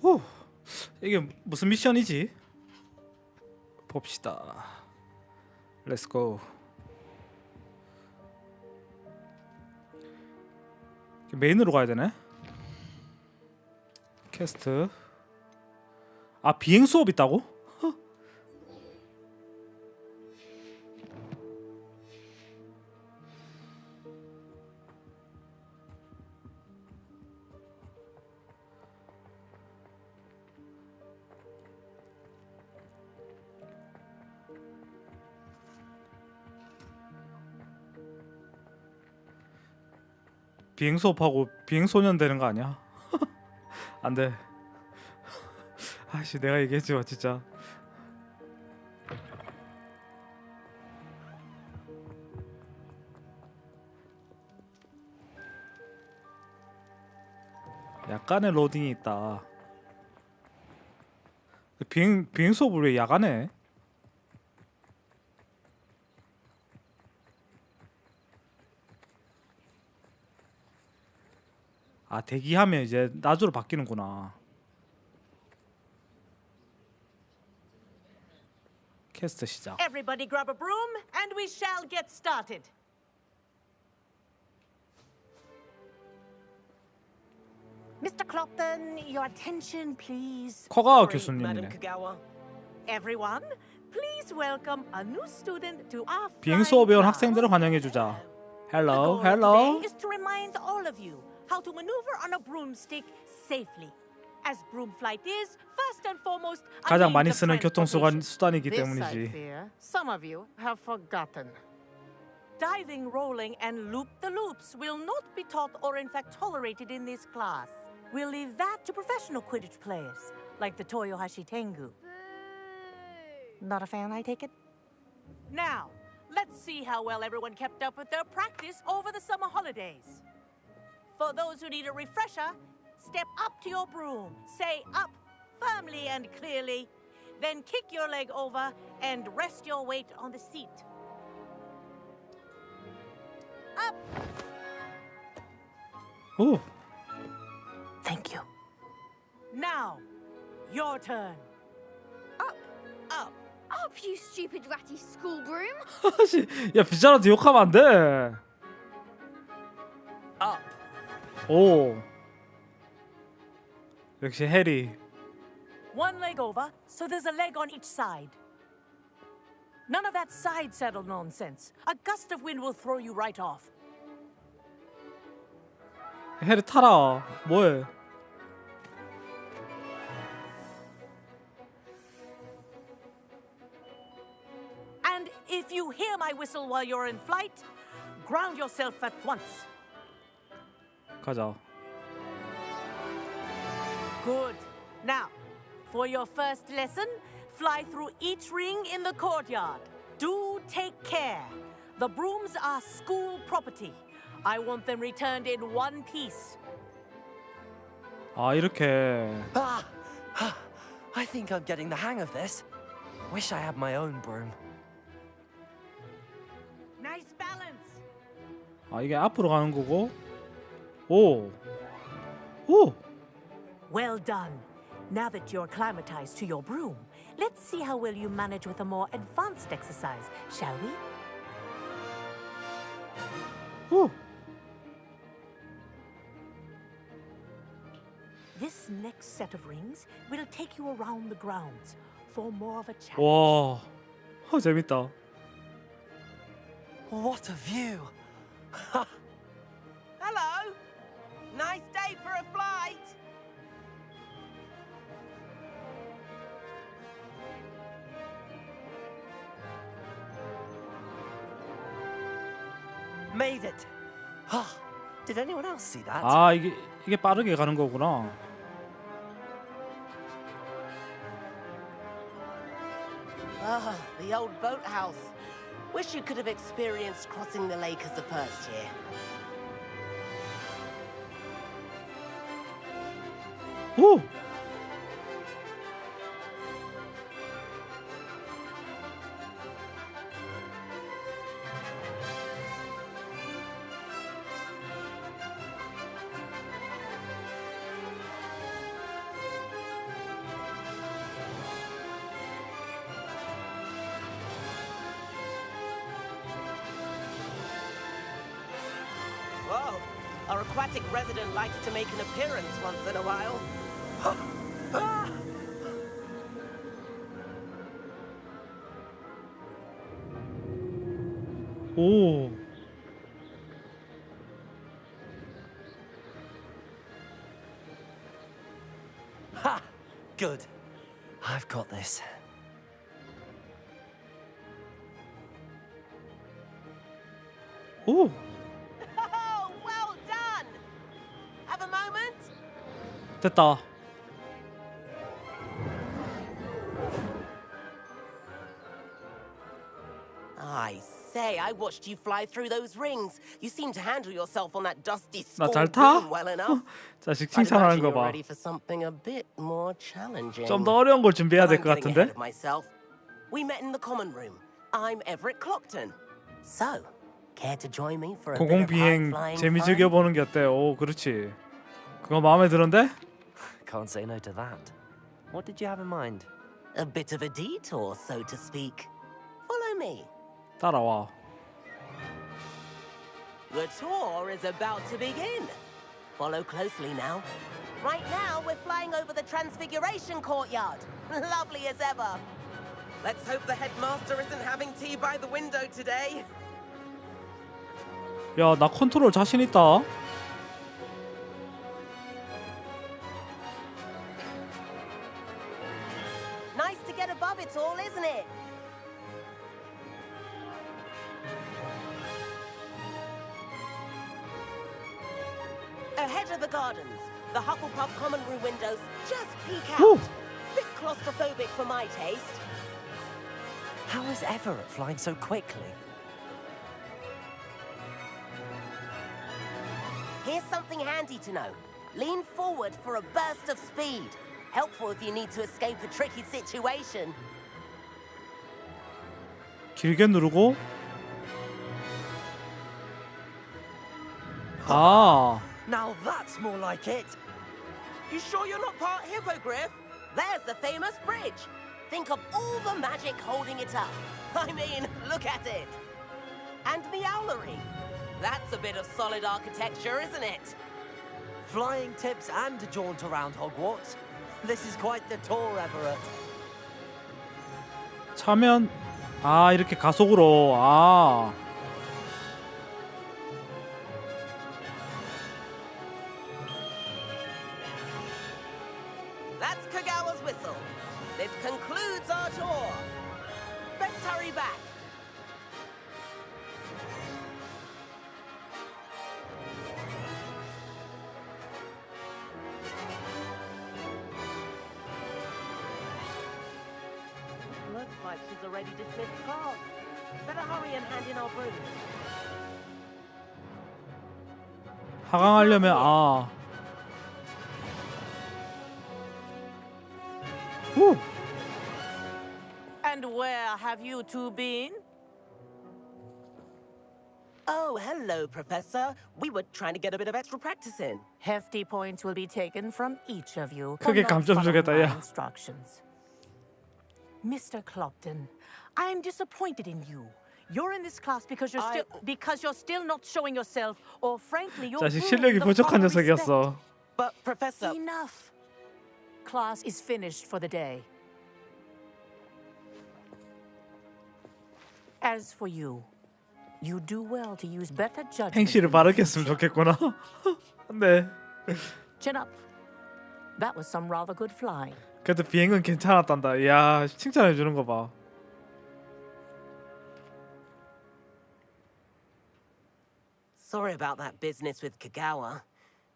후, 이게 무슨 미션이지? 봅시다. 렛츠고. 메인으로 가야 되네. 캐스트. 아, 비행 수업 있다고? 비행 수업하고 비행 소년 되는 거 아니야? 안 돼. 아씨, 내가 얘기했지만 진짜. 약간의 로딩이 있다. 비행 수업을 왜 야간에? 아, 대기하면 이제 낮으로 바뀌는구나. 캐스트 시작. Everybody grab a broom and we shall get started. Mr. Clopton, your attention, please. 커가 Sorry, Madam 교수님이네. Kagawa. Everyone, please welcome a new student to our 비행 수업에 온 학생들을 환영해 주자. Hello, hello. Is to remind all of you how to maneuver on a broomstick safely. As broom flight is, first and foremost, a 가장 means 많이 of 쓰는 transportation. 교통수단이기 This I 때문이지. fear some of you have forgotten. Diving, rolling, and loop-the-loops will not be taught or in fact tolerated in this class. We'll leave that to professional Quidditch players, like the Toyohashi Tengu. Not a fan, I take it? Now, let's see how well everyone kept up with their practice over the summer holidays. For those who need a refresher, step up to your broom, say up firmly and clearly, then kick your leg over and rest your weight on the seat. Up! 오, Thank you. Now, your turn. Up, Up. up, you stupid ratty school broom! 씨, 야 빗자루한테 욕하면 안 돼. Up. 오, 역시 해리. One leg over, so there's a leg on each side. None of that side saddle nonsense. A gust of wind will throw you right off. 해리 타라. 뭐해? And if you hear my whistle while you're in flight, ground yourself at once. 가자. Good. Now, for your first lesson, fly through each ring in the courtyard. Do take care. The brooms are school property. I want them returned in one piece. 아, 이렇게. I think I'm getting the hang of this. Wish I had my own broom. Nice balance. 아, 이게 앞으로 가는 거고. 오, 오. Well done. Now that you're acclimatized to your broom, let's see how well you manage with a more advanced exercise, shall we? 오. This next set of rings will take you around the grounds for more of a challenge. 와, 재밌다. What a view! Hello. Nice day for a flight. Made it! Did anyone else see that? 아, 이게 빠르게 가는 거구나. Ah, the old boathouse. Wish you could have experienced crossing the lake as a first year. 오. Our aquatic resident likes to make an appearance once in a while. 오. Ha! Good. I've got this. 오. Oh, well done! Have a moment? 됐다. I say, I watched you fly through those rings. You seem to handle yourself on that dusty 나 school 잘 타? broom well enough. 자식 I'd 칭찬하는 imagine 거 you're 봐. ready for something a bit more challenging. 좀 더 어려운 걸 준비해야 But 될 I'm 것 getting ahead 같은데? of myself. We met in the common room. I'm Everett Clockton. So, care to join me for a bit 공공 of 비행 high-flying 재미 fun? 즐겨보는 게 어때? 오, 그렇지. 그거 마음에 드는데? Can't say no to that. What did you have in mind? A bit of a detour, so to speak. Follow me. 따라와. The tour is about to begin. Follow closely now. Right now, we're flying over the Transfiguration Courtyard. Lovely as ever. Let's hope the headmaster isn't having tea by the window today. 야, 나 컨트롤 자신 있다. Nice to get above it all, isn't it? Ahead of the gardens, the Hufflepuff common room windows just peek out. Woo. Bit claustrophobic for my taste. How is Everett flying so quickly? Here's something handy to know. Lean forward for a burst of speed. Helpful if you need to escape a tricky situation. 길게 누르고. 아. Now that's more like it. You sure you're not part hippogriff? There's the famous bridge. Think of all the magic holding it up. I mean, look at it. And the owlery. That's a bit of solid architecture, isn't it? Flying tips and a jaunt around Hogwarts. This is quite the tour, Everett. 차면 아, 이렇게 가속으로. 아. That's Kagawa's whistle. This concludes our tour. Best hurry back. Looks like she's already dismissed class. Better hurry and hand in our brooms. 하강하려면 아. 후. And where have you two been? Oh, hello, Professor. We were trying to get a bit of extra practice in. Hefty points will be taken from each of you for 크게 not 감점 following 주겠다, my 야. instructions. Mr. Clopton, I am disappointed in you. You're in this class because you're still not showing yourself, or frankly, you're 자식 proving 실력이 the 부족한 proper respect. 녀석이었어. But, Professor... Enough. Class is finished for the day. As for you, you do well to use better judgment. 행실을 바르게 했으면 좋겠구나. 네. Chin up. That was some rather good flying. 그래도 비행은 괜찮았단다. 이야, 칭찬해 주는 거 봐. Sorry about that business with Kagawa,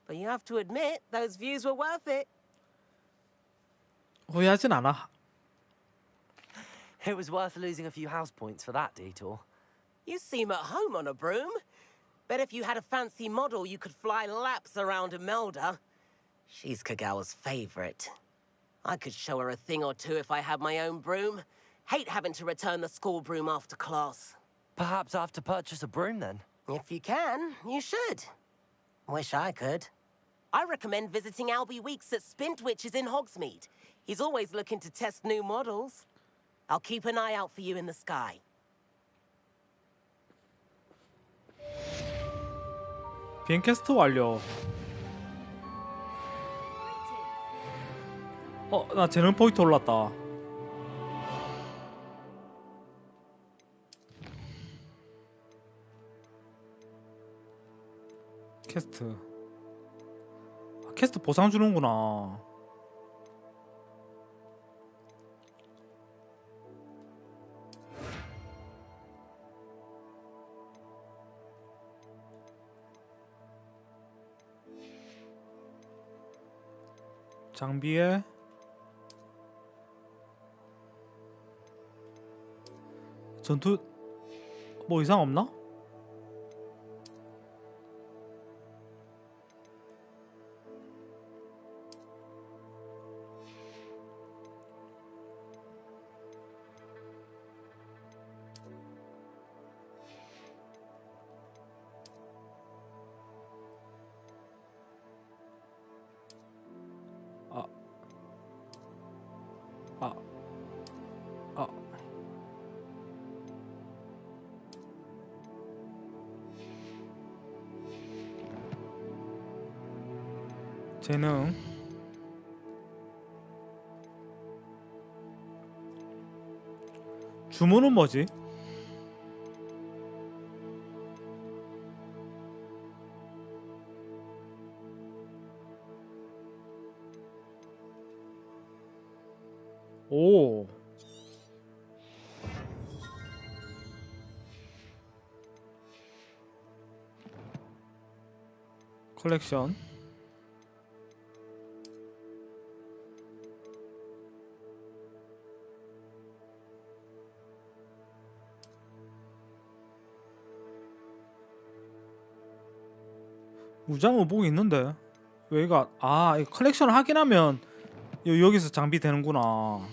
but you have to admit those views were worth it. 후회하진 않아. It was worth losing a few house points for that detour. You seem at home on a broom. Bet if you had a fancy model, you could fly laps around Imelda. She's Kagawa's favorite. I could show her a thing or two if I had my own broom. Hate having to return the school broom after class. Perhaps I have to purchase a broom then. If you can, you should. Wish I could. I recommend visiting Albie Weeks at Spintwitches in Hogsmeade. He's always looking to test new models. I'll keep an eye out for you in the sky. 비행 캐스트 완료. 나 재능 포인트 올랐다. 캐스트. 캐스트 보상 주는구나. 장비에 전투 뭐 이상 없나? 재능 주문은 뭐지? 오 컬렉션 무장 의복이 있는데 왜 이거 이 컬렉션을 하긴 하면 여기서 장비 되는구나.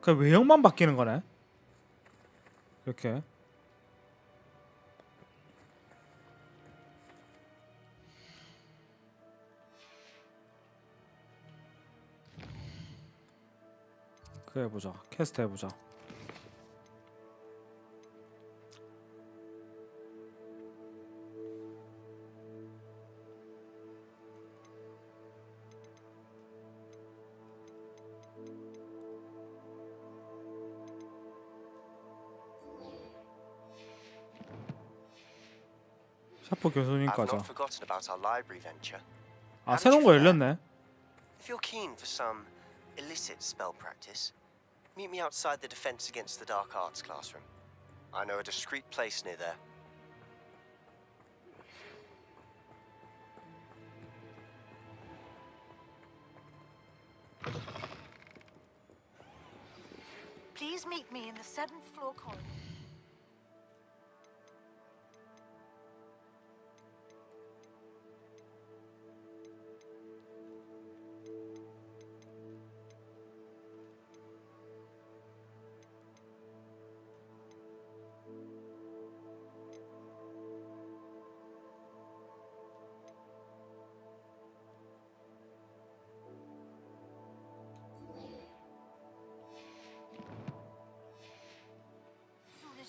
그 외형만 바뀌는 거네. 이렇게. 그래 보자. 캐스트 해보자. 샤프 I've 교수님까지. not forgotten about our library venture. 새로운 거 열렸네. If you're keen for some illicit spell practice, meet me outside the Defense Against the Dark Arts classroom. I know a discreet place near there. Please meet me in the 7th floor corridor.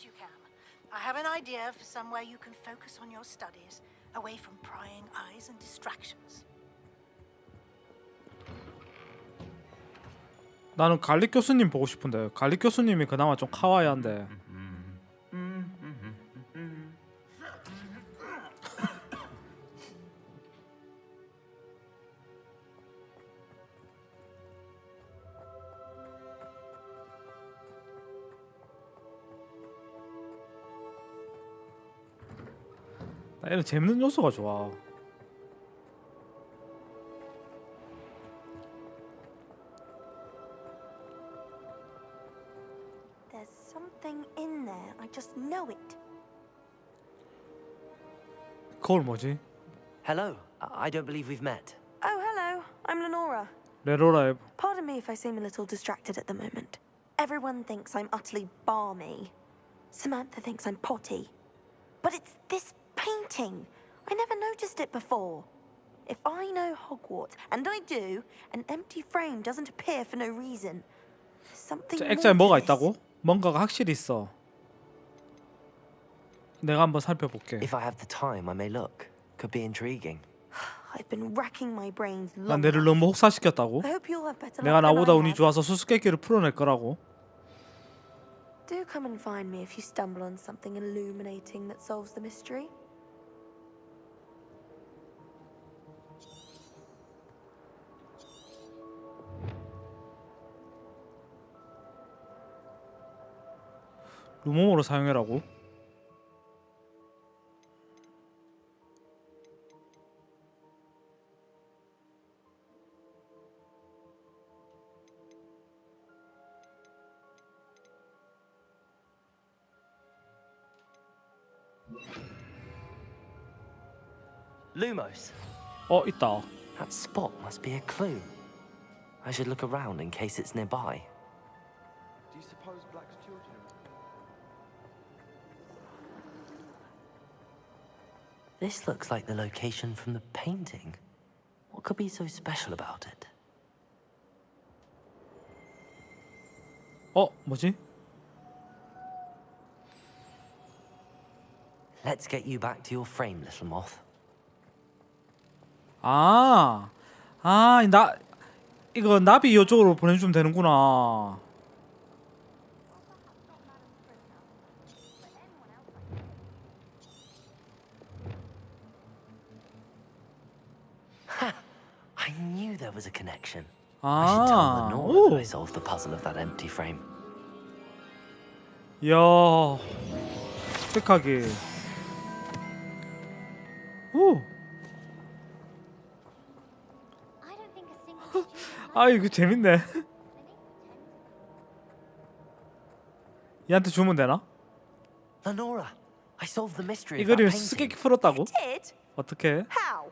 You can. I have an idea for somewhere you can focus on your studies, away from prying eyes and distractions. 나는 갈릭 교수님 보고 싶은데 갈릭 교수님이 그나마 좀 카와이한데. 나 이런 재밌는 요소가 좋아. There's something in there. I just know it. 거울 뭐지? Hello. I don't believe we've met. Oh, hello. I'm Lenora. 레로라. Pardon me if I seem a little distracted at the moment. Everyone thinks I'm utterly balmy. Samantha thinks I'm potty. But it's this painting. I never noticed it before. If I know Hogwarts, and I do, an empty frame doesn't appear for no reason. There's something more 액자에 to 뭐가 this. 있다고? 뭔가가 확실히 있어. 내가 한번 살펴볼게. If I have the time, I may look. Could be intriguing. I've been racking my brains 난 long 내를 enough. 너무 혹사시켰다고? I hope you'll have better 내가 luck than 나보다 I 운이 have. 좋아서 수수께끼를 풀어낼 거라고. Do come and find me if you stumble on something illuminating that solves the mystery. 루모모로 사용해라고? Lumos. 있다. That spot must be a clue. I should look around in case it's nearby. Do you suppose Black's children? This looks like the location from the painting. What could be so special about it? 뭐지? Let's get you back to your frame, little moth. 이거 나비 이쪽으로 보내주면 되는구나. I knew there was a connection. I should tell Lenora that I solved the puzzle of that empty frame. 이야, 착하게. 오, I don't think a single student 이거 재밌네. 얘한테 주면 되나? Lenora, I solved the mystery 이 of that 그림 painting. 수수께끼 풀었다고? Did? 어떻게? How?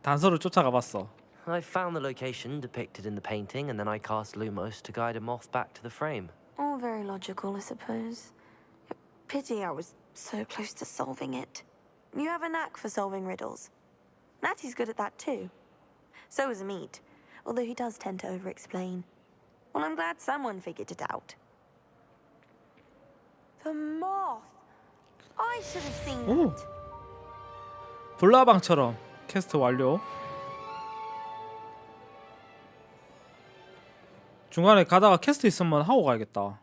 단서를 쫓아가 봤어. I found the location depicted in the painting, and then I cast Lumos to guide a moth back to the frame. All very logical, I suppose. Pity I was so close to solving it. You have a knack for solving riddles. Natty's good at that too. So is Amit, although he does tend to over-explain. Well, I'm glad someone figured it out. The moth! I should have seen 오. that. 블라방처럼 퀘스트 완료. 중간에 가다가 퀘스트 있으면 하고 가야겠다.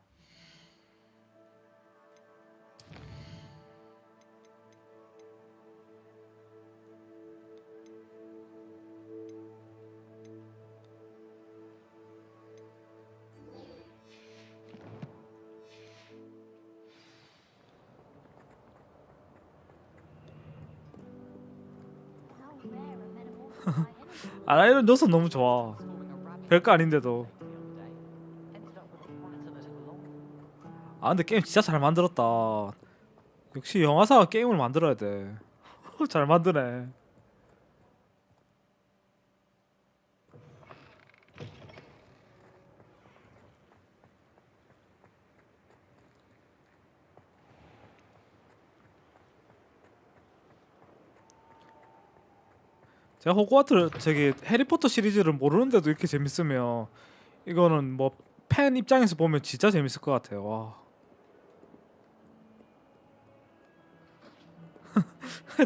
나 이런 요소 너무 좋아. 별거 아닌데도. 근데 게임 진짜 잘 만들었다. 역시 영화사가 게임을 만들어야 돼. 잘 만드네. 제가 호그와트 해리포터 시리즈를 모르는데도 이렇게 재밌으면 이거는 뭐 팬 입장에서 보면 진짜 재밌을 것 같아요. 와.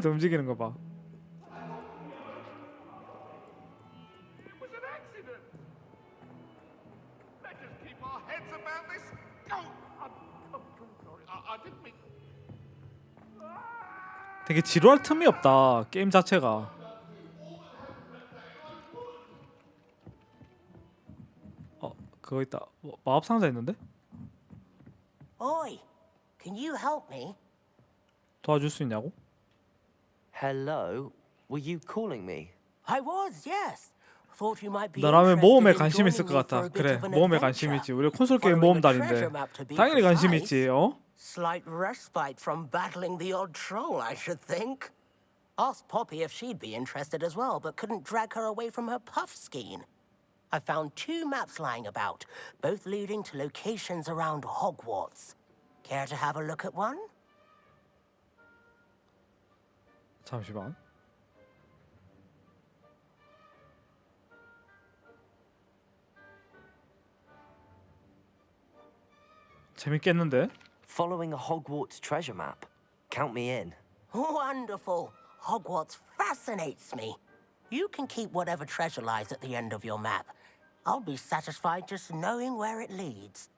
또 움직이는 거 봐. It was an accident. Let's just keep our heads about this. Go. I'm sorry. I didn't mean. 되게 지루할 틈이 없다. 게임 자체가. 그거 있다. 마법 상자 있는데? Oi, can you help me? 도와줄 수 있냐고? Hello? Were you calling me? I was, yes. Thought you might be 너라면 interested 모험에 in 관심 있을 joining 것 me for 같아. a bit 그래, of an 모험에 관심 adventure. 있지. 우리 콘솔게임 Following a 모험단인데 treasure map to be 당연히 관심 precise. 있지. Slight respite from battling the odd troll, I should think. Asked Poppy if she'd be interested as well, but couldn't drag her away from her puff skiing. I found 2 maps lying about, both leading to locations around Hogwarts. Care to have a look at one? 잠시만. 재밌겠는데? Following a Hogwarts treasure map. Count me in. Wonderful. Hogwarts fascinates me. You can keep whatever treasure lies at the end of your map. I'll be satisfied just knowing where it leads.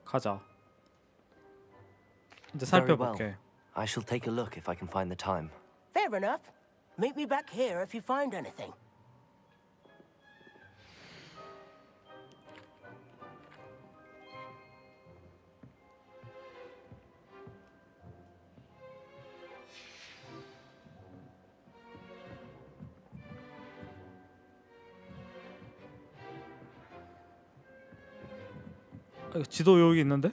가자. 이제 Very well. 살펴볼게. I shall take a look if I can find the time. Fair enough. Meet me back here if you find anything. 지도 여기 있는데?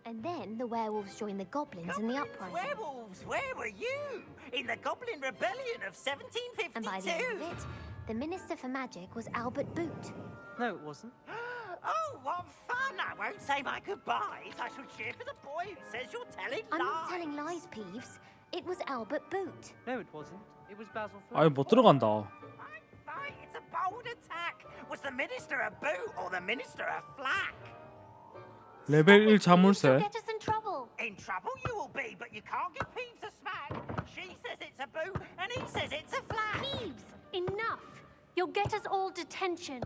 And then the werewolves joined the goblins in the uprising. Werewolves, where were you? In the Goblin Rebellion of 1752? And by the end of it, the Minister for Magic was Albert Boot. No, it wasn't. Oh, what fun! I won't say my goodbyes. I shall cheer for the boy who says you're telling I'm lies. not telling lies, Peeves. It was Albert Boot. No, it wasn't. It was Basil 아이 못 들어간다. Fine, it's a bold attack. Was the Minister a boot or the Minister a flack? 레벨 1 You'll 자물쇠. get us in trouble. In trouble you will be, but you can't give Peeves a smack. She says it's a boot, and he says it's a flack. Peeves, enough! You'll get us all detention.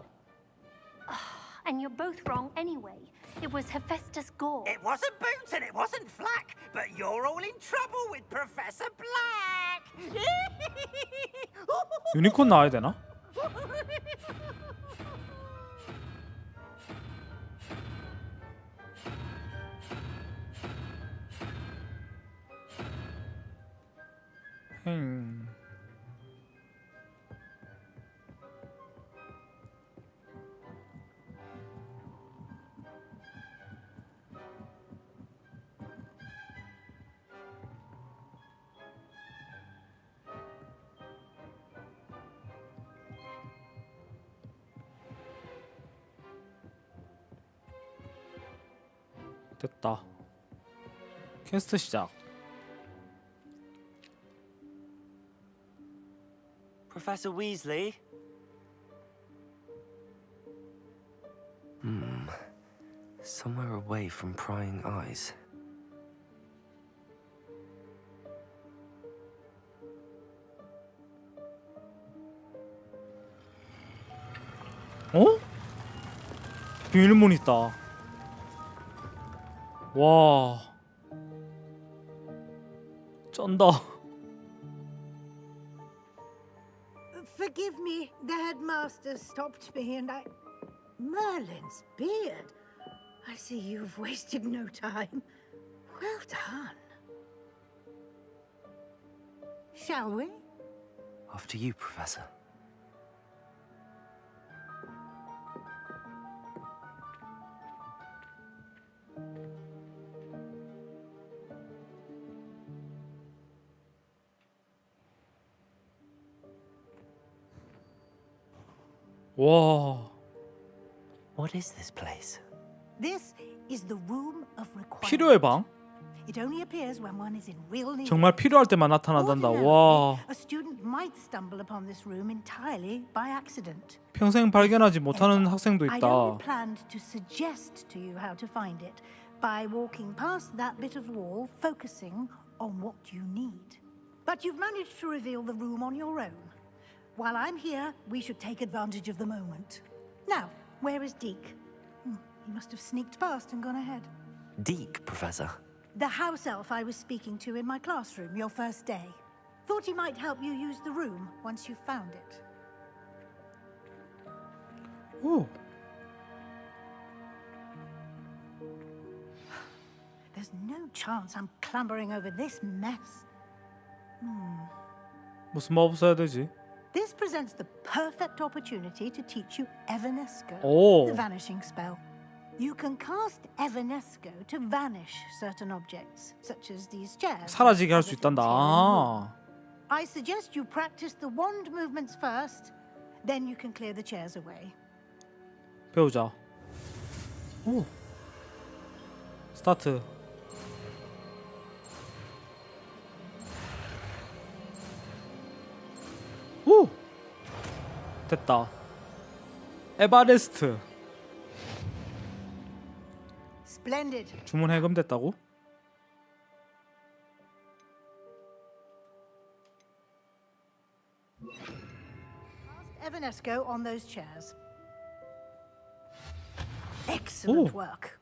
And you're both wrong anyway. It was Hephaestus Gore. It wasn't boot and it wasn't flack, but you're all in trouble with Professor Black. 유니콘 나와야 되나? 됐다. 퀘스트 시작. Professor Weasley? Somewhere away from prying eyes. 어? 비밀문 있다. 와. 쩐다. Forgive me, the headmaster stopped me and I... Merlin's beard. I see you've wasted no time. Well done. Shall we? After you, Professor. 와. What is this place? This is the room of requirement. 필요의 방? It only appears when one is in real need. 정말 필요할 때만 나타난단다. 와. A student might stumble upon this room entirely by accident. 평생 발견하지 못하는 학생도 I'd 있다. only planned to suggest to you how to find it by walking past that bit of wall, focusing on what you need. But you've managed to reveal the room on your own. While I'm here, we should take advantage of the moment. Now, where is Deke? He must have sneaked past and gone ahead. Deke, Professor. The house elf I was speaking to in my classroom your first day. Thought he might help you use the room once you found it. 오. There's no chance I'm clambering over this mess. 무슨 마법 써야 되지? This presents the perfect opportunity to teach you Evanesco, Oh. the vanishing spell. You can cast Evanesco to vanish certain objects, such as these chairs. 사라지게 할 수 있단다. 아. I suggest you practice the wand movements first, then you can clear the chairs away. 배우자. 오. 스타트. 오. 됐다. 에바레스트. Splendid. 주문 해금됐다고? Evanesco on those chairs. Excellent Ooh. work.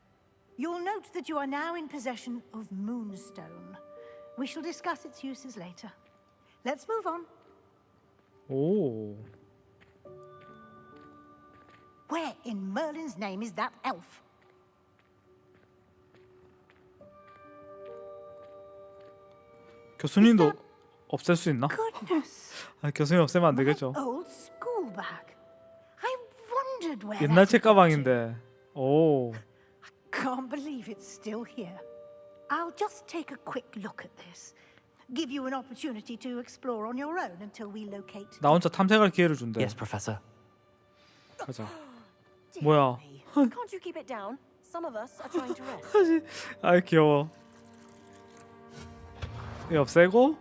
You'll note that you are now in possession of Moonstone. We shall discuss its uses later. Let's move on. 오. Where in Merlin's name is that elf? 교수님도 없앨 수 있나? Goodness. 아, 교수님 없애면 안 되겠죠. Old school bag. I wondered where 옛날 that 책 had gone to. 가방인데. 오. Can't believe it's still here. I'll just take a quick look at this. Give you an opportunity to explore on your own until we locate. 나 혼자 탐색할 기회를 준대. Yes, Professor. 가자. 뭐야? Can't you keep it down? Some of us are trying to rest. 아, 귀여워. 이 없애고.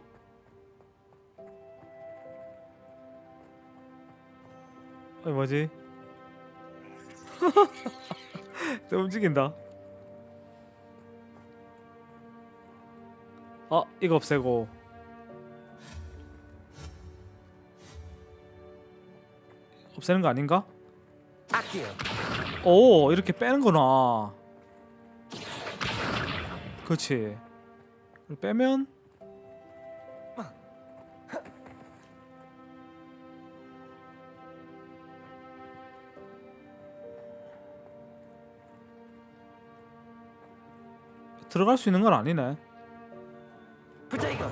이 뭐지? 또 움직인다. 이거 없애고. 없애는 거 아닌가? 오, 이렇게 빼는구나. 그렇지. 빼면 들어갈 수 있는 건 아니네. Potato.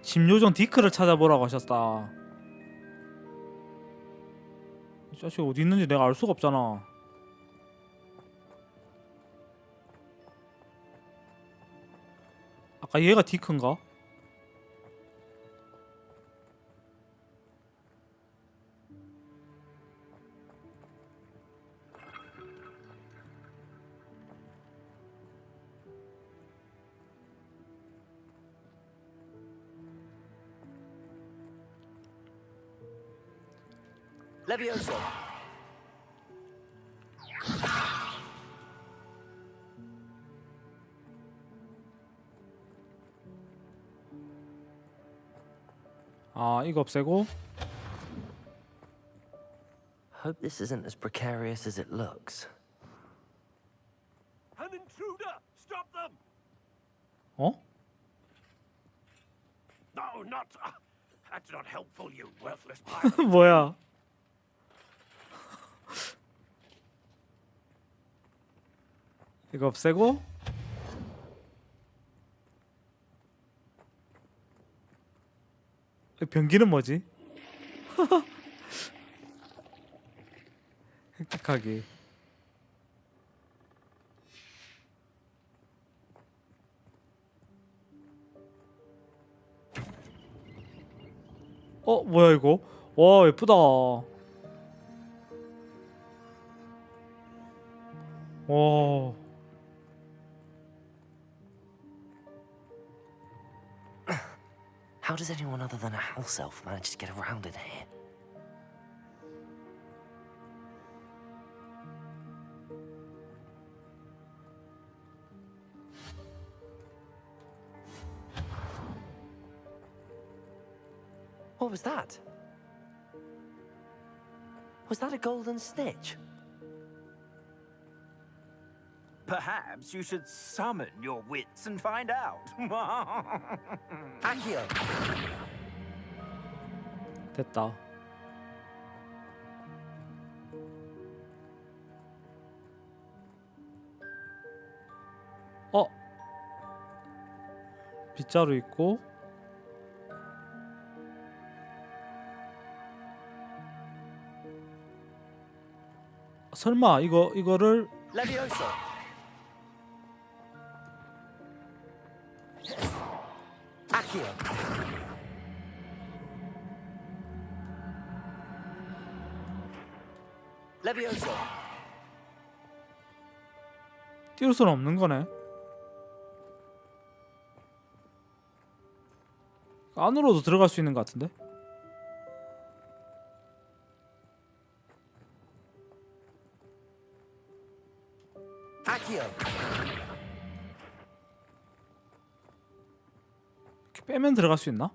심요정 디크를 찾아보라고 하셨다. 이 자식 어디 있는지 내가 알 수가 없잖아. 아까 얘가 디크인가? Levioso. 아, 이거 없애고. Hope this isn't as precarious as it looks. An intruder! Stop them! 어? No, not. That's not helpful, you worthless pirate. 뭐야? 이거 없애고. 변기는 뭐지? 획득하기. 뭐야 이거? 와, 예쁘다. 와. How does anyone other than a house elf manage to get around in here? What was that? Was that a golden snitch? Perhaps you should summon your wits and find out. Accio. 됐다. 빗자루 있고 설마 이거를 Levioso. Accio. Levioso. 띄울 수는 없는 거네. 안으로도 들어갈 수 있는 것 같은데? Accio. 빼면 들어갈 수 있나?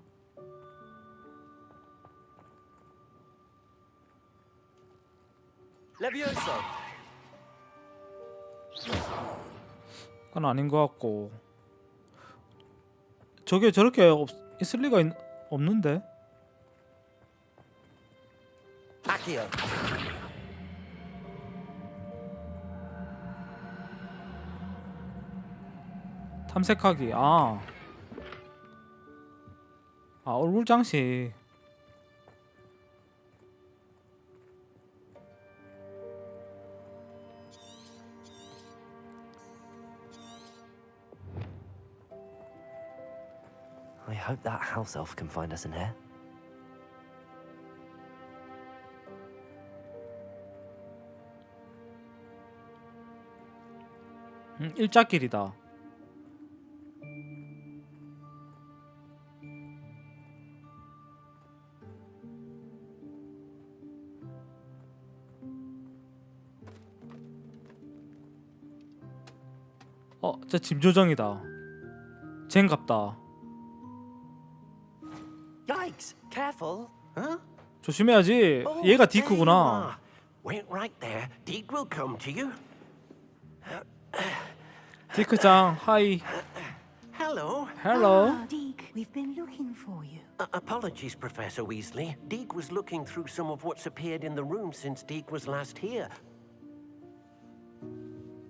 Levioso. 그건 아닌 것 같고. 저게 저렇게 있을 리가 없는데? Accio. 탐색하기. 얼굴 장식. I hope that house elf can find us in here. 일자길이다. 저 짐 조정이다. 젠갑다. Yikes! Careful. Huh? 조심해야지. 얘가 디크구나. Wait right there. Deke will come to you. 디크장, 하이. Hello. Hello. Deke, we've been looking for you. Apologies, Professor Weasley. Deke was looking through some of what's appeared in the room since Deke was last here.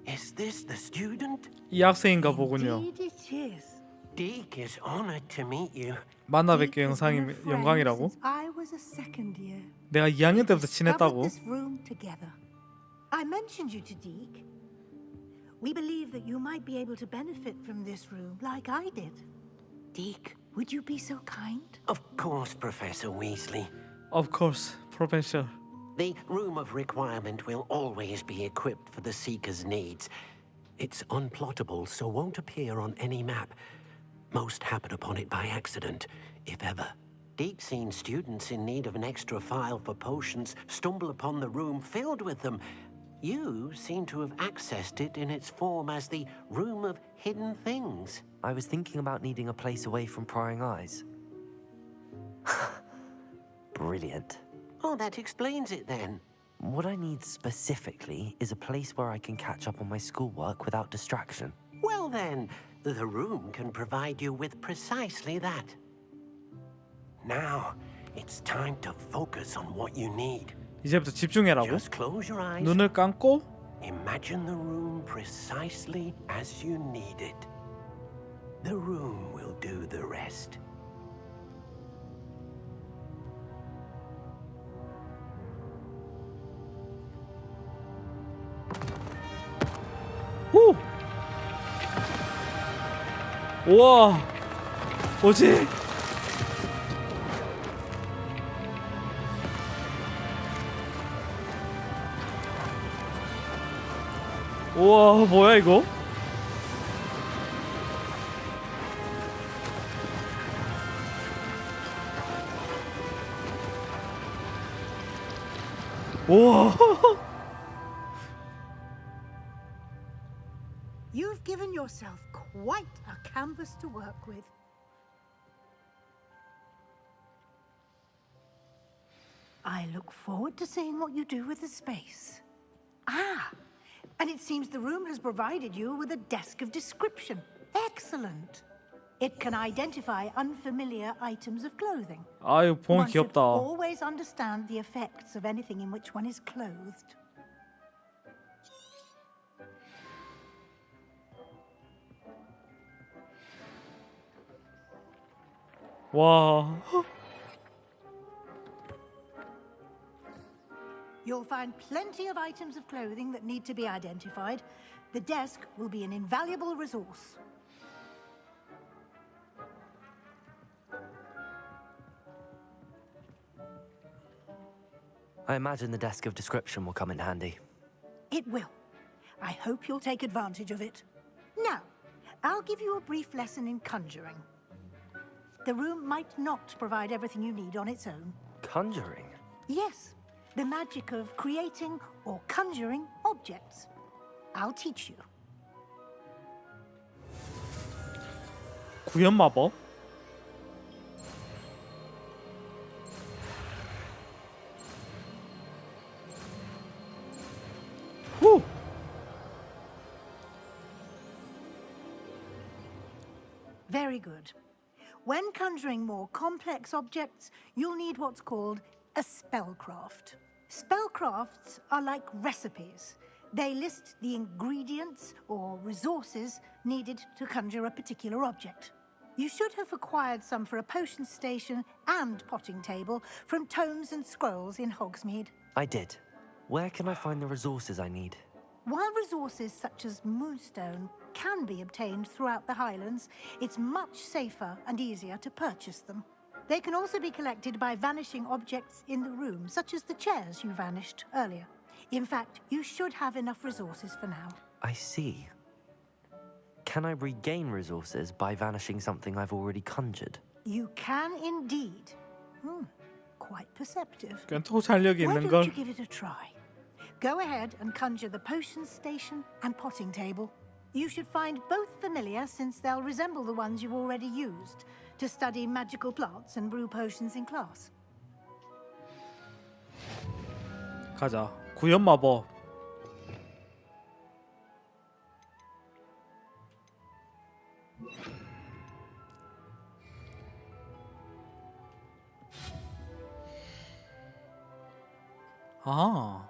Is this the student? 이 학생인가 보군요. Indeed it is. Deke is honored to meet you. 만나 뵙기 Deke has been a friend 영광이라고? since I was a second year. 내가 2학년 때부터 Discovered 친했다고? this room together. I mentioned you to Deke. We believe that you might be able to benefit from this room like I did. Deke, would you be so kind? Of course, Professor Weasley. Of course, Professor. The Room of Requirement will always be equipped for the Seeker's needs. It's unplottable, so won't appear on any map. Most happen upon it by accident, if ever. Deke's seen students in need of an extra file for potions stumble upon the room filled with them. You seem to have accessed it in its form as the Room of Hidden Things. I was thinking about needing a place away from prying eyes. Brilliant. Oh, that explains it then. What I need specifically is a place where I can catch up on my schoolwork without distraction. Well then, the room can provide you with precisely that. Now, it's time to focus on what you need. 이제부터 집중해라고? Just close your eyes. 눈을 감고 Imagine the room precisely as you need it. The room will do the rest. 오! 우와! 뭐지? 우와, 뭐야 이거? 우와. You've given yourself quite a canvas to work with. I look forward to seeing what you do with the space. And it seems the room has provided you with a desk of description. Excellent. It can identify unfamiliar items of clothing. 아유, 보면 One should 귀엽다. always understand the effects of anything in which one is clothed. 와. You'll find plenty of items of clothing that need to be identified. The desk will be an invaluable resource. I imagine the desk of description will come in handy. It will. I hope you'll take advantage of it. Now, I'll give you a brief lesson in conjuring. The room might not provide everything you need on its own. Conjuring? Yes, the magic of creating or conjuring objects. I'll teach you. 구현 마법. 후. Very good. When conjuring more complex objects, you'll need what's called a spellcraft. Spellcrafts are like recipes. They list the ingredients or resources needed to conjure a particular object. You should have acquired some for a potion station and potting table from tomes and scrolls in Hogsmeade. I did. Where can I find the resources I need? While resources such as moonstone can be obtained throughout the Highlands, it's much safer and easier to purchase them. They can also be collected by vanishing objects in the room, such as the chairs you vanished earlier. In fact, you should have enough resources for now. I see. Can I regain resources by vanishing something I've already conjured? You can indeed. Quite perceptive. 꽤 통찰력이 Why 있는 don't 걸. you give it a try? Go ahead and conjure the potion station and potting table. You should find both familiar since they'll resemble the ones you've already used to study magical plants and brew potions in class. 가자. 구현 마법. 아.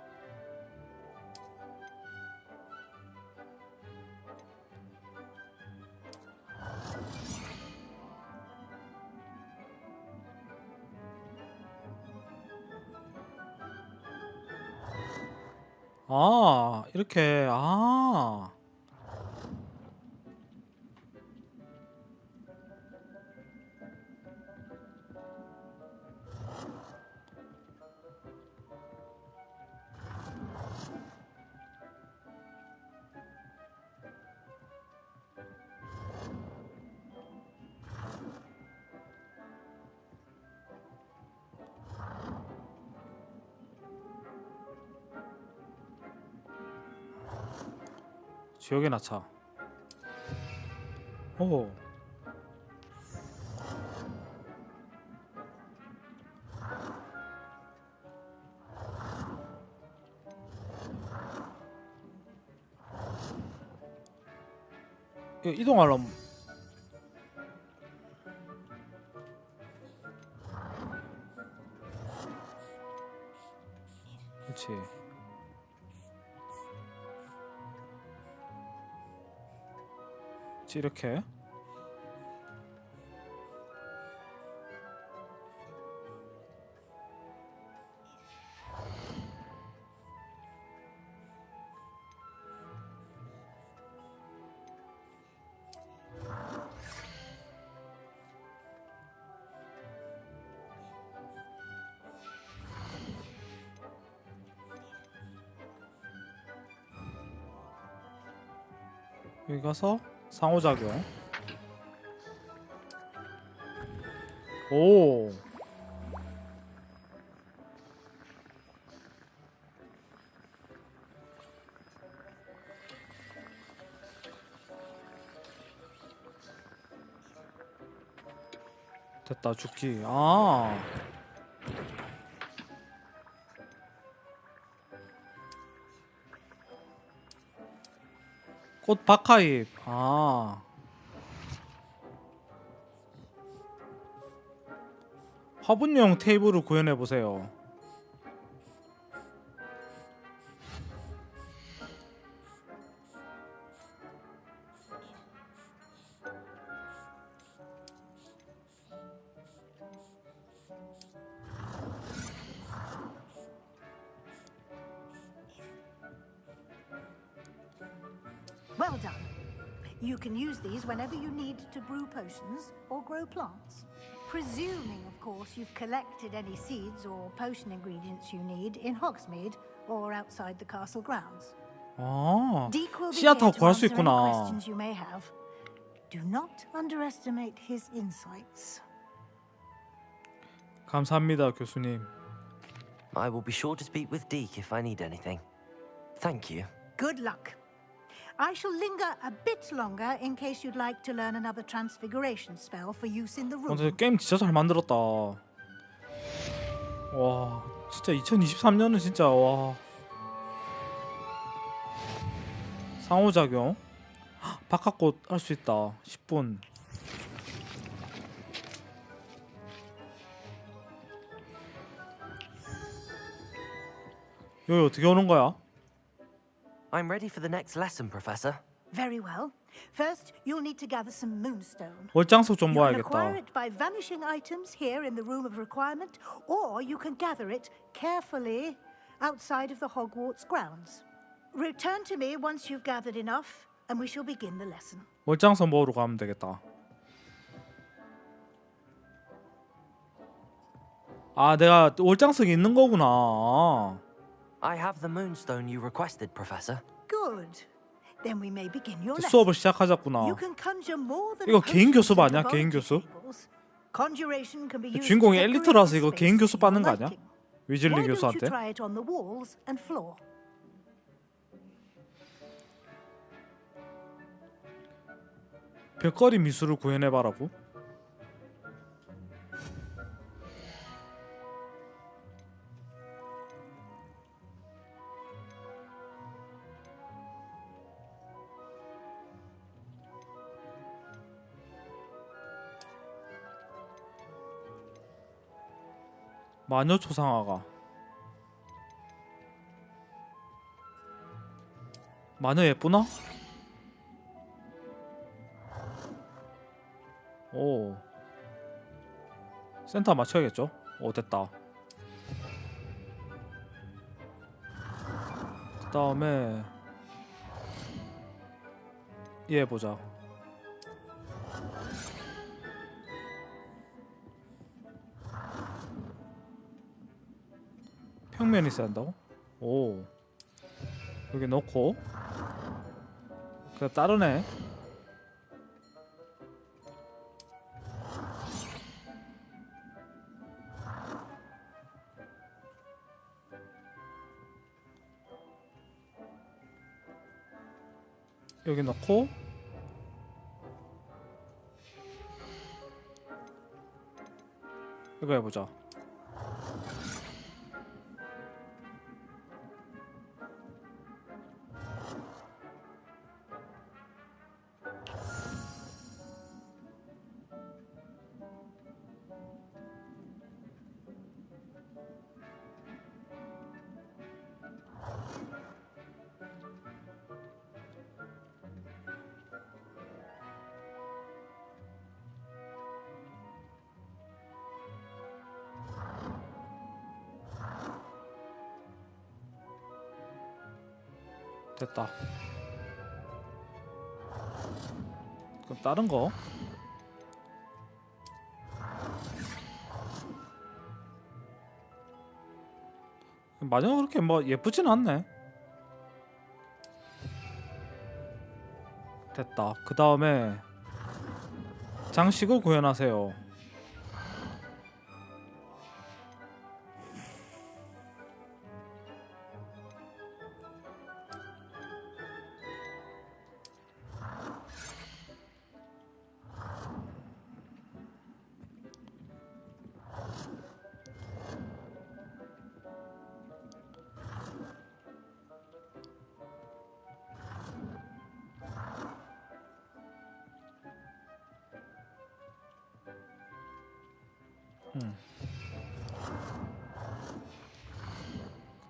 아, 이렇게. 아. 지옥의 나차. 오. 이거 이동하려면 그렇지. 이렇게. 여기 가서 상호작용. 오. 됐다. 죽기. 아. 꽃 박하잎. 아. 화분용 테이블을 구현해 보세요. Well done. You can use these whenever you need to brew potions or grow plants. Presuming, of course, you've collected any seeds or potion ingredients you need in Hogsmeade or outside the castle grounds. 아, Deke will be 씨앗 here 다 to 구할 수 answer any 있구나. questions you may have. Do not underestimate his insights. 감사합니다, 교수님. I will be sure to speak with Deke if I need anything. Thank you. Good luck. I shall linger a bit longer in case you'd like to learn another transfiguration spell for use in the room. 근데 게임 진짜 잘 만들었다. 와, 진짜 2023년은 진짜 와. 상호작용. 바깥꽃 할 수 있다. 10분. 여기 어떻게 오는 거야? I'm ready for the next lesson, Professor. Very well. First, you'll need to gather some moonstone. 월장석 좀 You can acquire 모아야겠다. it by vanishing items here in the room of requirement, or you can gather it carefully outside of the Hogwarts grounds. Return to me once you've gathered enough, and we shall begin the lesson. 월장석 모으러 가면 되겠다. 아, 내가 월장석이 있는 거구나. I have the moonstone you requested, Professor. Good. Then we may begin your lesson. 수업을 시작하자꾸나. You can conjure more than 이거 개인 potions 교습 아니야? and 개인 laboratory 교습? tables. Conjuration can be used 주인공이 to decorate 엘리트라서 the 이거 space 개인 to 교습 받는 거 your 아니야? liking. 위즐리 Why don't you 교수한테? try it on the walls and floor? 벽걸이 미술을 구현해봐라고? 마녀 초상화가 마녀 예쁘나? 오 센터 맞춰야겠죠? 오 됐다. 그 다음에 얘 보자. 평면이 있어야 한다고? 오 여기 넣고 그 다른 애 여기 넣고 이거 해보자. 됐다. 그럼 다른 거 마녀가 그렇게 뭐 예쁘진 않네. 됐다. 그 다음에 장식을 구현하세요.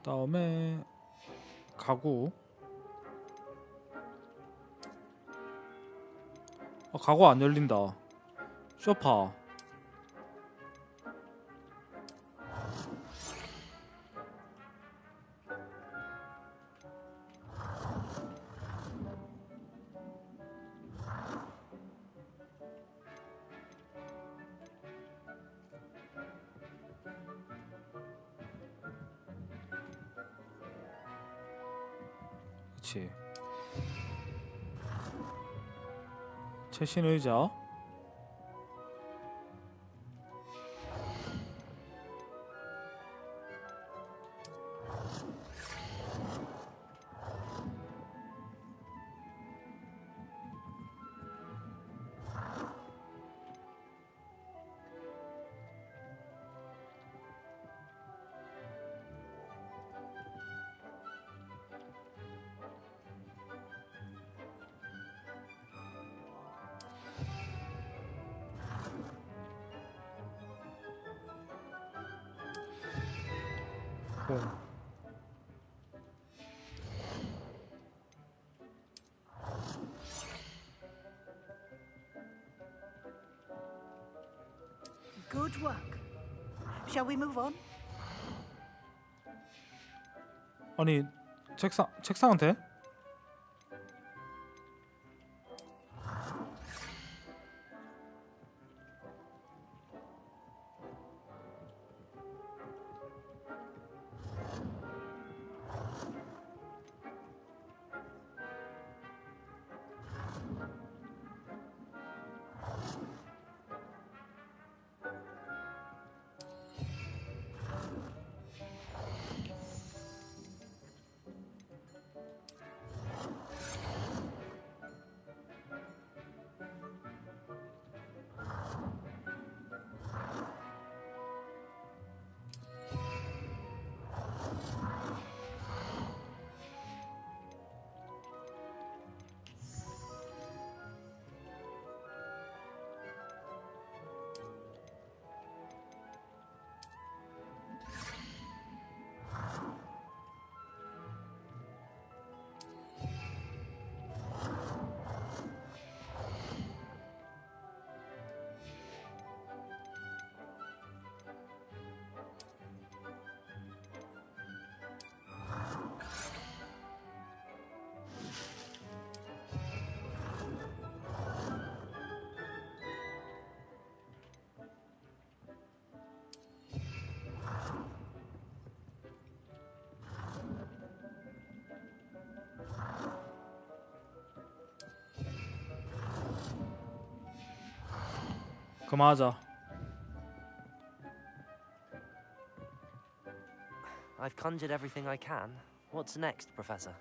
그다음에 가구. 가구 안 열린다. 소파. 그렇지. 최신 의자. Good work. Shall we move on? 아니 책상은 돼? 그만하자. I've conjured everything I can. What's next, Professor?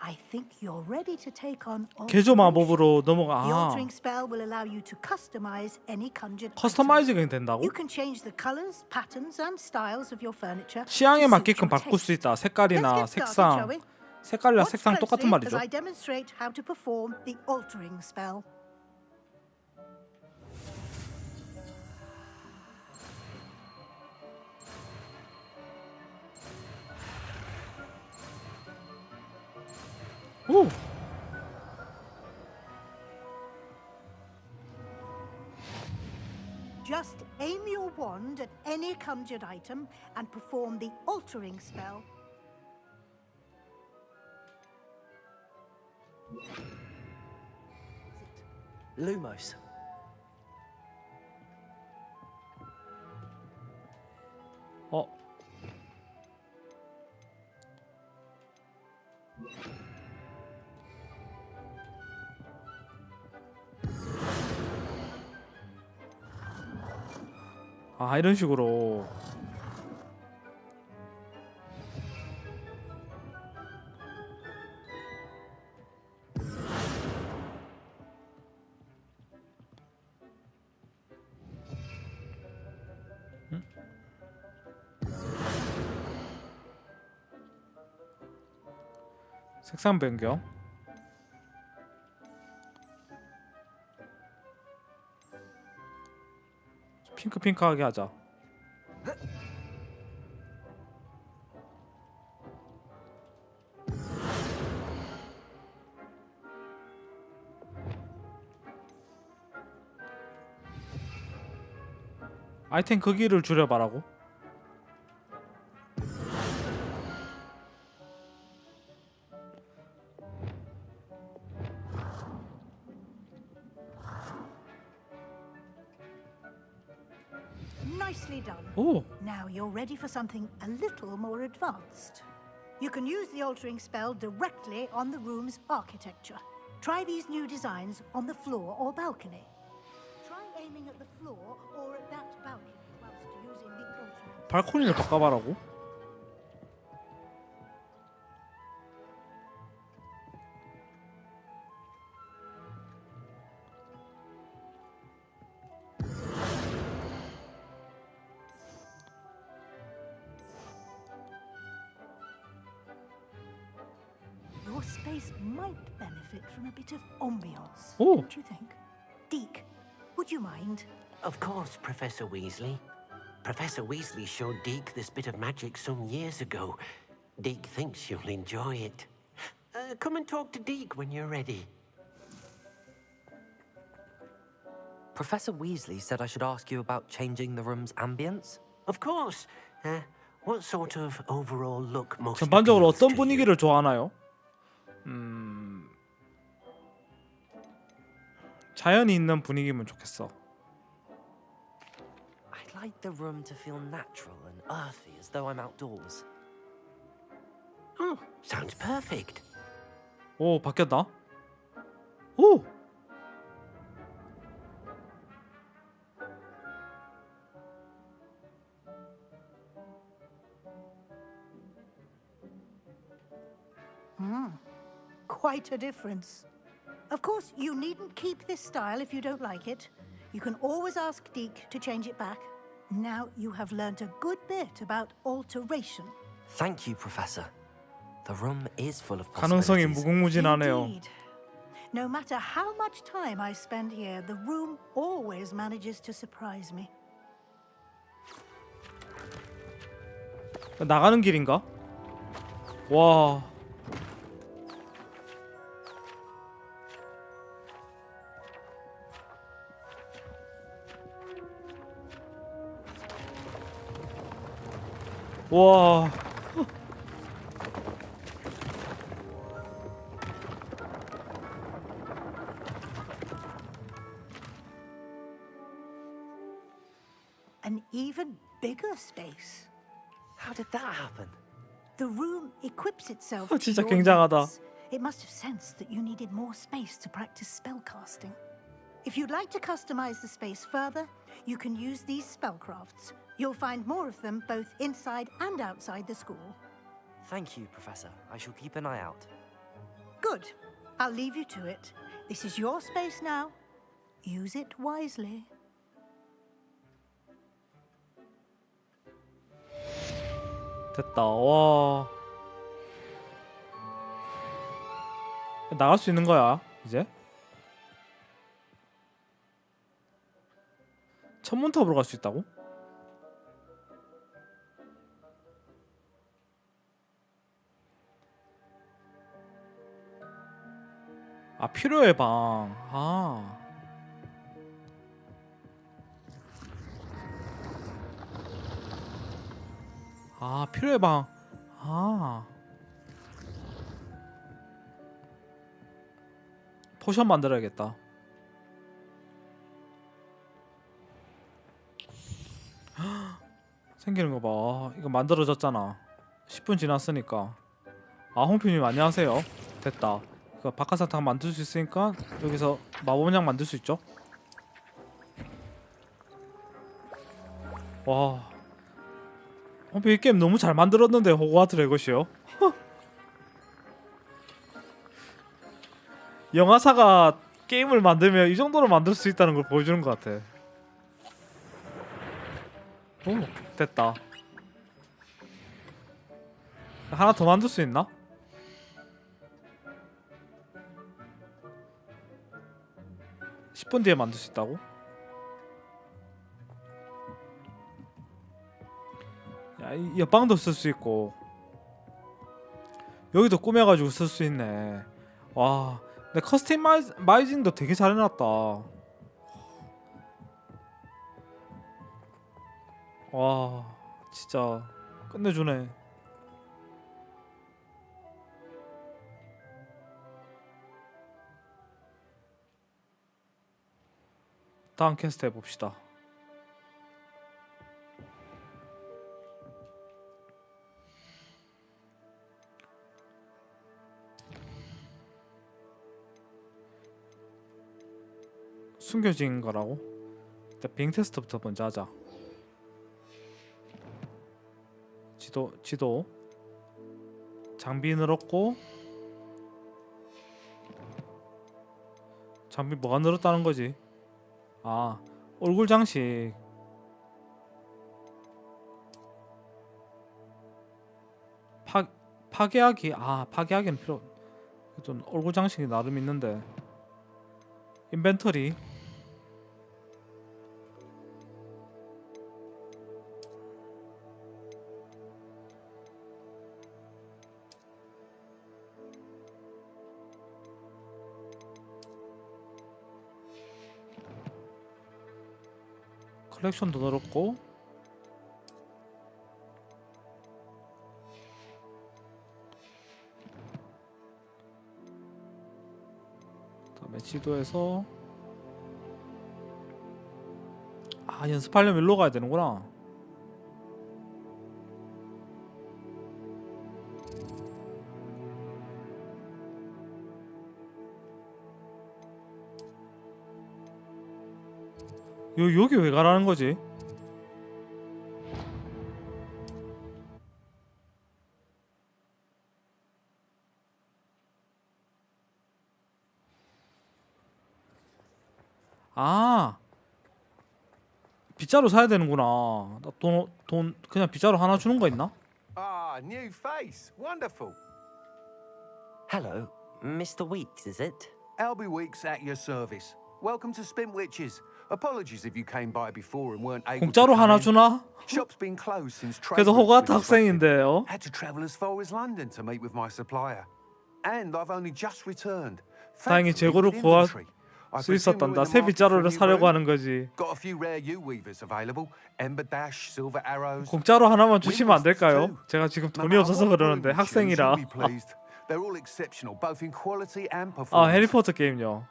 I think you're ready to take on 개조 마법으로 The 넘어가. altering spell will allow you to customize any conjured item. 커스터마이징이 된다고? You can change the colors, patterns, and styles of your furniture. 취향에 to suit 맞게끔 your 바꿀 수 taste. 있다. Let's 색깔이나 get started, 색상. shall we? 색깔이랑 Watch 색상 똑같은 closely 말이죠. as I demonstrate how to perform the altering spell. 오. Just aim your wand at any conjured item and perform the altering spell. Lumos. 어. 아, 이런 식으로. 색상 변경. 핑크핑크하게 하자. 아이템 크기를 줄여봐라고? Nicely done. 오! Now you're ready for something a little more advanced. You can use the altering spell directly on the room's architecture. Try these new designs on the floor or balcony. Try aiming at the floor or at that balcony whilst using the altering. 발코니를 바꿔봐라고? Your space might benefit from a bit of ambiance. Oh. Don't you think? Deke, would you mind? Of course, Professor Weasley. Professor Weasley showed Deke this bit of magic some years ago. Deke thinks you'll enjoy it. Come and talk to Deke when you're ready. Professor Weasley said I should ask you about changing the room's ambience. Of course. What sort of overall look most 전반적으로 appeals 어떤 to you? 분위기를 좋아하나요? 자연이 있는 분위기면 좋겠어. I'd like the room to feel natural and earthy, as though I'm outdoors. Oh, sounds perfect. 오, 바뀌었나? 오! Quite a difference. Of course, you needn't keep this style if you don't like it. You can always ask Deke to change it back. Now you have learnt a good bit about alteration. Thank you, Professor. The room is full of 가능성이 possibilities. 무궁무진하네요. Indeed. No matter how much time I spend here, the room always manages to surprise me. 나가는 길인가? 와. 와. An even bigger space. How did that happen? The room equips itself. 진짜 to your 굉장하다. needs. It must have sensed that you needed more space to practice spellcasting. If you'd like to customize the space further, you can use these spellcrafts. You'll find more of them both inside and outside the school. Thank you, Professor. I shall keep an eye out. Good. I'll leave you to it. This is your space now. Use it wisely. 됐다. 와. 나갈 수 있는 거야, 이제? 천문탑으로 갈 수 있다고? 아, 필요의 방. 아. 아, 필요의 방. 아. 포션 만들어야겠다. 생기는 거 봐. 이거 만들어졌잖아. 10분 지났으니까. 아, 홍피님 안녕하세요. 됐다. 이거 박하사탕 만들 수 있으니까 여기서 마법약 만들 수 있죠? 와. 홍피 이 게임 너무 잘 만들었는데, 호그와트 레거시요. 영화사가 게임을 만들면 이 정도로 만들 수 있다는 걸 보여주는 것 같아. 오, 됐다. 하나 더 만들 수 있나? (10분) 뒤에 만들 수 있다고? 야, 이 옆방도 쓸 수 있고 여기도 꾸며가지고 쓸 수 있네. 와, 근데 커스터마이징도 되게 잘 해놨다. 와 진짜 끝내주네. 다음 퀘스트 해봅시다. 숨겨진 거라고? 일단 비행 테스트부터 먼저 하자. 지도 장비 늘었고, 장비 뭐가 늘었다는 거지? 아 얼굴 장식. 파괴하기. 아 파괴하기는 필요. 좀 얼굴 장식이 나름 있는데. 인벤토리. 컬렉션도 늘었고, 그다음에 지도에서 연습하려면 일로 가야 되는구나. 여기 왜 가라는 거지? 아 빗자루 사야 되는구나. 나 돈 그냥 빗자루 하나 주는 거 있나? Ah, new face. Wonderful. Hello, Mr. Weeks, is it? Albie Weeks at your service. Welcome to Spintwitches. Apologies if you came by before and weren't able to 공짜로 come 하나 in. 주나? Shop's been closed since 그래도 trade 호그와트 routes were disrupted. 학생인데 Had to travel as far as London to meet with my supplier. And I've only just returned. 다행히 Thankfully, 재고를 with 구할 inventory. I 수 presume 있었단다. we're in the 새 market for a 빗자루를 new 사려고 broom. 하는 거지. Got a few rare U-weavers available. Ember Dash, Silver Arrows. 공짜로 하나만 주시면 안 될까요? 제가 지금 돈이 없어서 그러는데 학생이라. They're all exceptional, both in quality and 아 performance. 해리포터 게임요.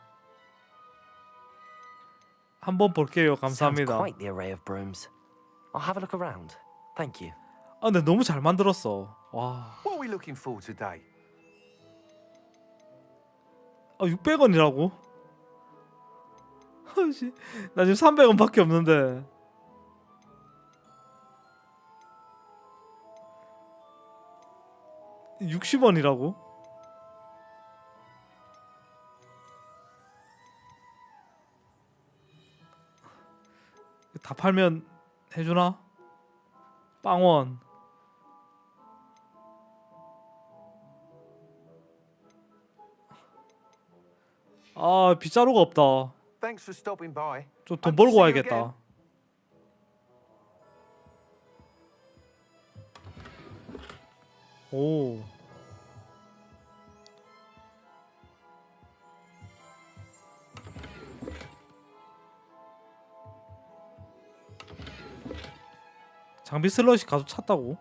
한번 볼게요. Sounds 감사합니다. quite the array of brooms. I'll have a look around. Thank you. 아 근데 너무 잘 만들었어. 와. What are we looking for today? 아 600원이라고? 나 지금 300원밖에 없는데. $60이라고? 다 팔면 해주나? 빵원. 아 빗자루가 없다. Thanks for stopping by. 좀 돈 벌고 와야겠다. 오. 장비 슬롯이 가서 찼다고?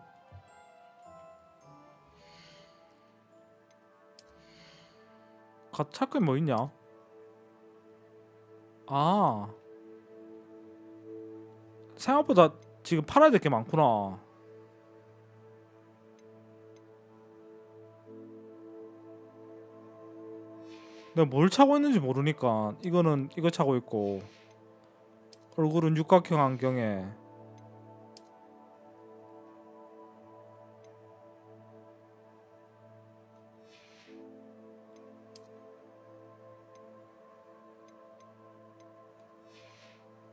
가서 찾고 뭐 있냐? 아 생각보다 지금 팔아야 될 게 많구나. 내가 뭘 차고 있는지 모르니까 이거는 이거 차고 있고 얼굴은 육각형 안경에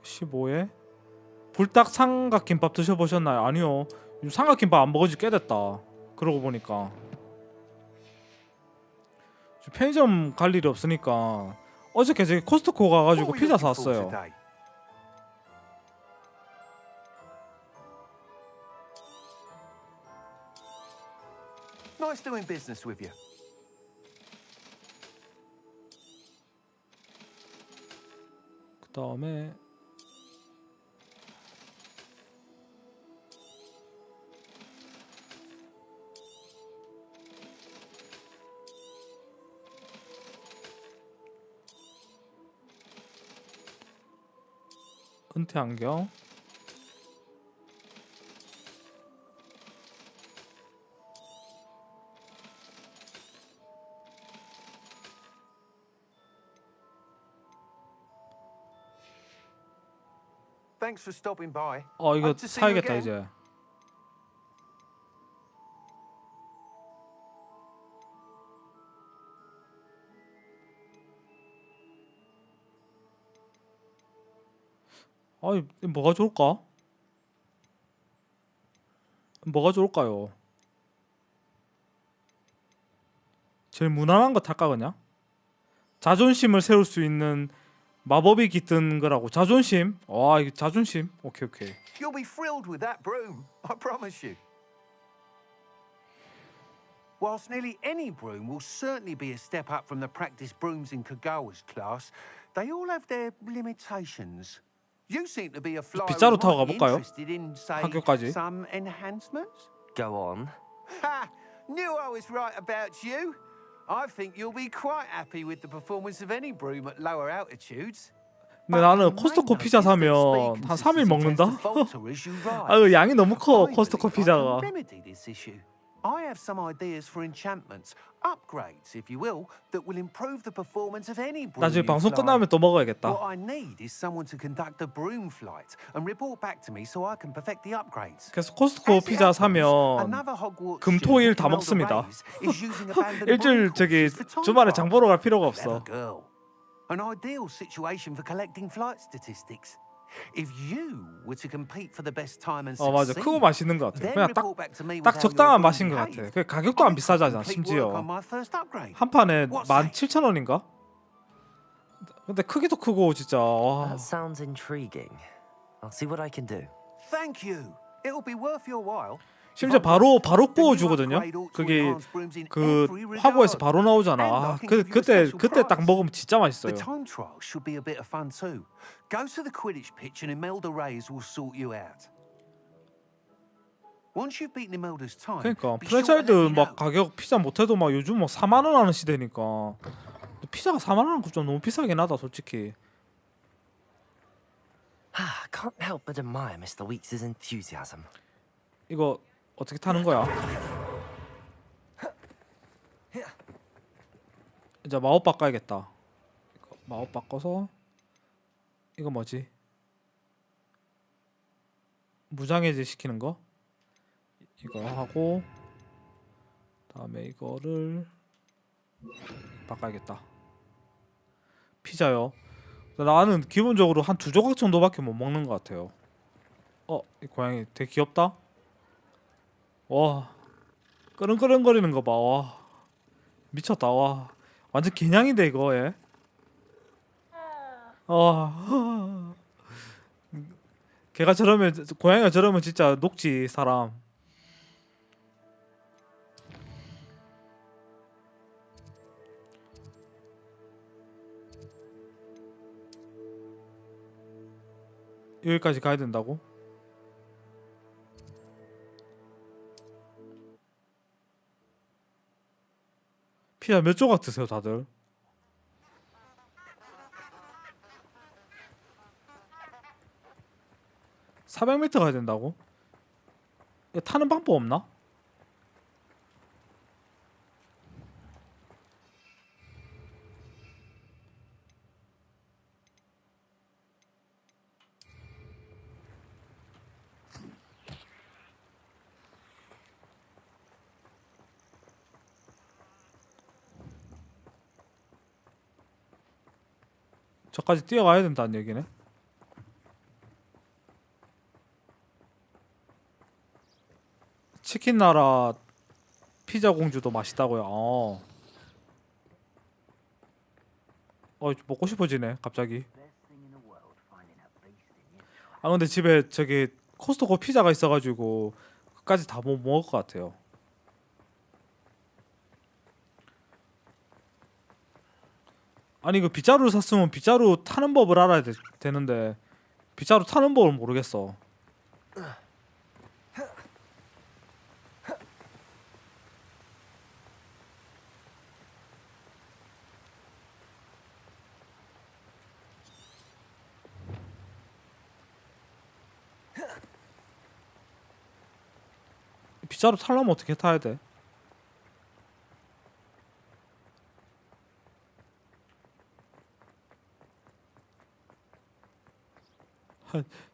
(15에) 불닭 삼각김밥 드셔보셨나요? 아니요. 요즘 삼각김밥 안 먹은 지 꽤 됐다. 그러고 보니까 편의점 갈 일이 없으니까 어저께 저기 코스트코 가가지고 피자 사왔어요. Nice doing business with you. 그 다음에 은퇴 안경. Thanks for stopping by. 이거 Hope to see you 사야겠다 again. 이제. 뭐가 좋을까? 뭐가 좋을까요? 제일 무난한 거 탈까 그냥? 자존심을 세울 수 있는 마법이 깃든 거라고. 자존심? 이거 자존심. 오케이. You'll be thrilled with that broom, I promise you. Whilst nearly any broom will certainly be a step up from the practice brooms in Kagawa's class, they all have their limitations. You seem to be a flyer 빗자루 who 타고 might be 가볼까요? interested in, say, 학교까지. some enhancements? Go on. Ha! Knew I was right about you. I think you'll be quite happy with the performance of any broom at lower altitudes. 근데 나는 코스트코 피자 사면 한 3일 먹는다? 양이 너무 커 코스트코 피자가. I have some ideas for enchantments, upgrades, if you will, that will improve the performance of any broom. 나중에 방송 끝나면 또 먹어야겠다. What I need is someone to conduct a broom flight and report back to me so I can perfect the upgrades. 그래서 코스트코 피자 사면 금, 토, 일 다 먹습니다. 일주일 주말에 장 보러 갈 필요가 없어. An ideal situation for collecting flight statistics. If you were to compete for the best time and 맞아. succeed, 크고 맛있는 것 같아. then 그냥 report back to me with 딱 how 적당한 your 맛인 broom 것 같아. behaved. 그 가격도 안 비싸잖아. 심지어 Work on my first upgrade. 한 판에 17,000원인가? 근데 크기도 크고 진짜. That sounds intriguing. I'll see what I can do. Thank you. It'll be worth your while. 심지어 바로 구워주거든요. 그게 그 화구에서 바로 나오잖아. 그때 딱 먹으면 진짜 맛있어요. The time trial should be a bit of fun too. Go to the Quidditch pitch and Imelda Reyes will sort you out. Once you've beaten Imelda's time, 그러니까 be sure to let 프랜차이즈 me know. 막 가격 피자 못해도 막 요즘 뭐 4만 원 하는 시대니까. 피자가 4만 원 좀 너무 비싸긴 하다 솔직히. I can't help but admire Mr. Weeks' enthusiasm. 이거 어떻게 타는 거야? 이제 마법 바꿔야겠다. 마법 바꿔서 이거 뭐지? 무장해제 시키는 거? 이거 하고 다음에 이거를 바꿔야겠다. 피자요. 나는 기본적으로 한 2조각 정도밖에 못 먹는 것 같아요. 이 고양이 되게 귀엽다. 와, 끄릉끄릉거리는 거 봐. 와, 미쳤다. 와, 완전 개냥인데 이거. 얘. 걔가 저러면, 고양이가 저러면 진짜 녹지 사람. 여기까지 가야 된다고? 피자 몇 조각 드세요 다들? (400m) 가야 된다고? 이거 타는 방법 없나? 저까지 뛰어가야 된다는 얘기네. 치킨 나라 피자 공주도 맛있다고요. 먹고 싶어지네 갑자기. 근데 집에 저기 코스트코 피자가 있어가지고 그까지 다 못 먹을 것 같아요. 아니 그 빗자루를 샀으면 빗자루 타는 법을 알아야 되는데 빗자루 타는 법을 모르겠어. 빗자루 타려면 어떻게 타야 돼?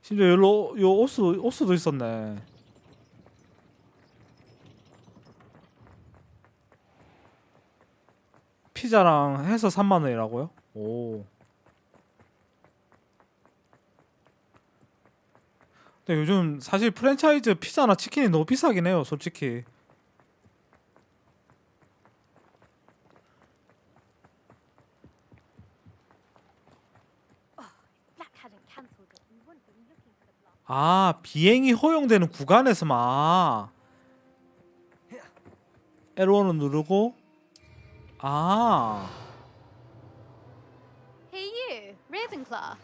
심지어 여기로 요 옷수도 있었네. 피자랑 해서 3만 원이라고요? 오. 근데 요즘 사실 프랜차이즈 피자나 치킨이 너무 비싸긴 해요, 솔직히. 아, 비행이 허용되는 구간에서만 L1을 누르고 아. Hey you, Ravenclaw.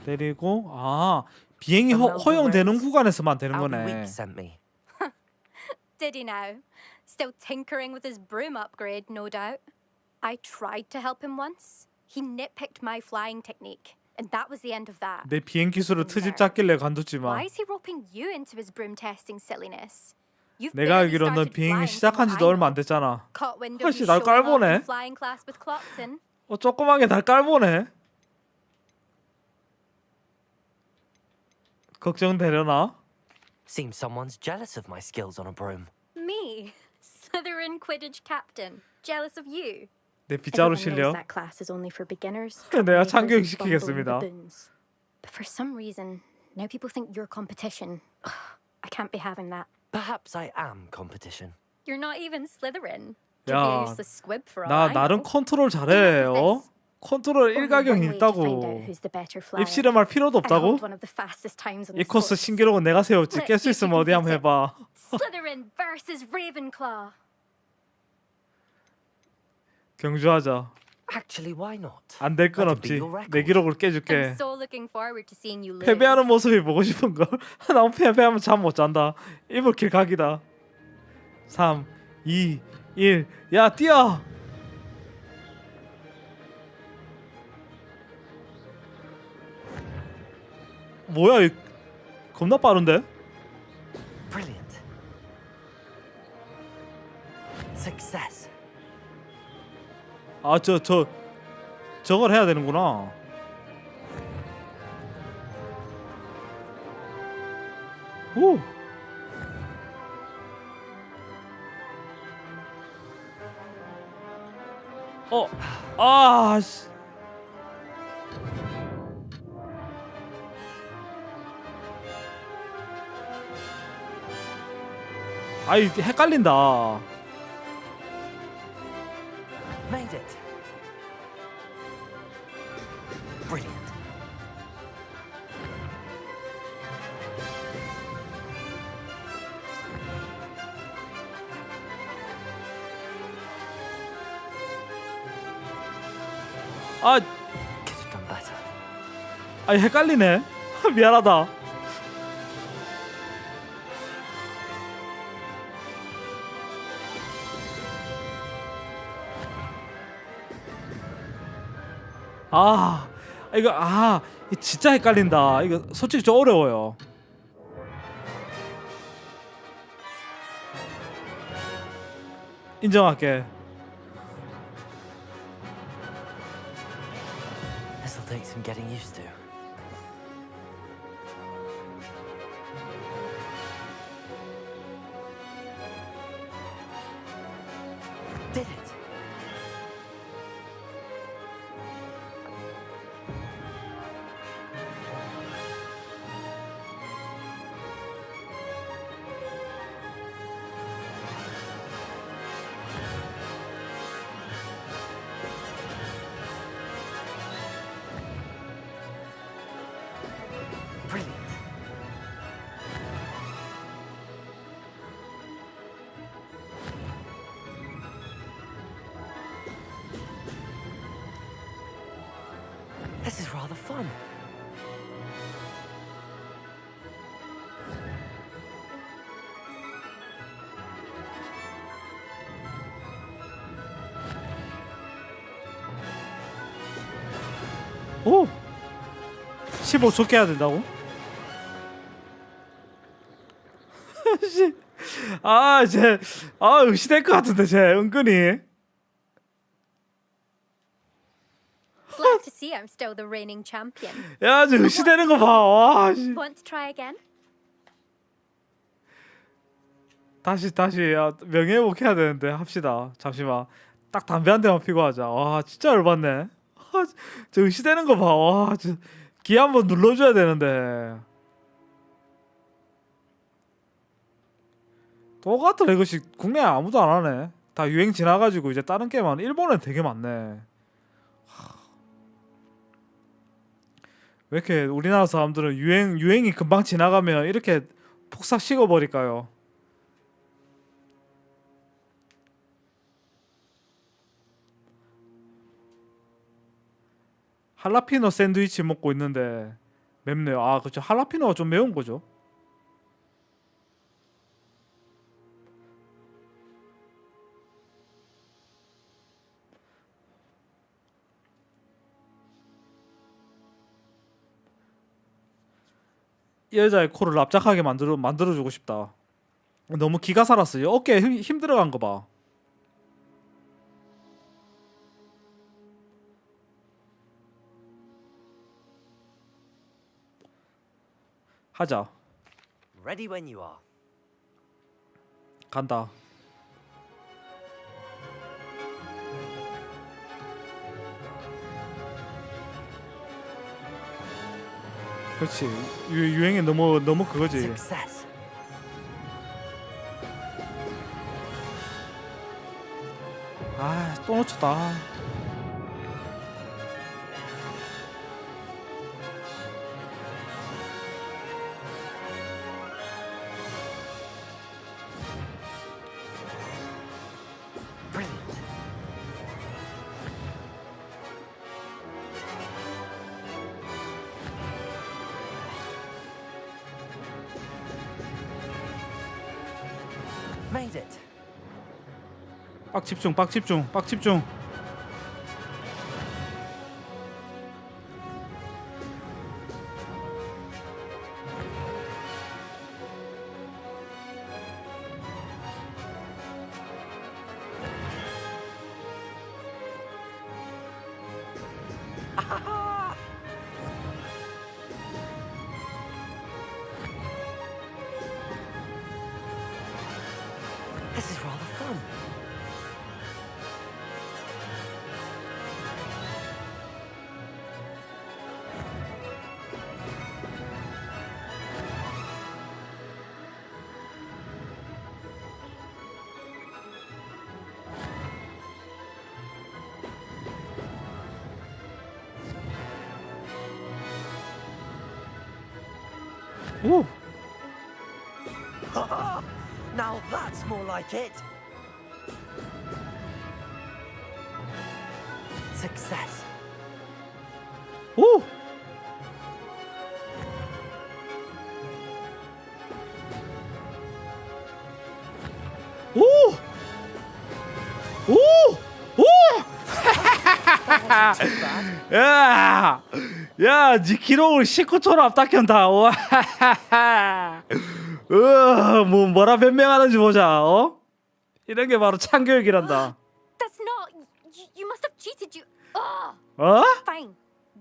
내리고 아, 비행이 허용되는 구간에서만 되는 거네. sent me. Did he now? Still tinkering with his broom upgrade, no doubt. I tried to help him once. He nitpicked my flying technique, and that was the end of that. 내 비행 기술을 트집 잡길래 Why 관뒀지만 is he roping you into his broom testing silliness? You've 내가 barely 알기로는 started 비행이 flying 시작한 from 지도 what I 얼마 안 know. 됐잖아. Caught wind of 혹시 you 날 showing off 깔보네? in flying class with Clopton. 조그맣게 날 깔보네. 걱정되려나? Seems someone's jealous of my skills on a broom. Me, Slytherin Quidditch captain, jealous of you. 내 빗자루 Everyone knows 실력. that class is only for beginners. 내가 troublemakers and 참교육시키겠습니다. bumbling baboons. But for some reason, now people think you're competition. I can't be having that. Perhaps I am competition. You're not even Slytherin. 야, Could be a useless squib for all 나 I 나름 know. 컨트롤 잘해. 어? 컨트롤 Only 일가견이 one way to find out 있다고. who's the better flyer. 입씨름할 필요도 I 없다고? hold one of the fastest times on 이 this 코스 course. 신기록은 내가 세웠지. 깰 수 있으면 어디 한번 해봐. Slytherin versus Ravenclaw. 경주하자. Actually, why not? 안 될 건 That'd be 없지. your record. 내 기록을 깨줄게. I'm so looking forward to seeing you lose. 패배하는 모습이 보고 싶은 걸. 나 패배하면 잠 못 잔다. 이불길 각이다. 3, 2, 1. 야, 뛰어. 뭐야, 이 겁나 빠른데? Brilliant. Success. 아, 저걸 해야 되는구나. 오. 아, 씨. 아이, 헷갈린다. Made it. Brilliant. 아, Could have done better. 아이, 헷갈리네. 미안하다. 이거 진짜 헷갈린다. 이거 솔직히 좀 어려워요. 인정할게. This'll take some getting used to. Did it. Brilliant. This is rather fun. 오! 15초 깨야 된다고? 쟤 의시될 것 같은데 쟤 은근히. Glad to see I'm still the reigning champion. 야, 쟤 의시되는 거 봐. 와, 씨. Want to try again? 다시 야, 명예회복 해야 되는데 합시다. 잠시만. 딱 담배 한 대만 피고 하자. 와, 진짜 열받네. 저 의시되는 거 봐. 와, 기 한번 눌러줘야 되는데. 똑같은 레거시 국내에 아무도 안 하네. 다 유행 지나가지고 이제 다른 게임 하는 일본엔 되게 많네. 왜 이렇게 우리나라 사람들은 유행이 금방 지나가면 이렇게 폭삭 식어버릴까요? 할라피노 샌드위치 먹고 있는데 맵네요. 아, 그렇죠. 할라피노가 좀 매운 거죠. 이 여자의 코를 납작하게 만들어주고 싶다. 너무 기가 살았어요. 어깨에 힘 들어간 거 봐. 하자. Ready when you are. 간다. 그렇지. 유행이 너무 그거지. Success. 아, 또 놓쳤다. Brilliant. Made it. 빡 집중. This is rather fun. 오. Now that's more like it. Success. 오. 오. 오. 오. 야, 네 기록을 19초로 앞당긴다. 와. 뭐라 변명하는지 보자. 이런 게 바로 참교육이란다. That's not. You must have cheated. Fine.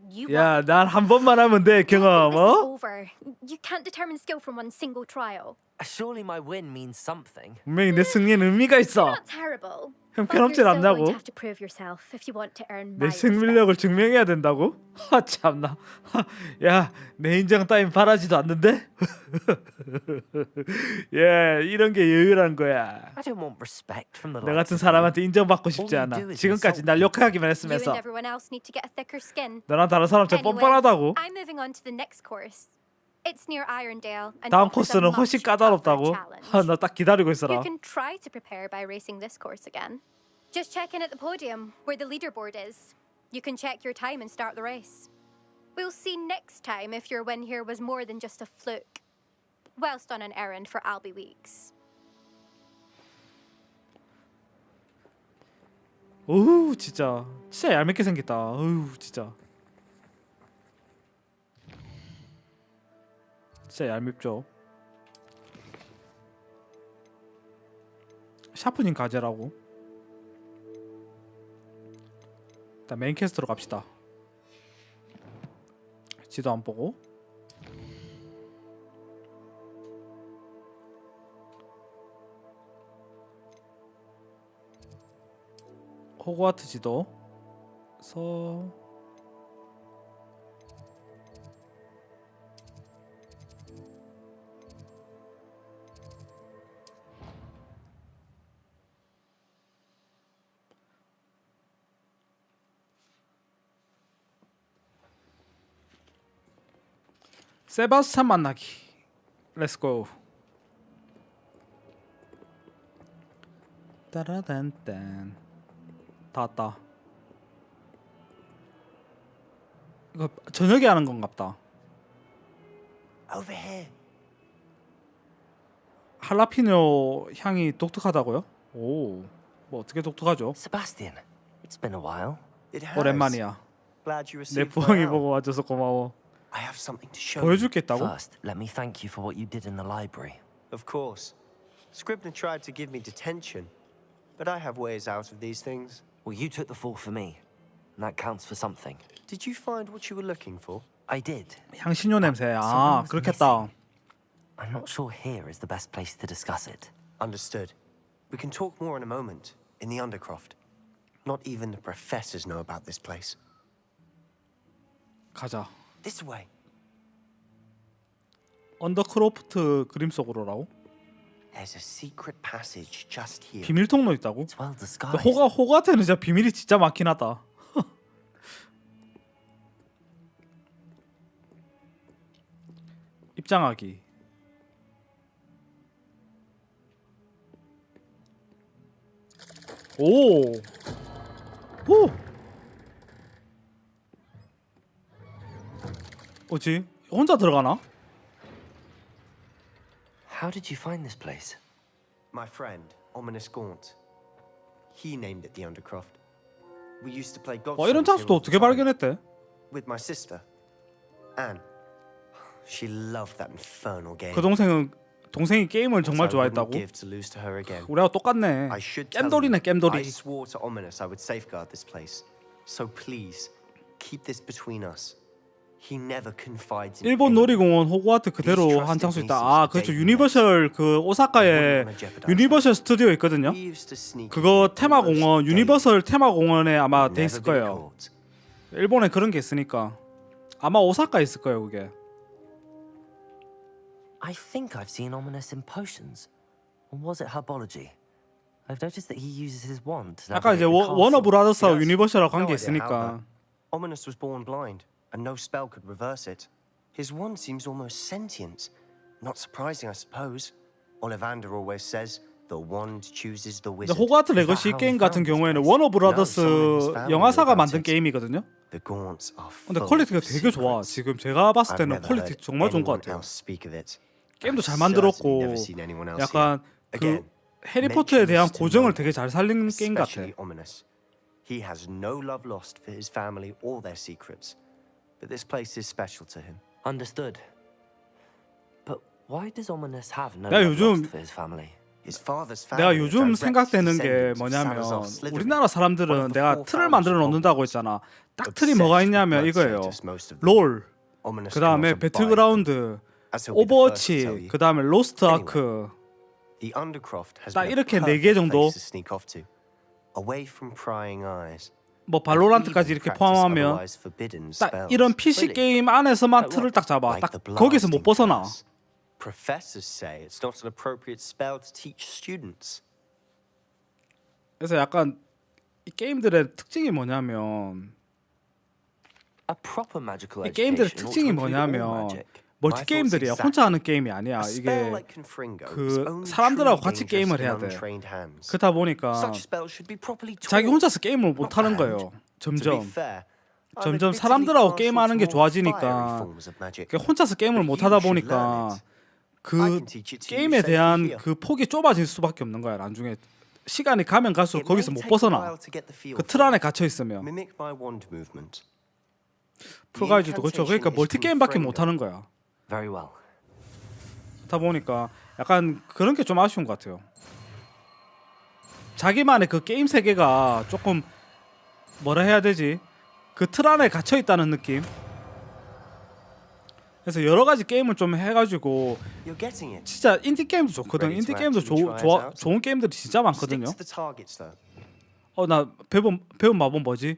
You 야, 난 한 번만 하면 돼, 경험. This is over. You can't determine skill from one single trial. Surely my win means something. 분명히 내 승리는 의미가 있어. Not terrible. 형편없진 But you're still going 않냐고. to have to prove yourself if you want to earn 내 my respect. 승리력을 증명해야 된다고? 참나. 야, 내 인정 따윈 바라지도 않는데? 예, 이런 게 여유란 거야. I don't want respect from the 나 likes 같은 of 사람한테 you. 인정받고 싶지 All you 않아. do is 지금까지 insult 날 me. 욕하기만 You 했으면서 and everyone else need to get a thicker skin. 너랑 다른 사람처럼 뻔뻔하다고? I'm moving on to the next course. It's near Irondale and 다음 offers a 코스는 much 훨씬 tougher 까다롭다고? challenge. 나 딱 기다리고 You 있어라. can try to prepare by racing this course again. Just check in at the podium where the leaderboard is. You can check your time and start the race. We'll see next time if your win here was more than just a fluke. Whilst on an errand for Albie Weeks. 어우, 진짜 얄밉게 생겼다. 어우, 진짜 얄밉죠. 샤프닝 과제라고. 일단 메인 퀘스트로 갑시다. 지도 안 보고. 호그와트 지도. 세바스찬 만나기. 렛츠고. 따라단딴. 다 왔다. 이거 저녁에 하는 건갑다. Over here. 할라피뇨 향이 독특하다고요? 오, 뭐 어떻게 독특하죠? Sebastian, it's been a while. It has. 오랜만이야. Glad you 내 received my 부엉이 help. 보고 와줘서 고마워. I have something to show 보여줄 you. 게 있다고? First, let me thank you for what you did in the library. Of course. Scribner tried to give me detention, but I have ways out of these things. Well, you took the fall for me, and that counts for something. Did you find what you were looking for? I did. 향신료 냄새. 아, 그렇겠다. I'm not sure here is the best place to discuss it. Understood. We can talk more in a moment, in the Undercroft. Not even the professors know about this place. 가자. This way. 언더크로프트 그림 속으로라고? There's a secret passage just here. 비밀 통로 있다고? It's well disguised. 호가한테는 진짜 비밀이 진짜 많긴 하다. 입장하기. 오. 오. 뭐지? 혼자 들어가나? How did you find this place? My friend, Ominous Gaunt. He named it the Undercroft. We used to play golf. 이런 장소도 어떻게 발견했대? With my sister, Anne. She loved that infernal game. 그 동생이 게임을 정말 좋아했다고? Give to lose to her again. 우리하고 똑같네. I should tell 겜돌이네, you, 겜돌이. I swore to Ominous I would safeguard this place. So please, keep this between us. He never confides in 일본 놀이공원 호그와트 그대로 한 장소 있다. 아, 그렇죠. 유니버셜 그 오사카에 유니버셜 스튜디오 있거든요. 그거 테마공원, 유니버설 테마공원에 아마 돼 있을 거예요. 일본에 그런 게 있으니까 아마 오사카에 있을 거예요, 그게. I think I've seen Ominous in potions. Or was it herbology? I've noticed that he uses his wand to 아까 이제 navigate the castle. 워너 브라더스하고 Yes. 유니버셜하고 관계 No idea how 있으니까. that. Ominous was born blind, and no spell could reverse it. His wand seems almost sentient. Not surprising, I suppose. Ollivander always says the wand chooses the 근데 wizard. 호그와트 레거시 게임 같은 경우에는 워너 브라더스 영화사가 만든 게임이거든요. The Gaunts are 근데 full 퀄리티가 of 되게 좋아. secrets. 지금 제가 봤을 I've 때는 never 퀄리티 heard 정말 좋은 것 anyone 같아요. else speak of it. 게임도 잘 I've 만들었고 certainly never seen anyone else 약간 here. 그 Again, 해리포터에 대한 mention this to 고정을 no 되게 잘 살린 게임 같아. especially Ominous. He has no love lost for his family or their secrets, but this place is special to him. Understood. But why does Ominous have no 내가 love 요즘 lost for his family? His father's 내가 family 요즘 are direct 생각되는 게 descendants of 뭐냐면 Salazar Slytherin. 우리나라 사람들은 One of the 내가 four 틀을 founders 만들어 of 놓는다고 Hogwarts. 했잖아. 딱 틀이 Obsessed 뭐가 with 있냐면 blood 이거예요. scientists, most of them. 롤, Ominous 그 다음에 cannot abide 배틀그라운드, as he'll be the first to tell 오버워치, you. 그 다음에 로스트 Anyway, 아크. The Undercroft has 딱 been a 이렇게 네 perfect 개 정도. place to sneak off to, away from prying eyes. 뭐 발로란트까지 이렇게 포함하면 딱 이런 PC 게임 안에서만 틀을 딱 잡아. 딱 거기서 못 벗어나. Professors say it's not an appropriate spell to teach students. 그래서 약간 이 게임들의 특징이 뭐냐면 A proper magical 이 게임들의 education ought to 특징이 include all 뭐냐면 magic. 멀티 게임들이야. 혼자 하는 게임이 아니야. 이게 그 사람들하고 같이 게임을 해야 돼. 그러다 보니까 자기 혼자서 게임을 못 하는 거예요. 점점 사람들하고 게임하는 게 좋아지니까 혼자서 게임을 못 하다 보니까 그 게임에 대한 그 폭이 좁아질 수밖에 없는 거야. 나중에 시간이 가면 갈수록 거기서 못 벗어나. 그 틀 안에 갇혀 있으면. 프로가이즈도 그렇죠. 그러니까 멀티 게임밖에 못 하는 거야. Very well. 그러다 보니까 약간 그런 게 좀 아쉬운 것 같아요. 자기만의 그 게임 세계가 조금 뭐라 해야 되지? 그 틀 안에 갇혀 있다는 느낌. 그래서 여러 가지 게임을 좀 해가지고 You're getting it. 진짜 인디 게임도 좋거든. Ready 인디 to 게임도 actually try it out? 좋은 게임들이 진짜 많거든요. Stick to the targets, though. 나 배운 마법 뭐지?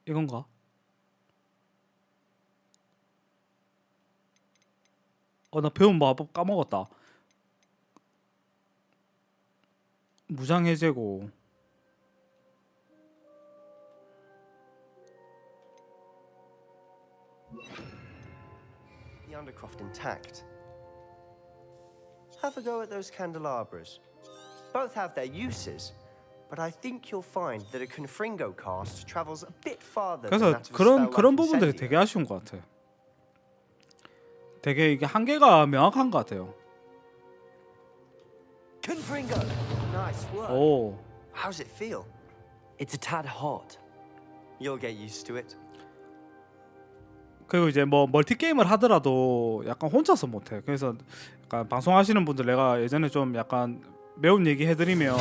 이건가? 나 배운 마법 까먹었다. 무장 해제고. The undercroft intact. Have a go at those candelabras. Both have their uses, but I think you'll find that a Confringo cast travels a bit farther than 그래서 that of a spell 그런 like 부분들이 Incendio. 되게 아쉬운 것 같아. 되게 이게 한계가 명확한 것 같아요. Confringo! Nice work. 오. How's it feel? It's a tad hot. You'll get used to it. 그리고 이제 뭐 멀티 게임을 하더라도 약간 혼자서 못해. 그래서 약간 방송하시는 분들 내가 예전에 좀 약간 매운 얘기 해드리면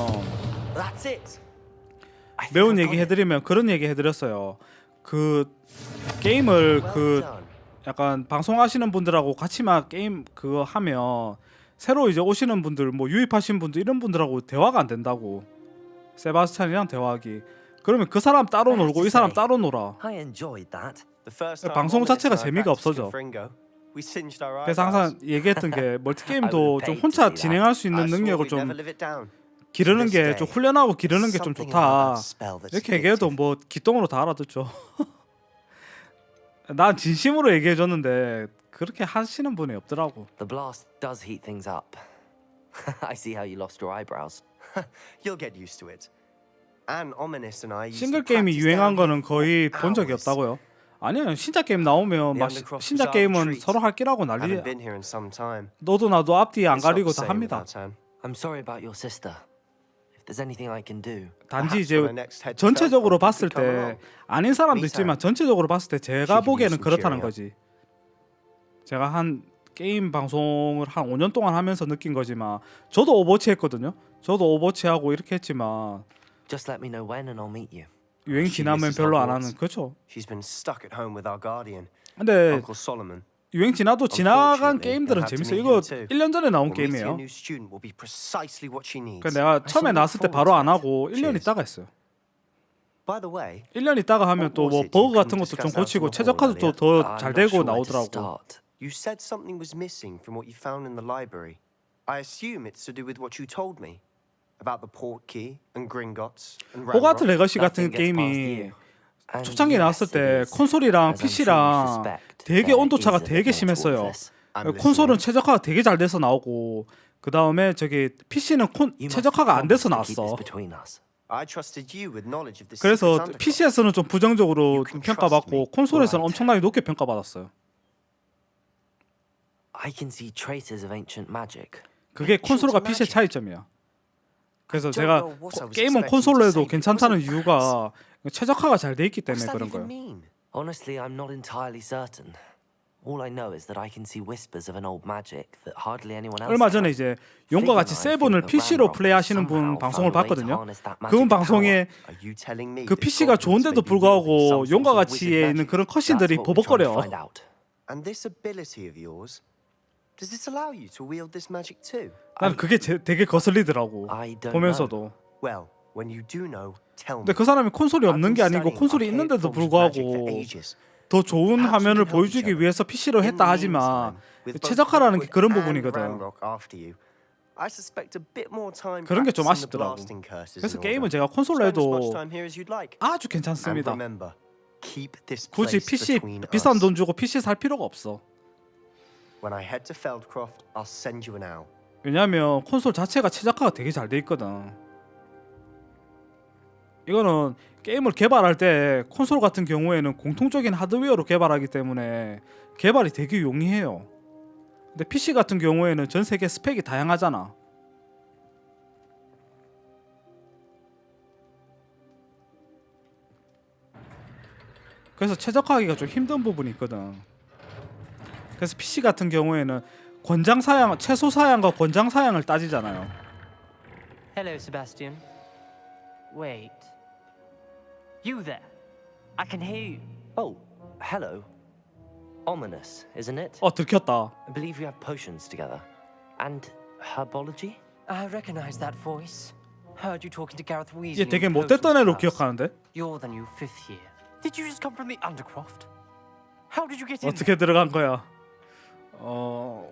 That's it. 매운 얘기 해드리면 그런 얘기 해드렸어요. 그 게임을 그 약간 방송하시는 분들하고 같이 막 게임 그거 하면 새로 이제 오시는 분들 뭐 유입하신 분들 이런 분들하고 대화가 안 된다고. 세바스찬이랑 대화하기. 그러면 그 사람 따로 놀고 이 사람 따로 놀아. I enjoyed that. The first time 방송 Ominous 자체가 and I 재미가 practiced 없어져. Confringo, we singed our 그래서 eyebrows. 항상 얘기했던 게 멀티 I 게임도 would 좀 pay to 혼자 see that. 진행할 수 있는 I swore 능력을 we'd 좀 never live it down. 기르는 To this 게 좀 day, 훈련하고 기르는 게 좀 something 좋다. about that spell that's 이렇게 얘기해도 뭐 기똥으로 다 알아듣죠. 난 진심으로 얘기해줬는데 그렇게 하시는 분이 없더라고. The blast does heat things up. I see how you lost your eyebrows. You'll get used to it. And Ominous and I used 싱글 to 게임이 practice 유행한 down 거는 here 거의 for 본 적이 hours. 없다고요. 아니요, 신작 게임 나오면 막 신작 게임은 서로 할 끼라고 난리. Haven't been here in some time. 너도 나도 앞뒤 안 It's not 가리고 the 다 same 합니다. without Anne. I'm sorry about your sister. If there's anything I can do. 단지 Perhaps 이제 when I next head to 전체적으로 Feldcroft, 봤을 you could come 때 along. 아닌 사람도 Meantime, 있지만 전체적으로 봤을 때 제가 she could 보기에는 use some 그렇다는 cheering up. 거지. 제가 한 게임 방송을 한 5년 동안 하면서 느낀 거지만 저도 오버워치 했거든요. 저도 오버워치 하고 이렇게 했지만 Just let me know when and I'll meet you. 유행 She 지나면 misses 별로 안 Hogwarts. 하는 그렇죠. She's been stuck at home with our guardian, 근데 Uncle Solomon. 유행 지나도 지나간 Unfortunately, 게임들은 you'll have to 재밌어요. meet 이거 him too. 1년 전에 나온 Well, meeting a 게임이에요. new student will be precisely what she needs. 그러니까 내가 I 처음에 shall 나왔을 때 look 바로 안 forward to 하고 it. 1년 Cheers. 있다가 했어요. By the way, 1년 있다가 하면 또 뭐 What was it 버그 you 같은 couldn't 것도 좀 discuss out 고치고 in the hall 최적화도 earlier? 더 잘 I'm not 되고 sure where to 나오더라고. start. you said something was missing from what you found in the library. I assume it's to do with what you told me about the port key and Gringotts and 호그와트 Ranrock. 레거시 같은 Nothing gets past 게임이 you. And 초창기에 yes, 나왔을 it 때 is. 콘솔이랑 As I'm sure you PC랑 suspect, 되게 there 온도차가 is a 되게 bit more to all 심했어요. this. I'm 콘솔은 listening. 최적화가 되게 잘 돼서 나오고 그 다음에 저기 PC는 You must 최적화가 안 돼서 promise to keep this 나왔어. between us. I trusted you with knowledge of the 그래서 secrets underground. PC에서는 좀 부정적으로 You can 평가받고 trust me. 콘솔에서는 Alright. 엄청나게 높게 평가받았어요. I can see traces of ancient magic. 그게 콘솔과 PC의 magic. 차이점이야. 그래서 I don't 제가 know what I was 게임은 expecting 콘솔로 to 해도 say, but 괜찮다는 it wasn't 이유가 최적화가 잘 돼 있기 What 때문에 does that 그런 even 거예요. mean? Honestly, I'm not entirely certain. All I know is that I can see whispers of an old magic that hardly anyone else 얼마 전에 can. 이제 용과 같이 세븐을 PC로 플레이하시는 분 방송을 봤거든요. 그분 방송에 Are you telling me 그 that PC가 goblins 좋은데도 may be wielding 불구하고 some 용과 sort of 같이에 wizard 있는 magic? 그런 That's 컷신들이 what we're trying to 버벅거려. find out. And this ability of yours, does this allow you to wield this magic too? 난 그게 되게 거슬리더라고. I don't 보면서도. Well, when you do know, tell me. 근데 그 사람이 콘솔이 I've 없는 been 게 아니고 studying 콘솔이 archaic 있는데도 forms of magic for 불구하고 ages. 더 좋은 Perhaps we 화면을 can help each 보여주기 other. 위해서 PC로 In 했다 the 하지만 meantime, with both 최적화라는 게 Hogwarts 그런 and 부분이거든. Ranrock after you, I suspect a bit more time 그런 게 좀 practicing the 아쉽더라고. blasting curses 그래서 in 게임은 order. 제가 콘솔로 Spend as 해도 much time here as you'd like. 아주 And 괜찮습니다. remember, keep this 굳이 place PC between 비싼 us. 돈 주고 PC 살 필요가 없어. When I head to Feldcroft, I'll send you an owl. 왜냐하면 콘솔 자체가 최적화가 되게 잘 돼 있거든. 이거는 게임을 개발할 때 콘솔 같은 경우에는 공통적인 하드웨어로 개발하기 때문에 개발이 되게 용이해요. 근데 PC 같은 경우에는 전 세계 스펙이 다양하잖아. 그래서 최적화하기가 좀 힘든 부분이 있거든. 그래서 PC 같은 경우에는 권장 사양, 최소 사양과 권장 사양을 따지잖아요. Hello, Sebastian. Wait. You there? I can hear you. Oh, hello. Ominous, isn't it? 들켰다. I believe we have potions together. And herbology? I recognize that voice. Heard you talking to Gareth 얘 Weasley. 되게 in 못됐던 potions 애로 class. 기억하는데? You're the new 5th year. Did you just come from the Undercroft? How did you get in? 어떻게 들어간 거야?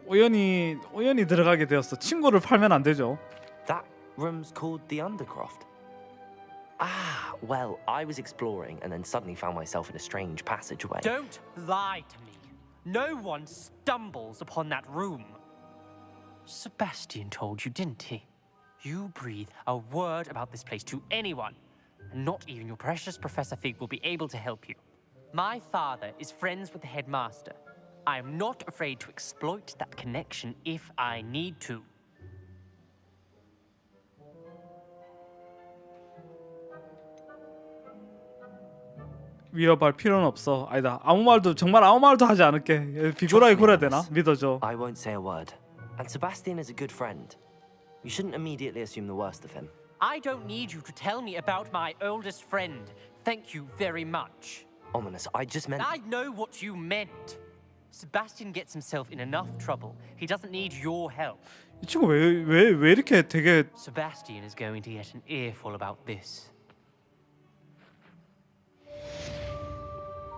우연히 들어가게 되었어. 친구를 팔면 안 되죠. That room's called the Undercroft. Ah, well, I was exploring and then suddenly found myself in a strange passageway. Don't lie to me. No one stumbles upon that room. Sebastian told you, didn't he? You breathe a word about this place to anyone, and not even your precious Professor Fig will be able to help you. My father is friends with the headmaster. I am not afraid to exploit that connection if I need to. 위협할 필요는 없어. 아니다. 정말 아무 말도 하지 않을게. 비굴하게 굴어야 되나? 믿어줘. I won't say a word. And Sebastian is a good friend. You shouldn't immediately assume the worst of him. I don't need you to tell me about my oldest friend. Thank you very much. Ominous, I just meant... I know what you meant. Sebastian gets himself in enough trouble. He doesn't need your help. 이 친구 왜 이렇게 되게 Sebastian is going to get an earful about this.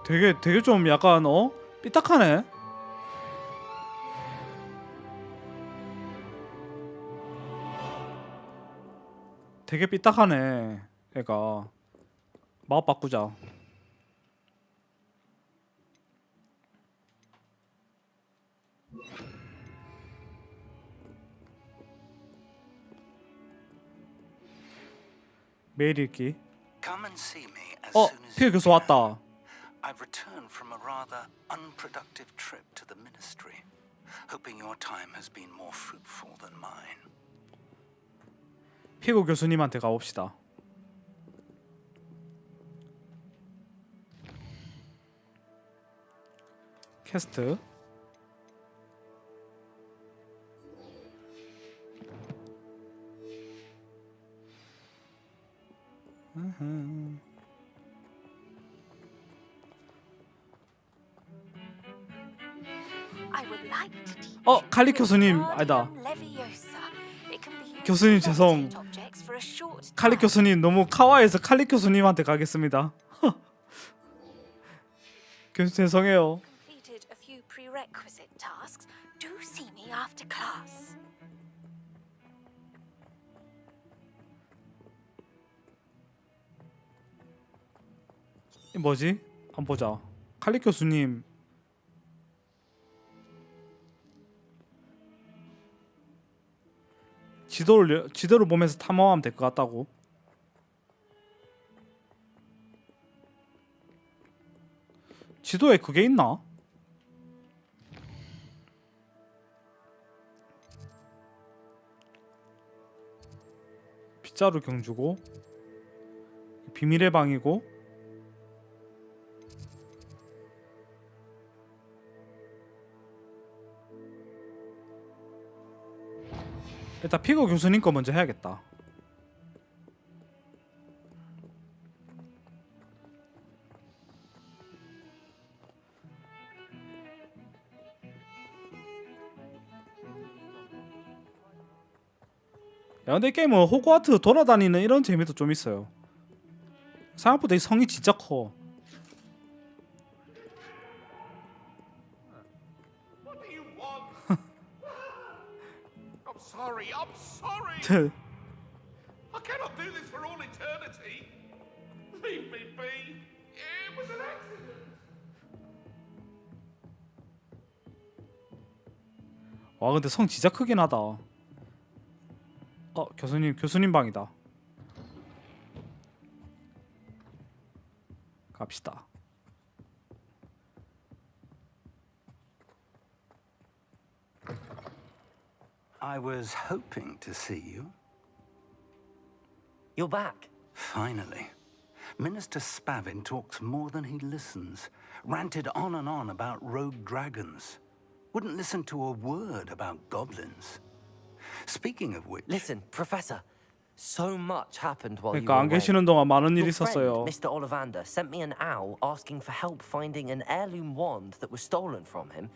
되게 좀 약간 삐딱하네. 되게 삐딱하네. 애가 마법 바꾸자. 매일 읽기. Come and see me as 어, soon as 피해 you 교수 왔다. I've returned from a rather unproductive trip to the ministry, hoping your time has been more fruitful than mine. 피고 교수님한테 가봅시다. 캐스트. 칼리 교수님 아니다. 교수님 죄송. 칼리 교수님 너무 카와이해서 칼리 교수님한테 가겠습니다. 교수 죄송해요. Completed a few prerequisite tasks. Do see me after class. 뭐지? 한번 보자. 칼리 교수님 지도를 보면서 탐험하면 될 것 같다고. 지도에 그게 있나? 빗자루 경주고 비밀의 방이고 일단 피고 교수님 거 먼저 해야겠다. 야 근데 이 게임은 호그와트 돌아다니는 이런 재미도 좀 있어요. 생각보다 이 성이 진짜 커. I'm sorry. I cannot do this for all eternity. Leave me be. It was an accident. 와 근데 성 진짜 크긴 하다. 교수님 방이다. 갑시다. I was hoping to see you. You're back. Finally. Minister Spavin talks more than he listens. Ranted on and on about rogue dragons. Wouldn't listen to a word about goblins. Speaking of which... Listen, Professor. So much happened while you 그러니까 were 안 away. 계시는 동안 많은 일이 Your friend, 있었어요. Mr. Ollivander, sent me an owl asking for help finding an heirloom wand that was stolen from him.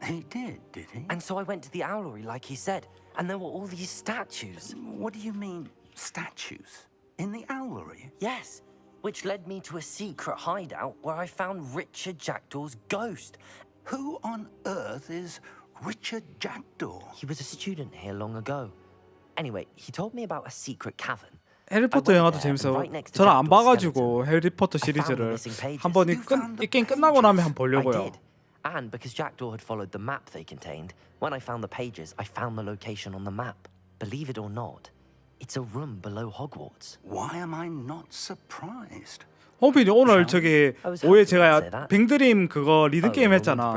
He did he? And so I went to the owlery like he said, and there were all these statues. What do you mean, statues? In the owlery? Yes, which led me to a secret hideout where I found Richard Jackdaw's ghost. Who on earth is Richard Jackdaw? He was a student here long ago. Anyway, he told me about a secret cavern. 해리포터 영화도 재밌어요. 저는 안 봐가지고 해리포터 시리즈를 한 번이 이 게임 끝나고 나면 한번 보려고요. And because Jackdaw had followed the map they contained, when I found the pages, I found the location on the map. Believe it or not, it's a room below Hogwarts. Why am I not surprised? 홈피디 오늘 저기 오해 제가 뱅드림 그거 리듬 게임 했잖아.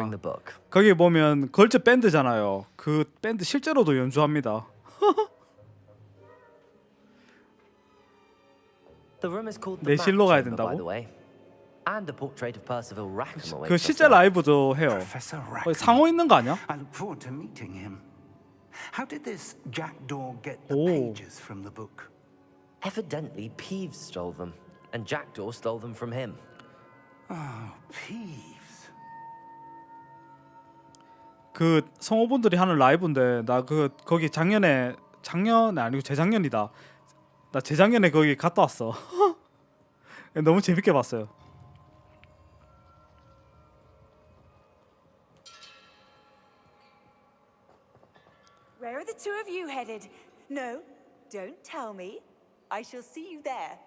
거기 보면 걸즈 밴드잖아요. 그 밴드 실제로도 연주합니다. 내실로 가야 된다고? 그 실제 라이브도 해요. 상호 있는 거 아니야? I look forward to meeting him. How did this Jackdaw get the pages from the book? Evidently, Peeves stole them, and Jackdaw stole them from him. Oh, Peeves. 그 성우분들이 하는 라이브인데 나 거기 작년에 아니고 재작년이다. 나 재작년에 거기 갔다 왔어. 너무 재밌게 봤어요. Where are the two of you headed? No, don't tell me. I shall see you there.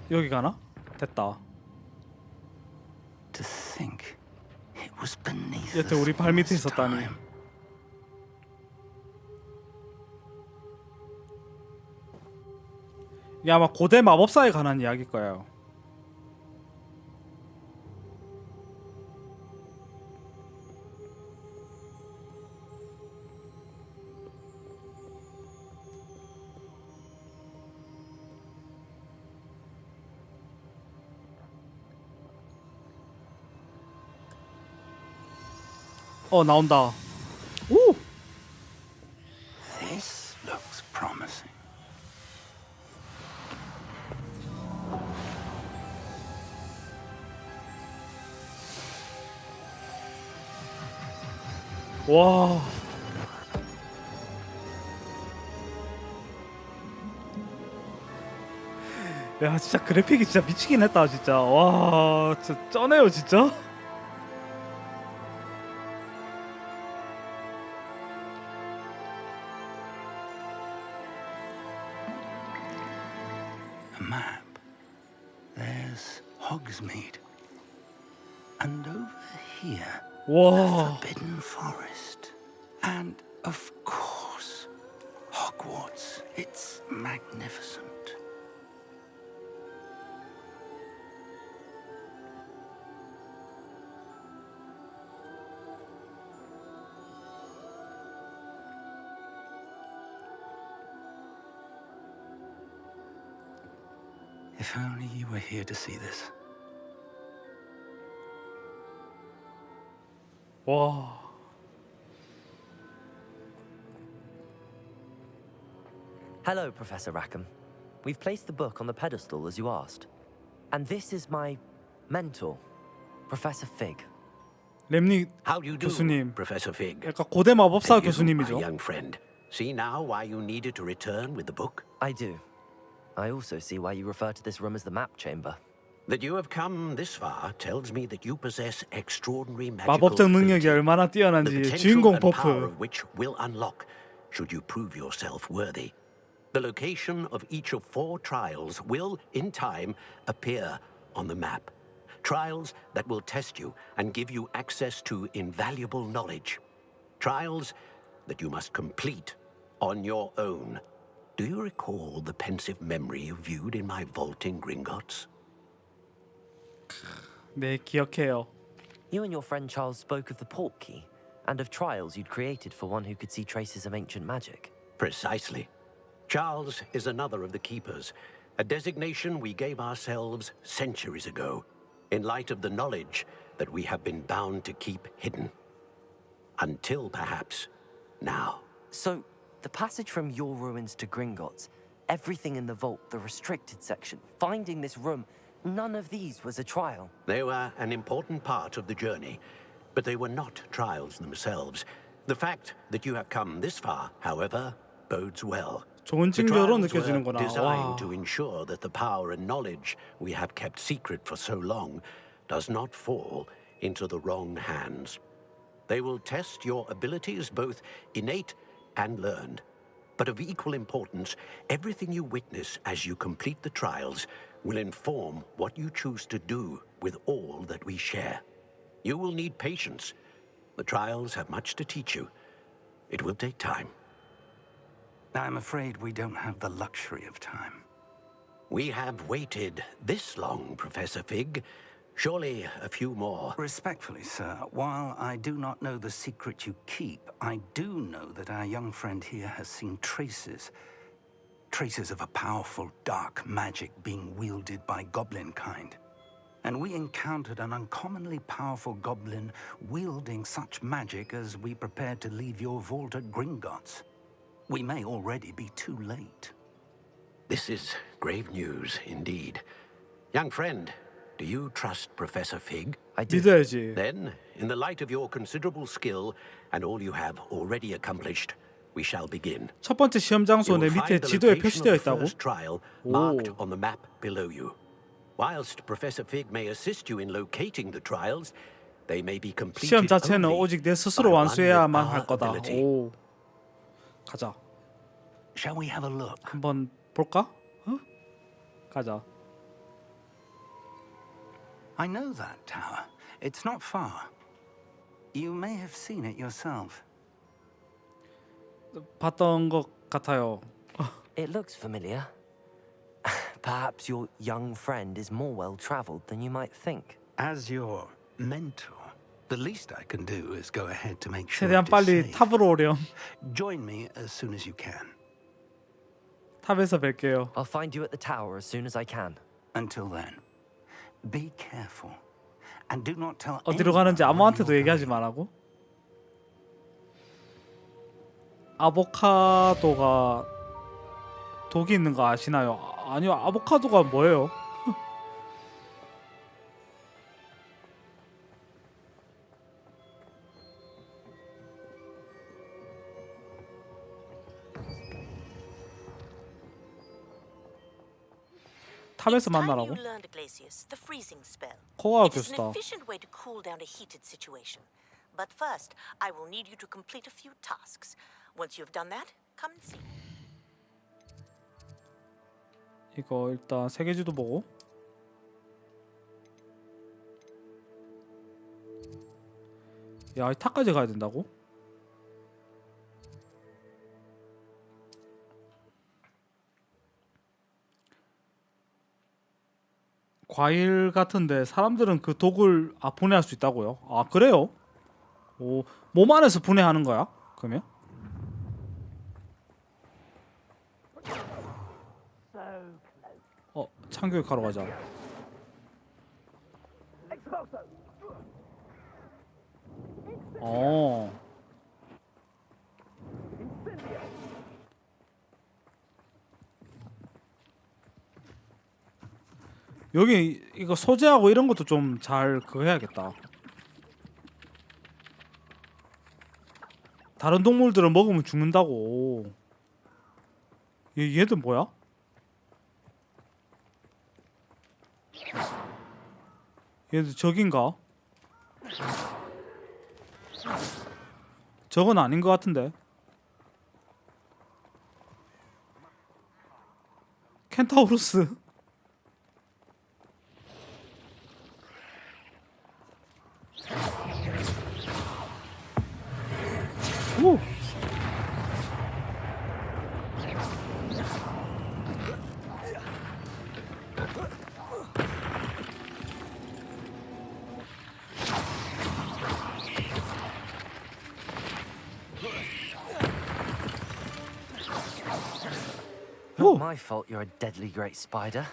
여기 가나? 됐다. To think it was beneath 여태 우리 발 밑에 있었다니. 이게 아마 고대 마법사에 관한 이야기일 거예요. 나온다. 오! This looks promising. 와. 야, 진짜 그래픽이 진짜 미치긴 했다, 진짜. 와, 진짜 쩌네요, 진짜. A map. There's Hogsmeade. And over here, the Forbidden Forest. And, of course, Hogwarts. It's magnificent. If only you were here to see this. 와. Hello, Professor Rackham. We've placed the book on the pedestal as you asked. And this is my mentor, Professor Fig. 렘니 How do you do, 교수님. Professor Fig? 약간 고대 마법사 And you, 교수님이죠. my young friend. See now why you needed to return with the book? I do. I also see why you refer to this room as the map chamber. That you have come this far tells me that you possess extraordinary magical 마법적 능력이 얼마나 the 뛰어난지 potential 주인공 and power 버프. of which will unlock should you prove yourself worthy. The location of each of 4 trials will, in time, appear on the map. Trials that will test you and give you access to invaluable knowledge. Trials that you must complete on your own. Do you recall the pensive memory you viewed in my vault in Gringotts? 네, 기억해요. You and your friend Charles spoke of the portkey and of trials you'd created for one who could see traces of ancient magic. Precisely. Charles is another of the keepers, A designation we gave ourselves centuries ago, in light of the knowledge that we have been bound to keep hidden. Until perhaps now. So, the passage from your ruins to Gringotts, everything in the vault, the restricted section, finding this room, none of these was a trial. They were an important part of the journey, but they were not trials themselves. The fact that you have come this far, however, bodes well. 좋은 The 징조로 trials were 느껴지는구나. designed 와. to ensure that the power and knowledge we have kept secret for so long does not fall into the wrong hands. They will test your abilities, both innate and learned. But of equal importance, everything you witness as you complete the trials will inform what you choose to do with all that we share. You will need patience. The trials have much to teach you. It will take time. I'm afraid we don't have the luxury of time. We have waited this long, Professor Fig. Surely a few more. Respectfully, sir, while I do not know the secret you keep, I do know that our young friend here has seen traces of a powerful dark magic being wielded by goblin kind. And we encountered an uncommonly powerful goblin wielding such magic as we prepared to leave your vault at Gringotts. We may already be too late. This is grave news indeed. Young friend, do you trust Professor Fig? I do. 믿어야지. Then, in the light of your considerable skill and all you have already accomplished, we shall begin. 첫 번째 시험 장소 You 내 will 밑에 find the 지도에 location 표시되어 of the 있다고? first trial marked on the map below you. Whilst Professor Fig may assist you in locating the trials, they may be completed 시험 자체는 only 오직 내 스스로 by one 완수해야만 with 할 our 거다. ability. 오. 가자. Shall we have a look? 한번 볼까? 어? 가자. I know that tower. It's not far. You may have seen it yourself. 봤던 것 같아요. It looks familiar. Perhaps your young friend is more well-traveled than you might think. As your mentor, the least I can do is go ahead to make sure 최대한 it is 빨리 safe. 탑으로 오렴. Join me as soon as you can. 탑에서 뵐게요. I'll find you at the tower as soon as I can. Until then, be careful and do not tell 어디로 anyone 가는지 where 아무한테도 you're 얘기하지 going. 말라고. 아보카도가 독이 있는 거 아시나요? 아니요, 아보카도가 뭐예요? 탑에서 만나라고? You learned, Glacius, the freezing spell. 코어가 It is an 교수다. efficient way to cool down a heated situation. But first, I will need you to complete a few tasks. Once you've done that, come and see. 이거 일단 세계지도 보고. 야, 이 탑까지 가야 된다고? 과일 같은데 사람들은 그 독을 분해할 수 있다고요? 아, 그래요? 오, 몸 안에서 분해하는 거야? 그러면? 참교육하러 가자. 여기 이거 소재하고 이런 것도 좀 잘 그거 해야겠다. 다른 동물들은 먹으면 죽는다고. 얘들 뭐야? 얘들 적인가? 적은 아닌 것 같은데. 켄타우루스. 오. Not my fault you're a deadly great spider.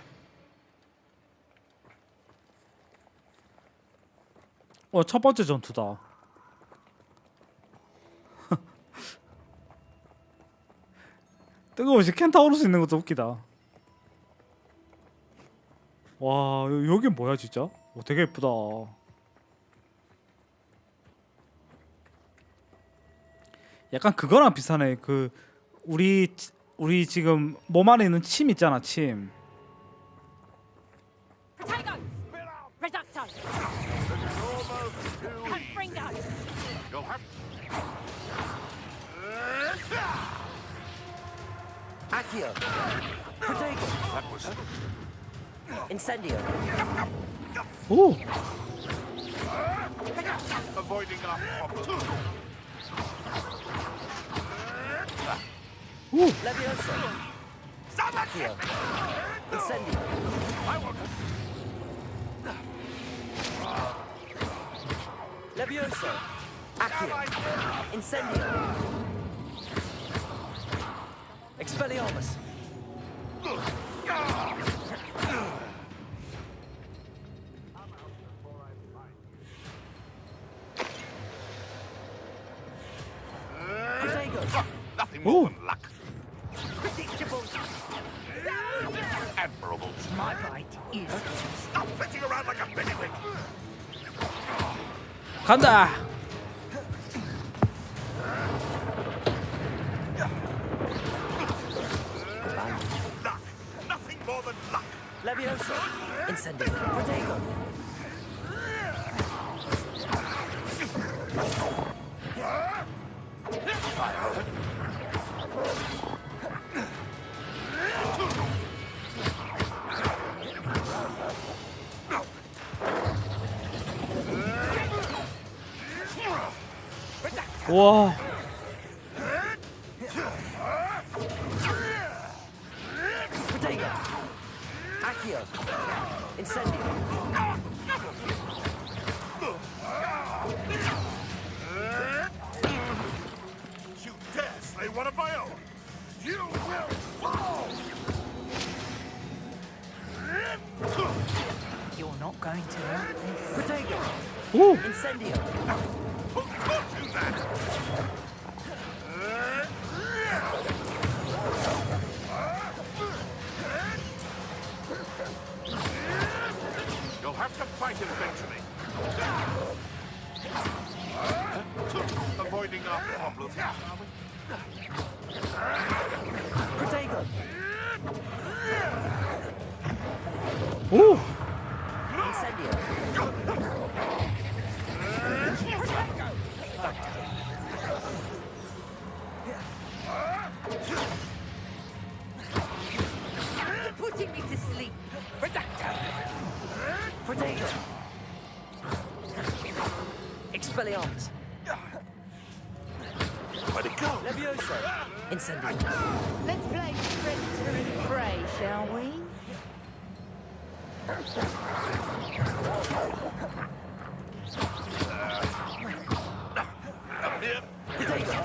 첫 번째 전투다. 뜨거우시 켄타우로스 있는 것도 웃기다. 와, 여기 뭐야 진짜? 되게 예쁘다. 약간 그거랑 비슷하네. 그 우리 지금 몸 안에 있는 침 있잖아, 침. Potato! Reducto! Confringo! You'll have Accio. Protego. that was Incendio. 오. avoiding our problem. Levioso. Accio. Incendio. I won't. Levioso. Accio. Incendio. Expelliarmus. Nothing more than luck. Predictable. Admirable. My bite is. Stop flitting around like a bailiwick. 간다. Luck. Nothing more than luck. Levioso. Incendio. Protego. 와. Protego. Accio. Incendio. You dare slay one of my own. You will fall. You're not going to hurt this. Protego. 오. Incendio. Who taught you that? You'll have to fight it eventually. Avoiding our problem. Protego. 오. Incendio. You're putting me to sleep. Reducto! Protego. Expelliarmus. Where'd it go? Levioso. Incendio. Let's play predator and prey, shall we? Up here. Protego.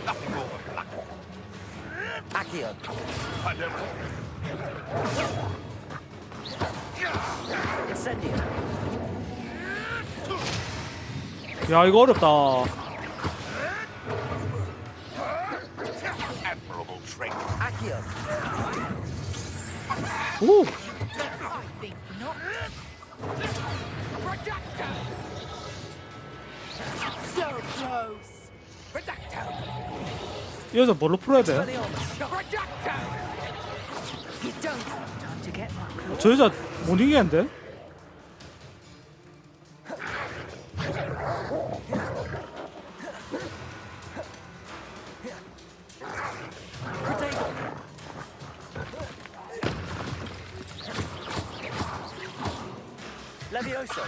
Nothing more than luck. Accio. I never. Incendio. 야, 이거 어렵다. Admirable trait. Accio. 오. I think not. Reducto! So close. Reducto! 이 여자 뭘로 풀어야 돼? Reducto! You don't have time to get that close. 저 여자 못 이기겠는데? Protego. Levioso.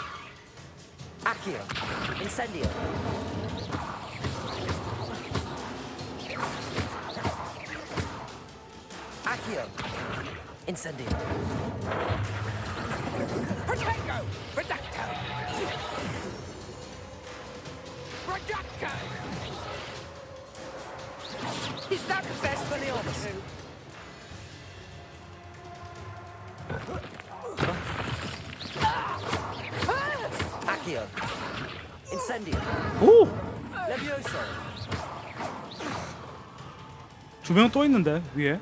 Accio. Incendio. Accio. Incendio. Protego! Reducto! Reducto! Is that the best for the honest? Accio. Incendio. 오! Levioso. 두 명 또 있는데 위에.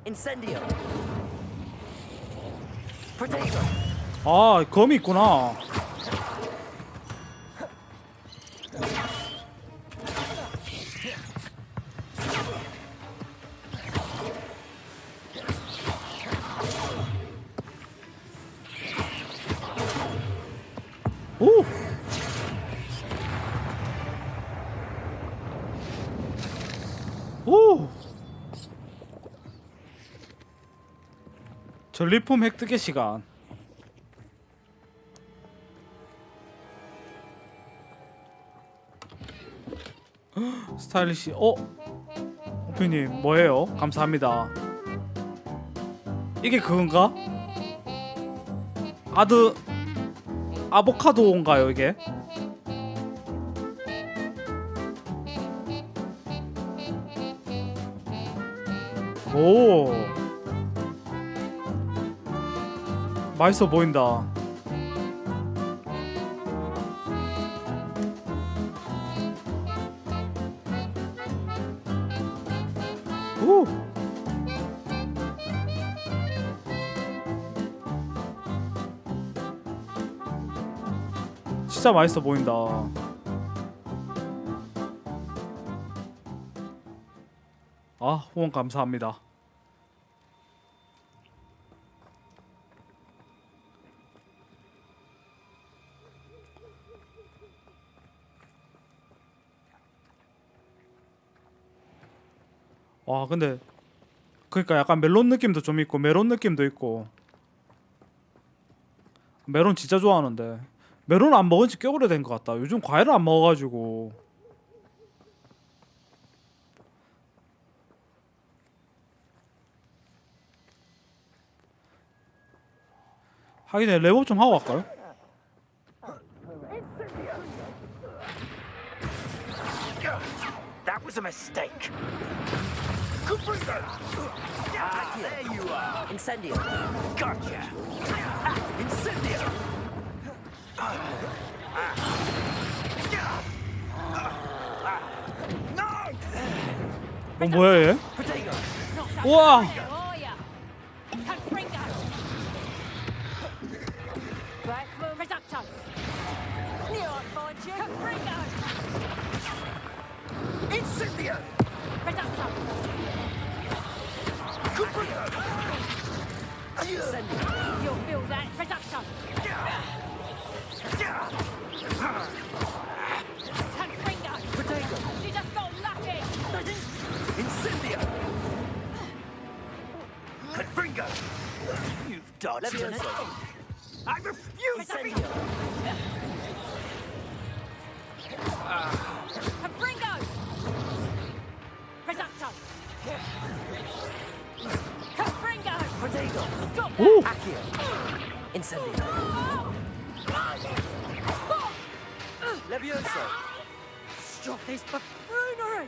Incendio. Protego. 아, 검이 있구나. 오! 오! 전리품 획득의 시간. 스타일리시. 오피님 뭐예요? 감사합니다. 이게 그건가? 아보카도인가요 이게? 오, 맛있어 보인다. 오. 진짜 맛있어 보인다. 아, 후원 감사합니다. 와, 근데 그러니까 약간 멜론 느낌도 좀 있고 메론 느낌도 있고. 메론 진짜 좋아하는데 메론 안 먹은 지 꽤 오래된 것 같다. 요즘 과일을 안 먹어가지고. 하긴 랩업 좀 하고 갈까요? That was a mistake. There you are. Incendio. Gotcha. Incendio. 뭐야 얘? 우와! Incendio. You'll feel that production. Protego. You just got lucky. Incendio. Confringo. You've dodged an Levioso. I refuse. Incendio. Confringo. Production. Confringo. Protego. Stop Ooh. Accio. Incendio. Levioso. Stop this buffoonery.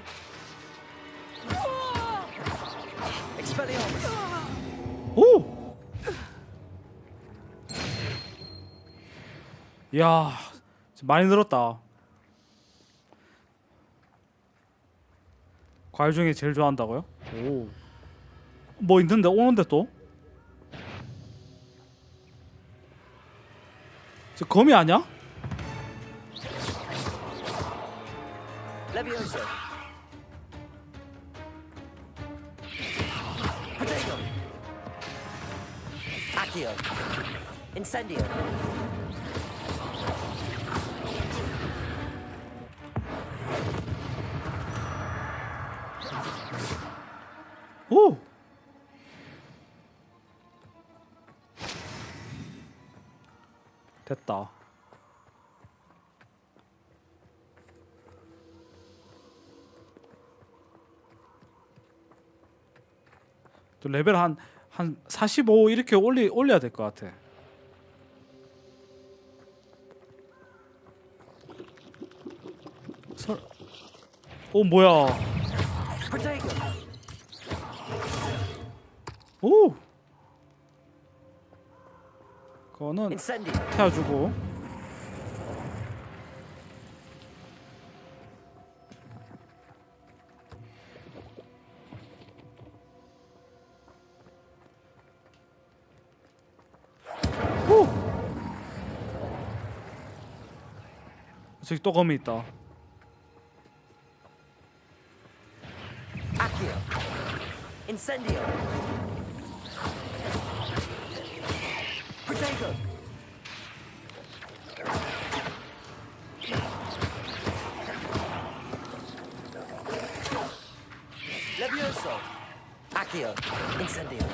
Expelliarmus. 오! 야, 많이 늘었다. 과일 중에 제일 좋아한다고요? 오. 뭐 있는데 오는데 또? 저 거미 아니야? Levioso. Protego. Accio. Incendio. 없다. 또 레벨 한 45 이렇게 올려야 될 것 같아. 뭐야? 오. 그거는 태워주고. 저기 또 검이 있다. Incendio. Protego. Levioso. Accio. Incendio.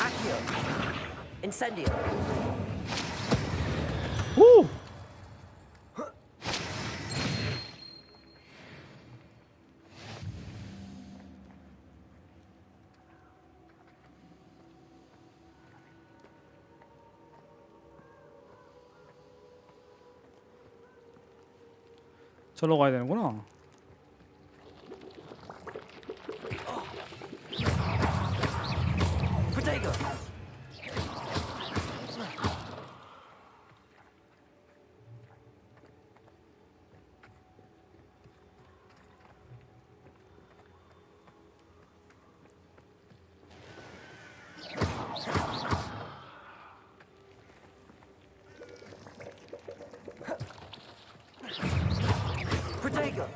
Accio. Incendio. 오! 저로 가야 되는구나. Protego. Protego.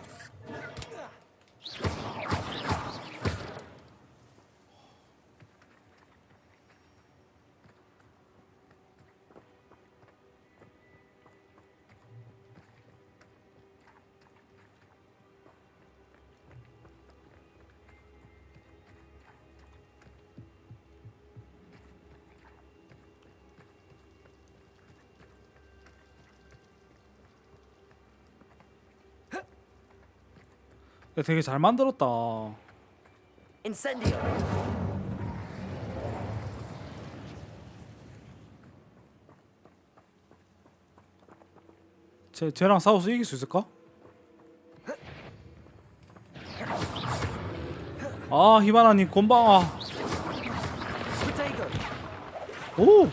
되게 잘 만들었다. Incendio. 쟤랑 싸워서 이길 수 있을까? 아, 히바나님 곤방아. 오.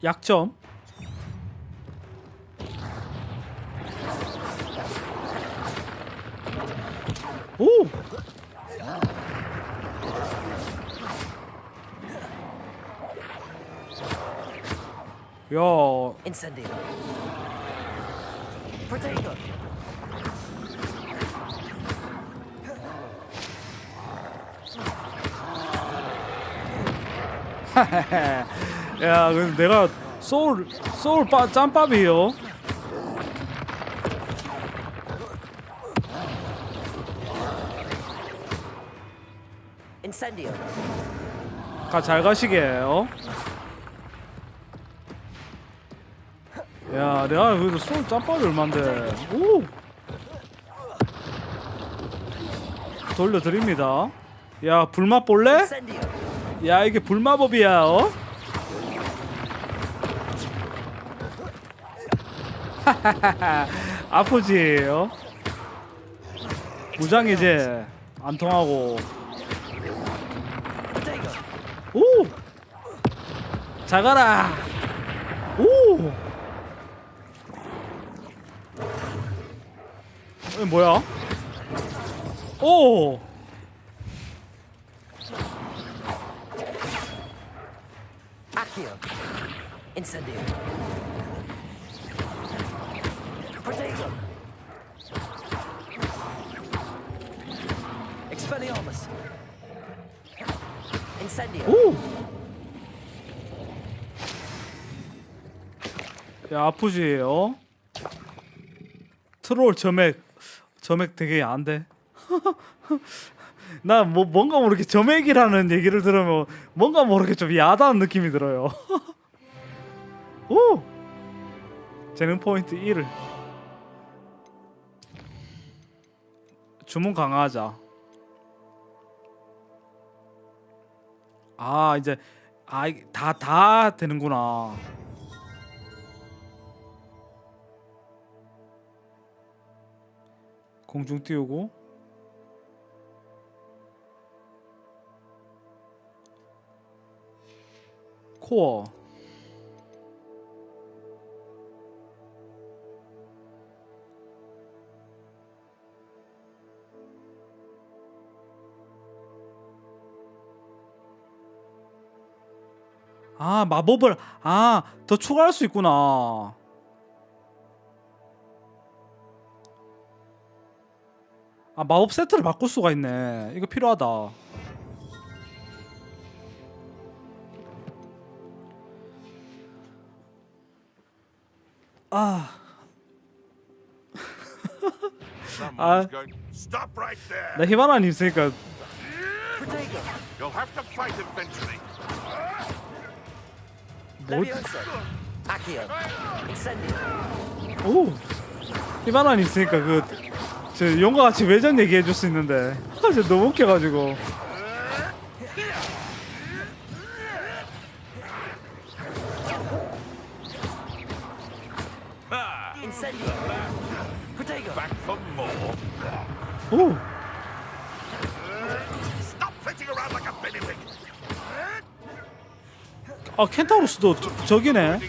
약점. 오! 야. Incendio. Protego. 야, 그럼 내가 소울 짬밥이에요. Incendio. 잘 가시게요. 야, 내가 그래도 소울 짬밥이 얼만데. 오! 돌려드립니다. 야, 불맛 볼래? 야, 이게 불마법이야. 어? 아프지? 어? 무장이 이제 안 통하고. 오! 잘 가라. 오! 이게 뭐야? 오! Accio. Incendio. Protego. Expelliarmus. Incendio. 오! 야, 아프지? 어? 트롤 점액 되게 야한데. 나 뭐 뭔가 모르게 점액이라는 얘기를 들으면 뭔가 모르게 좀 야다한 느낌이 들어요. 오! 재능 포인트 1을 주문 강화하자. 아 이제 다 되는구나. 공중 띄우고 코어 아 마법을 더 추가할 수 있구나. 마법 세트를 바꿀 수가 있네. 이거 필요하다. Stop right there. 나 히바나님 있으니까 You'll have to fight eventually. 오 히바나님 있으니까 저 용과 같이 외전 얘기해 줄 수 있는데 진짜 너무 웃겨가지고. Back for more. 오 Stop flitting around like a guinea pig. 켄타우로스도 저기네.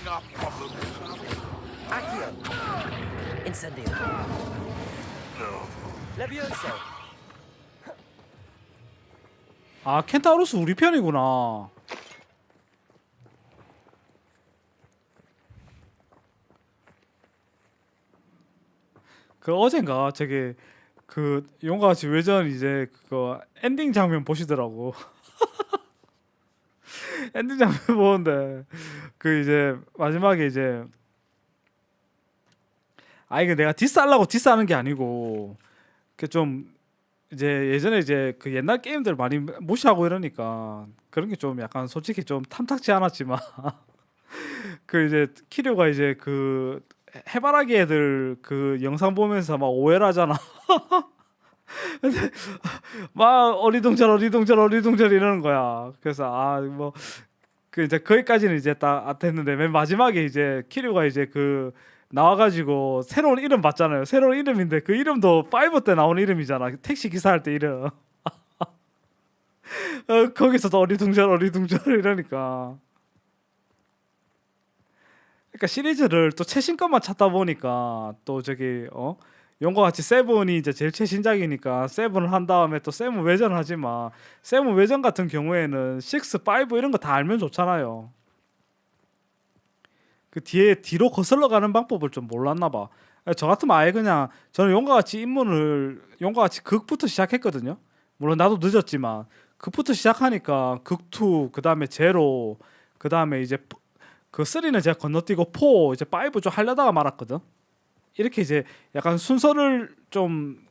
켄타우로스 우리 편이구나. 어젠가 저기 용과 같이 외전 이제 그거 엔딩 장면 보시더라고. 엔딩 장면 보는데 이제 마지막에 이제 이거 내가 디스하려고 디스하는 게 아니고 좀 이제 예전에 이제 옛날 게임들 많이 무시하고 이러니까 그런 게 좀 약간 솔직히 좀 탐탁지 않았지만 이제 키류가 이제 해바라기 애들 영상 보면서 막 오해를 하잖아. 근데 막 어리둥절 이러는 거야. 그래서 뭐 이제 거기까지는 이제 딱 됐는데 맨 마지막에 이제 키류가 이제 나와가지고 새로운 이름 봤잖아요. 새로운 이름인데 그 이름도 5 때 나온 이름이잖아. 택시 기사 할 때 이름. 거기서도 어리둥절 이러니까. 그러니까 시리즈를 또 최신 것만 찾다 보니까 또 저기 용과 같이 세븐이 이제 제일 최신작이니까 세븐을 한 다음에 또 세븐 외전 하지만 세븐 외전 같은 경우에는 6, 5 이런 거 다 알면 좋잖아요. 뒤로 거슬러 가는 방법을 좀 몰랐나 봐. 저 같으면 아예 그냥 저는 용과 같이 입문을 용과 같이 극부터 시작했거든요. 물론 나도 늦었지만 극부터 시작하니까 극2 그다음에 제로 그다음에 이제 3는 제가 건너뛰고 4 이제 5 좀 하려다가 말았거든. 이렇게 이제 약간 순서를 좀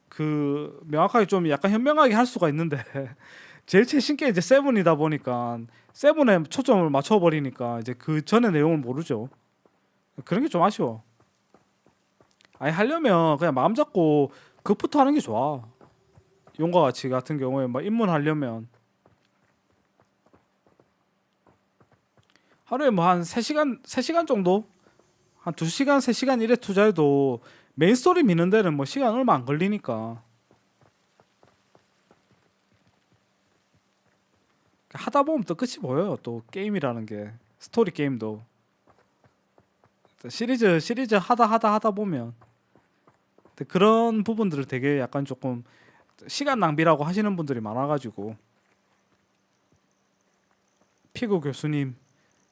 명확하게 좀 약간 현명하게 할 수가 있는데 제일 최신 게 이제 7이다 보니까 7에 초점을 맞춰 버리니까 이제 그 전의 내용을 모르죠. 그런 게 좀 아쉬워. 하려면 그냥 마음 잡고 극부터 하는 게 좋아. 용과 같이 같은 경우에 막 입문하려면 하루에 뭐 한 3시간 정도? 한 2시간, 3시간 이래 투자해도 메인 스토리 미는 데는 뭐 시간 얼마 안 걸리니까. 하다 보면 또 끝이 보여요. 또 게임이라는 게. 스토리 게임도. 시리즈 하다 보면. 근데 그런 부분들을 되게 약간 조금 시간 낭비라고 하시는 분들이 많아가지고. 피구 교수님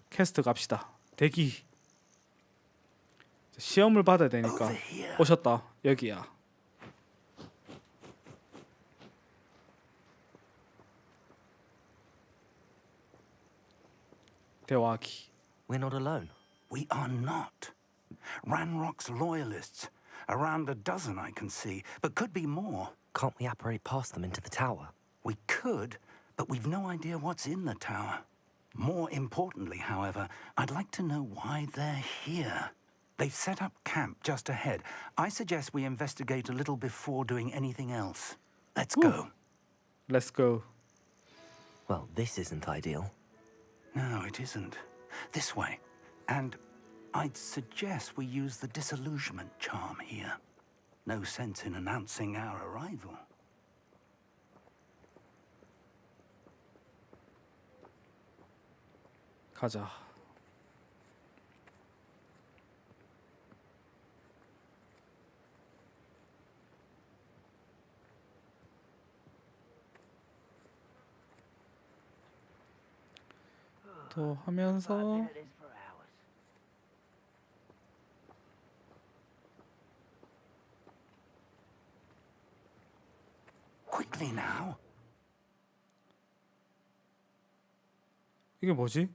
캐스트 갑시다. 대기. 시험을 받아야 되니까 오셨다. 여기야. 대화하기. We're not alone. We are not. Ranrock's loyalists. Around a dozen I can see, but could be more. Can't we apparate past them into the tower? We could, but we've no idea what's in the tower. More importantly, however, I'd like to know why they're here. They've set up camp just ahead. I suggest we investigate a little before doing anything else. Let's go. Let's go. Well, this isn't ideal. No, it isn't. This way. And I'd suggest we use the disillusionment charm here. No sense in announcing our arrival. 가자. 또 하면서 Quickly now. 이게 뭐지?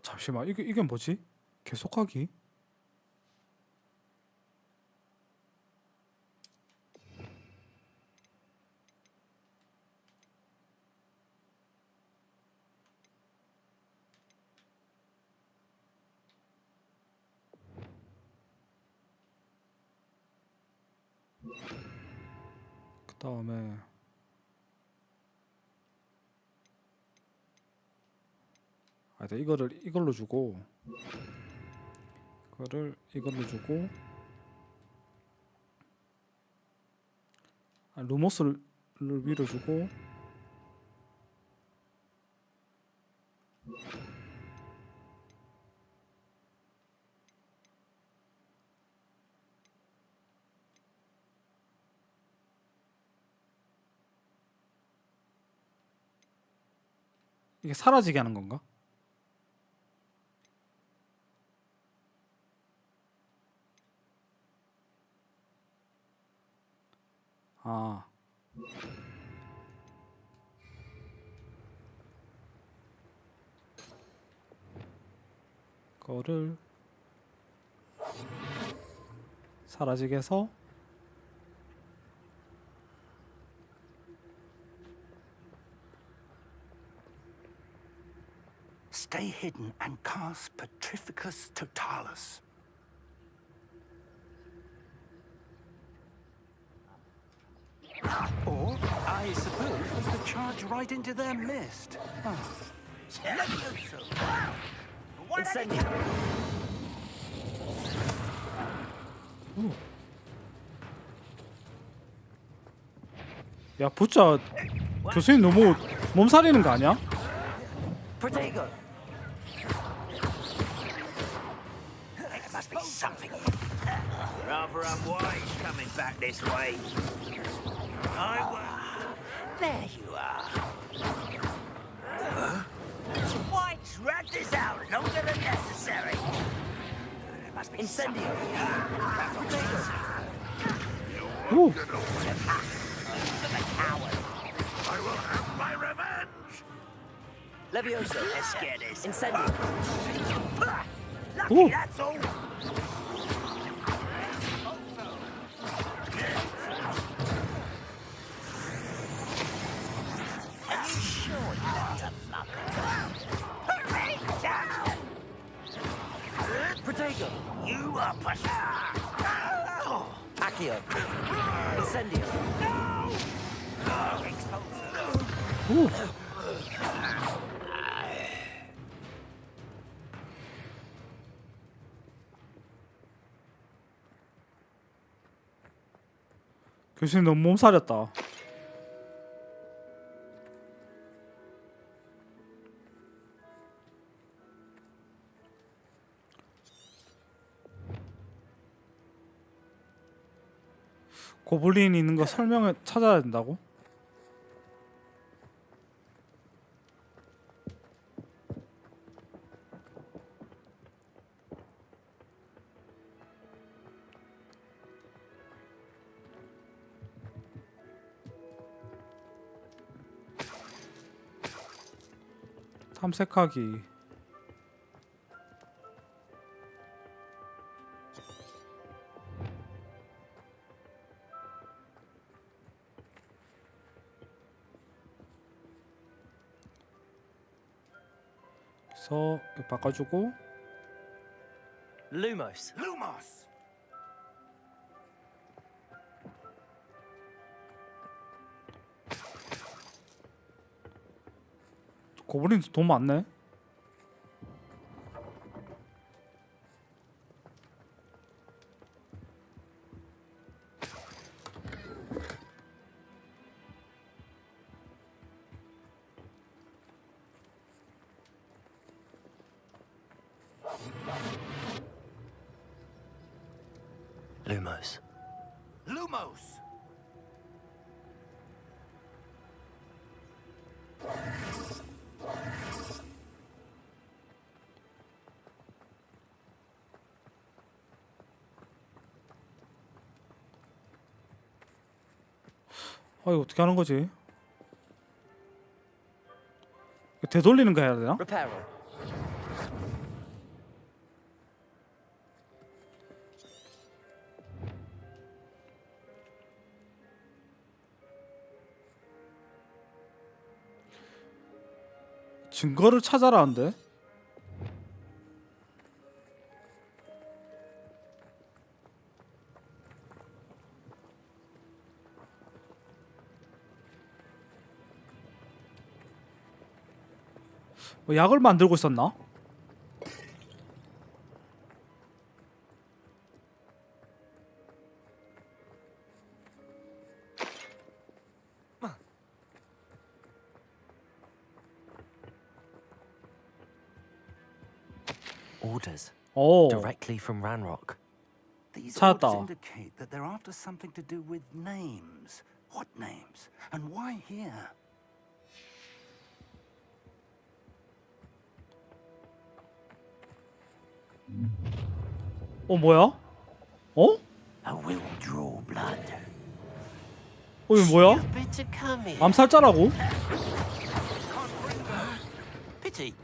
잠시만, 이게 뭐지? 계속하기? 그 다음에 이걸로 주고 이걸로 주고 루모스를 위로 주고 이게 사라지게 하는 건가? 아. 거를 사라지게 해서 Stay hidden and cast Petrificus Totalis. Or, I suppose, we could charge right into their mist. Incendio. 야, 붙자. 교수님 너무 몸살이는 거 아니야? Protego. There must be something. Rather unwise coming back this way. There you are. Why drag this out longer than necessary? There must be Incendio. Ooh. I will have my revenge. Levioso. Let's get this. Incendio. Lucky, that's all. Are you sure you want to muck around? Protego. You are Accio. Incendio. 오. 교수님 너무 몸살이었다. 고블린 있는 거 설명을 찾아야 된다고? 탐색하기. 그래서 이거 바꿔주고. Lumos. Lumos! 고블린 돈 많네. Lumos. Lumos! 아 이거 어떻게 하는 거지? 이거 되돌리는 거 해야 되나? Reparo. 증거를 찾아라는데? 뭐 약을 만들고 있었나? Orders. 오. Directly from Ranrock. These 찾았다. orders indicate that they're after something to do with names. What names? And why here? 뭐야? 어? I will draw blood. 이거 뭐야? Better come here. 암살자라고? Pity.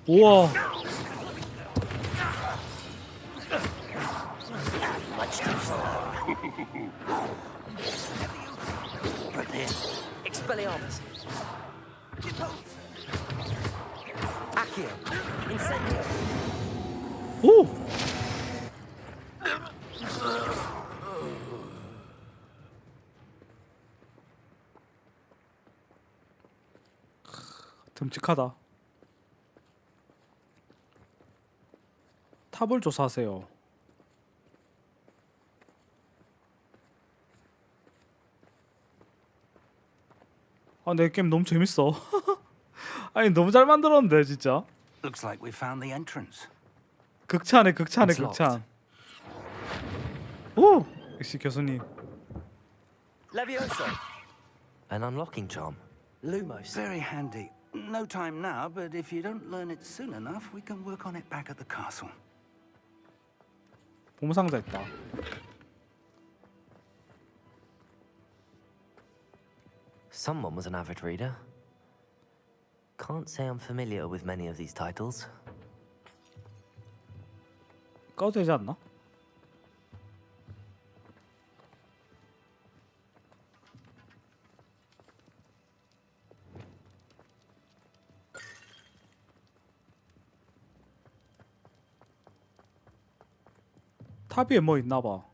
우와. Much too slow. Expelliarmus. Accio. Incendio. 오. 듬직하다. 탑을 조사하세요. 아, 내 게임 너무 재밌어. 아니 너무 잘 만들었는데 진짜. Looks like we found the entrance. 극찬해 극찬해 It's 극찬. 오 역시 교수님. Levioso. An unlocking charm. Lumos. Very handy. No time now, but if you don't learn it soon enough, we can work on it back at the castle. 보물상자 있다. Someone was an avid reader. Can't say I'm familiar with many of these titles. 꺼도 되지 않나? 탑 위에 뭐 있나 봐.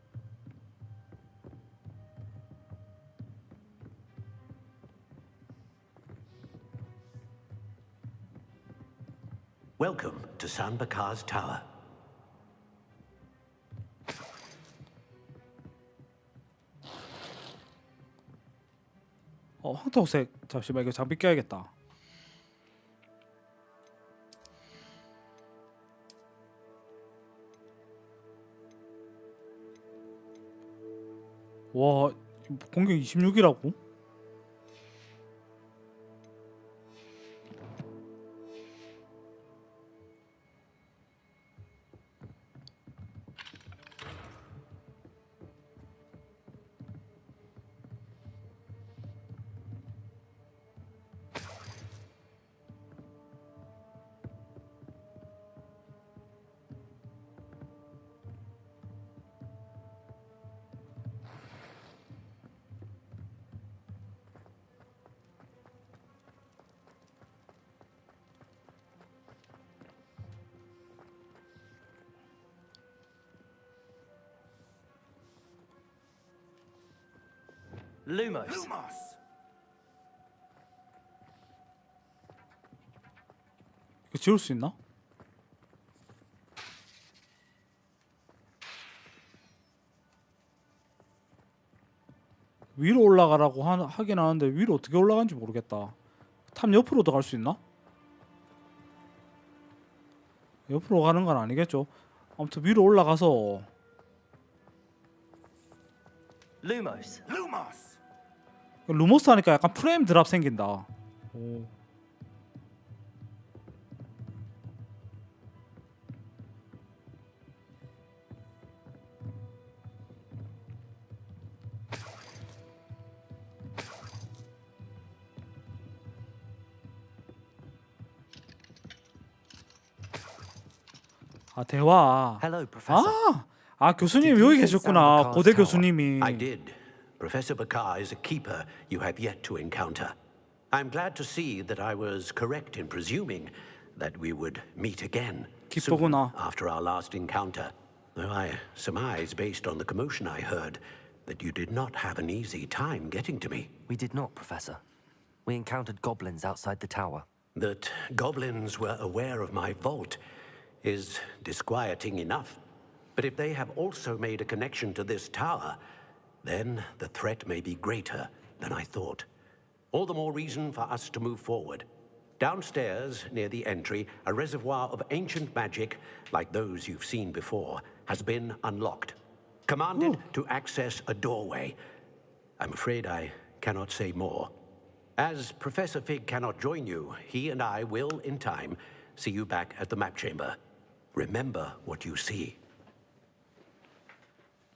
Welcome to San Bakar's Tower. 황토색. 잠시만 이거 장비 껴야겠다. 와, 공격 26이라고? Lumos. 이거 지울 수 있나? 위로 올라가라고 하긴 하는데 위로 어떻게 올라가는지 모르겠다. 탑 옆으로도 갈 수 있나? 옆으로 가는 건 아니겠죠. 아무튼 위로 올라가서 Lumos. 루모스 하니까 약간 프레임 드랍 생긴다. 오. 아 대화. Hello, Professor. 아 교수님 여기 계셨구나. 고대 교수님이. I did. Professor Bakar is a keeper you have yet to encounter. I'm glad to see that I was correct in presuming that we would meet again soon 기쁘구나. after our last encounter. Though I surmise, based on the commotion I heard, that you did not have an easy time getting to me. We did not, Professor. We encountered goblins outside the tower. That goblins were aware of my vault is disquieting enough. But if they have also made a connection to this tower, then the threat may be greater than I thought. All the more reason for us to move forward. Downstairs, near the entry, a reservoir of ancient magic, like those you've seen before, has been unlocked. Commanded to access a doorway. I'm afraid I cannot say more. As Professor Fig cannot join you, he and I will, in time, see you back at the map chamber. Remember what you see.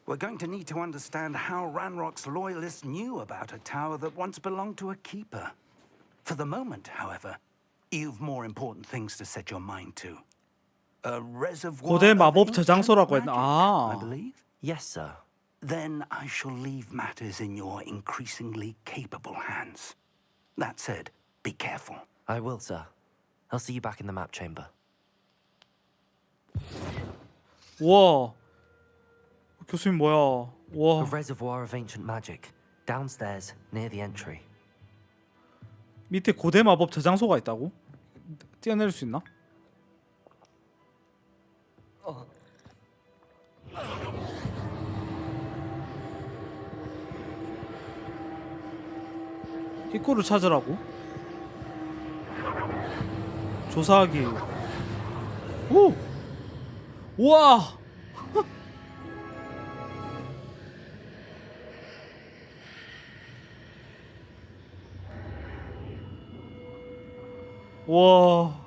We're going to need to understand how Ranrock's loyalists knew about a tower that once belonged to a keeper. For the moment, however, you've more important things to set your mind to. A reservoir 고대 of 마법 ancient 저장소라고 magic, 했나? I 아. believe. Yes, sir. Then I shall leave matters in your increasingly capable hands. That said, be careful. I will, sir. I'll see you back in the map chamber. 와. 교수님 뭐야? 와. A reservoir of ancient magic, downstairs near the entry. 밑에 고대 마법 저장소가 있다고? 뛰어내릴 수 있나? 입구를 찾으라고? 조사하기. 오! 우와! 와.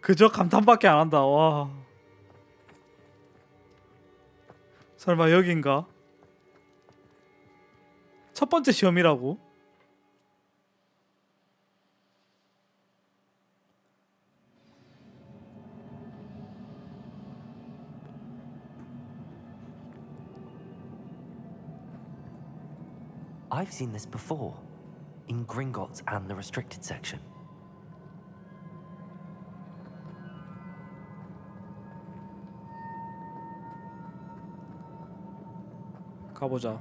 그저 감탄밖에 안 한다. 와. 설마 여긴가? 첫 번째 시험이라고? I've seen this before, in Gringotts and the restricted section. 가보자.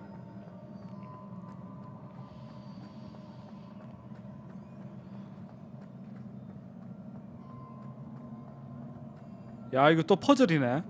야, 이거 또 퍼즐이네.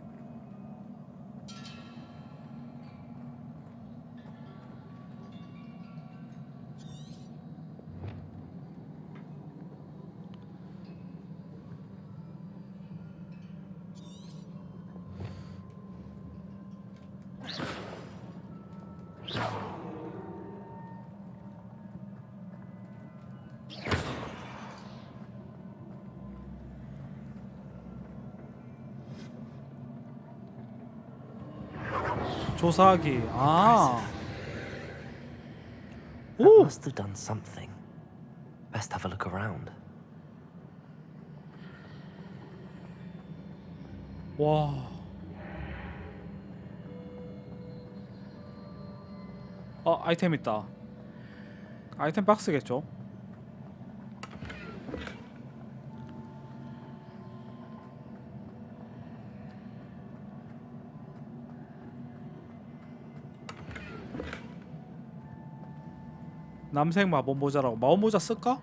조사하기. 아. That must have done something. Best have a look around. 와. 아이템 있다. 아이템 박스겠죠. 남색 마법 모자라고. 마법 모자 쓸까?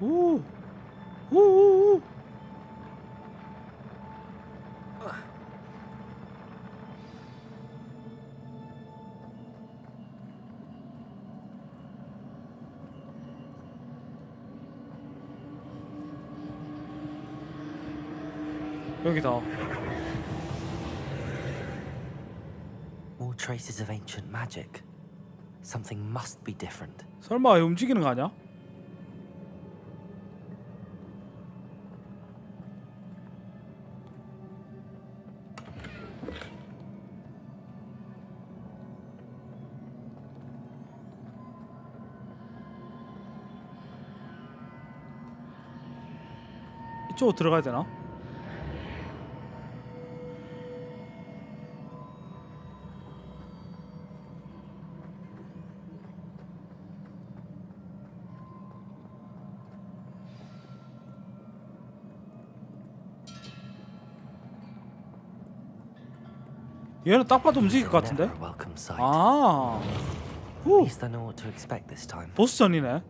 오, 오. 여기다. More traces of ancient magic. Something must be different. 설마 움직이는 거 아니야? 이쪽으로 들어가야 되나? 얘는 딱 봐도 움직일 것 같은데? 아, 후. 보스전이네.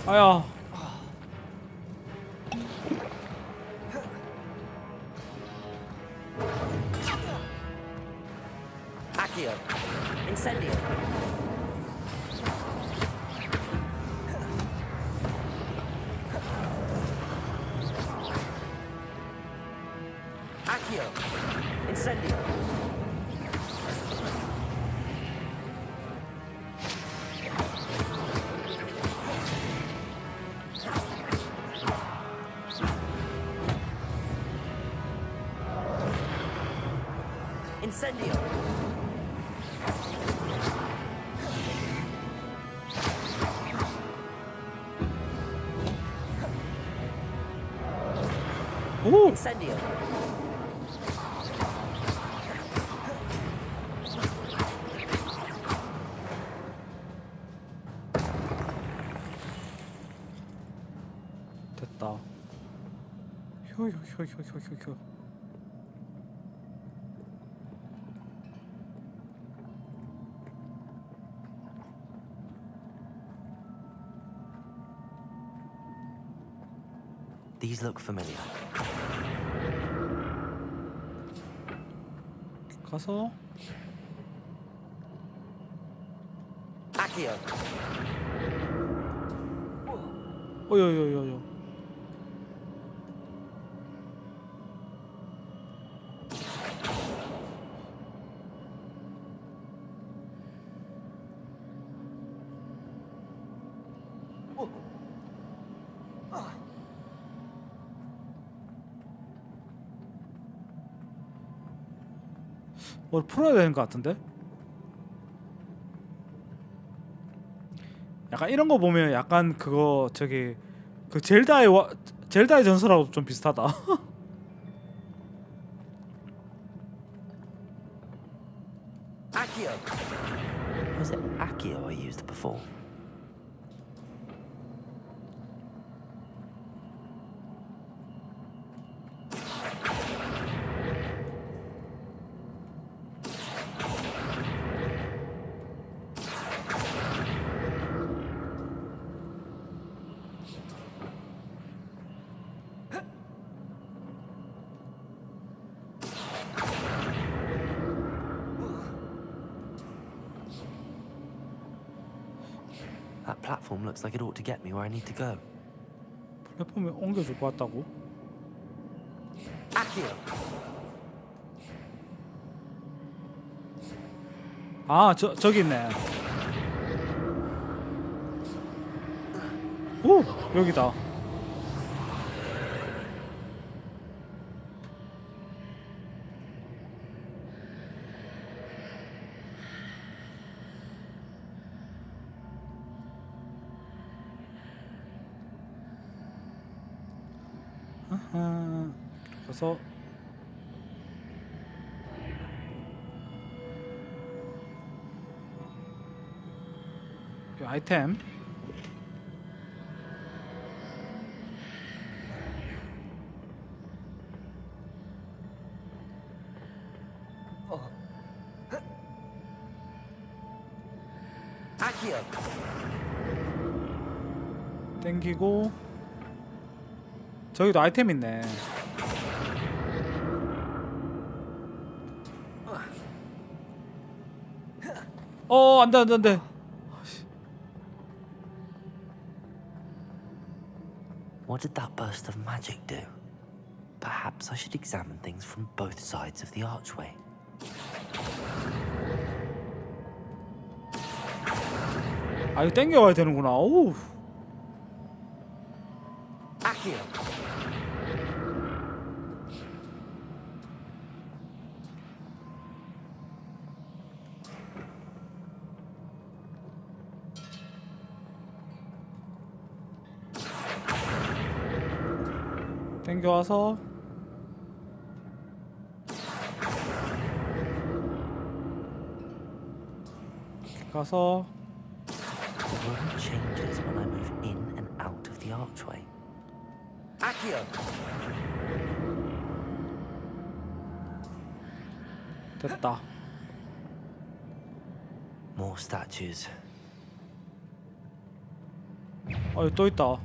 아야. Accio. Incendio. Accio. Incendio. Incendio. 오. Incendio. 됐다. 효효효효효효. These look familiar. 가서 Accio. 어여여여여. 뭘 풀어야 되는 것 같은데? 약간 이런 거 보면 약간 그거 저기 그 젤다의 전설하고 좀 비슷하다. Accio. Was it Accio I used before? That platform looks like it ought to get me where I need to go. 몇번면 옮겨줄 것 같다고? 아, 저기 있네. 오, 여기다. 아하. 그래서 이 아이템 땡기고 저기도 아이템 있네. 안돼 안돼 안돼. What did that burst of magic do? Perhaps I should examine things from both sides of the archway. 아, 이거 땡겨와야 되는구나. 오. 땡겨와서 가서 The room changes when I move in and out of the archway. 됐다. More statues. 여기 또 있다.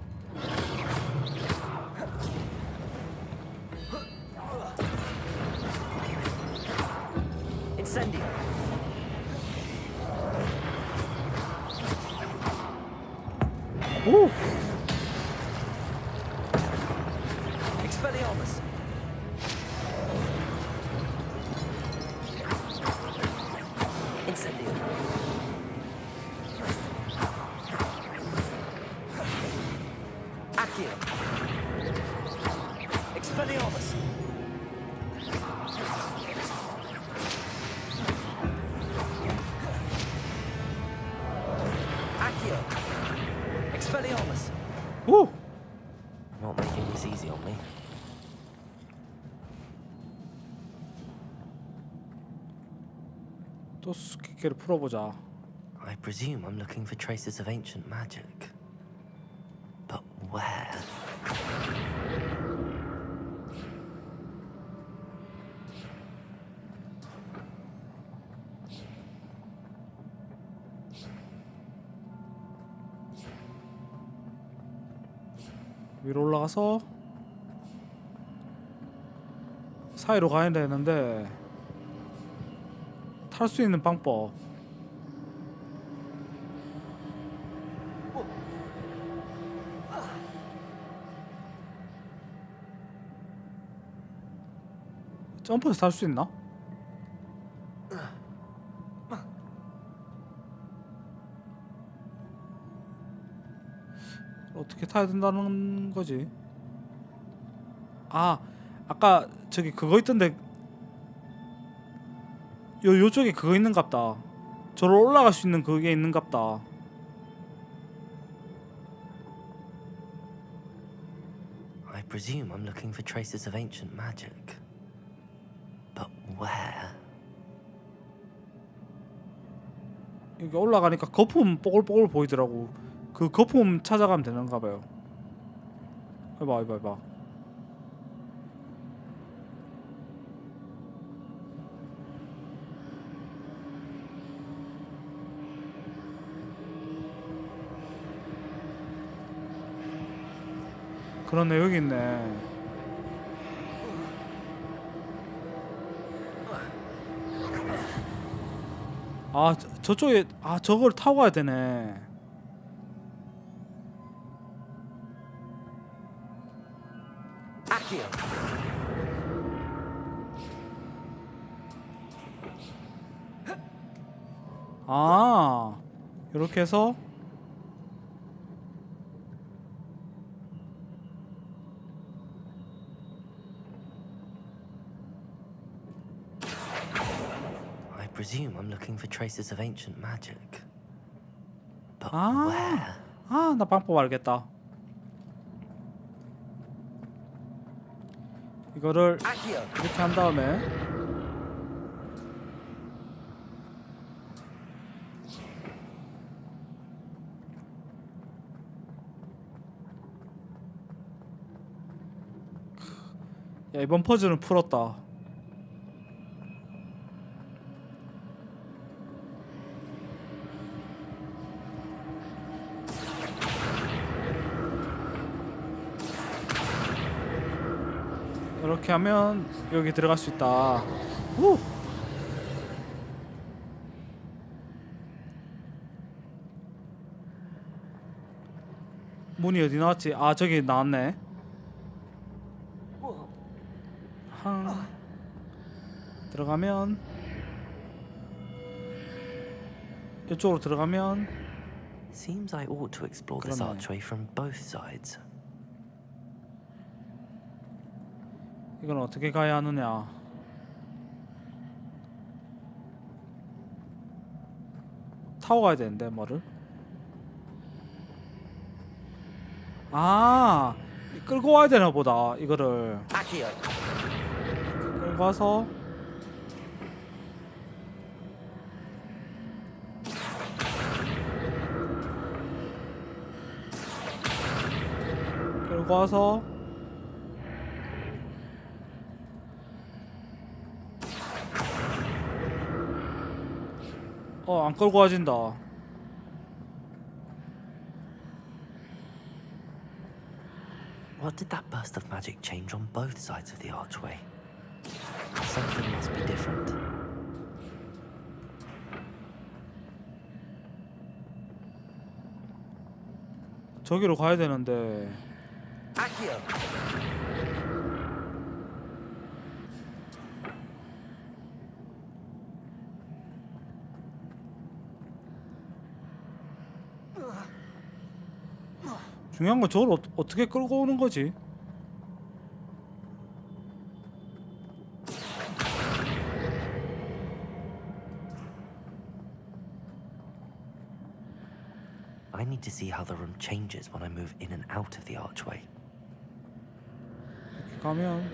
Incendio. 오. Expelliarmus. Incendio. Accio. Expelliarmus. Accio. Expelliarmus. 오. Not making this easy on me. 또 수수께끼를 풀어보자. I presume I'm looking for traces of ancient magic. But where? 위로 올라가서 사이로 가야 되는데 탈 수 있는 방법. 점프해서 탈 수 있나? 어떻게 타야 된다는 거지? 아, 아까 저기 그거 있던데 요쪽에 그거 있는갑다. 저로 올라갈 수 있는 그게 있는갑다. I presume I'm looking for traces of ancient magic. But where? 여기 올라가니까 거품 뽀글뽀글 보이더라고. 그 거품 찾아가면 되는가 봐요. 해봐. 그러네, 여기 있네. 아, 저쪽에 저걸 타고 가야 되네. 아, 이렇게 해서 I presume I'm looking for traces of ancient magic. But 아, where? 아, 나 방법 알겠다. 이거를 이렇게 한 다음에 야, 이번 퍼즐은 풀었다. 이렇게 하면 여기 들어갈 수 있다. 우! 문이 어디 나왔지? 아, 저기 나왔네. 항. 들어가면 이쪽으로 들어가면 Seems I ought to explore this 그러네. archway from both sides. 이건 어떻게 가야 하느냐? 타고 가야 되는데 뭐를? 아, 끌고 와야 되나 보다. 이거를 끌고 와서 끌고 와서 안 끌고 와진다. What did that burst of magic change on both sides of the archway? Something must be different. 저기로 가야 되는데. 중요한 건 저걸 어떻게 끌고 오는 거지? I need to see how the room changes when I move in and out of the archway. 이렇게 가면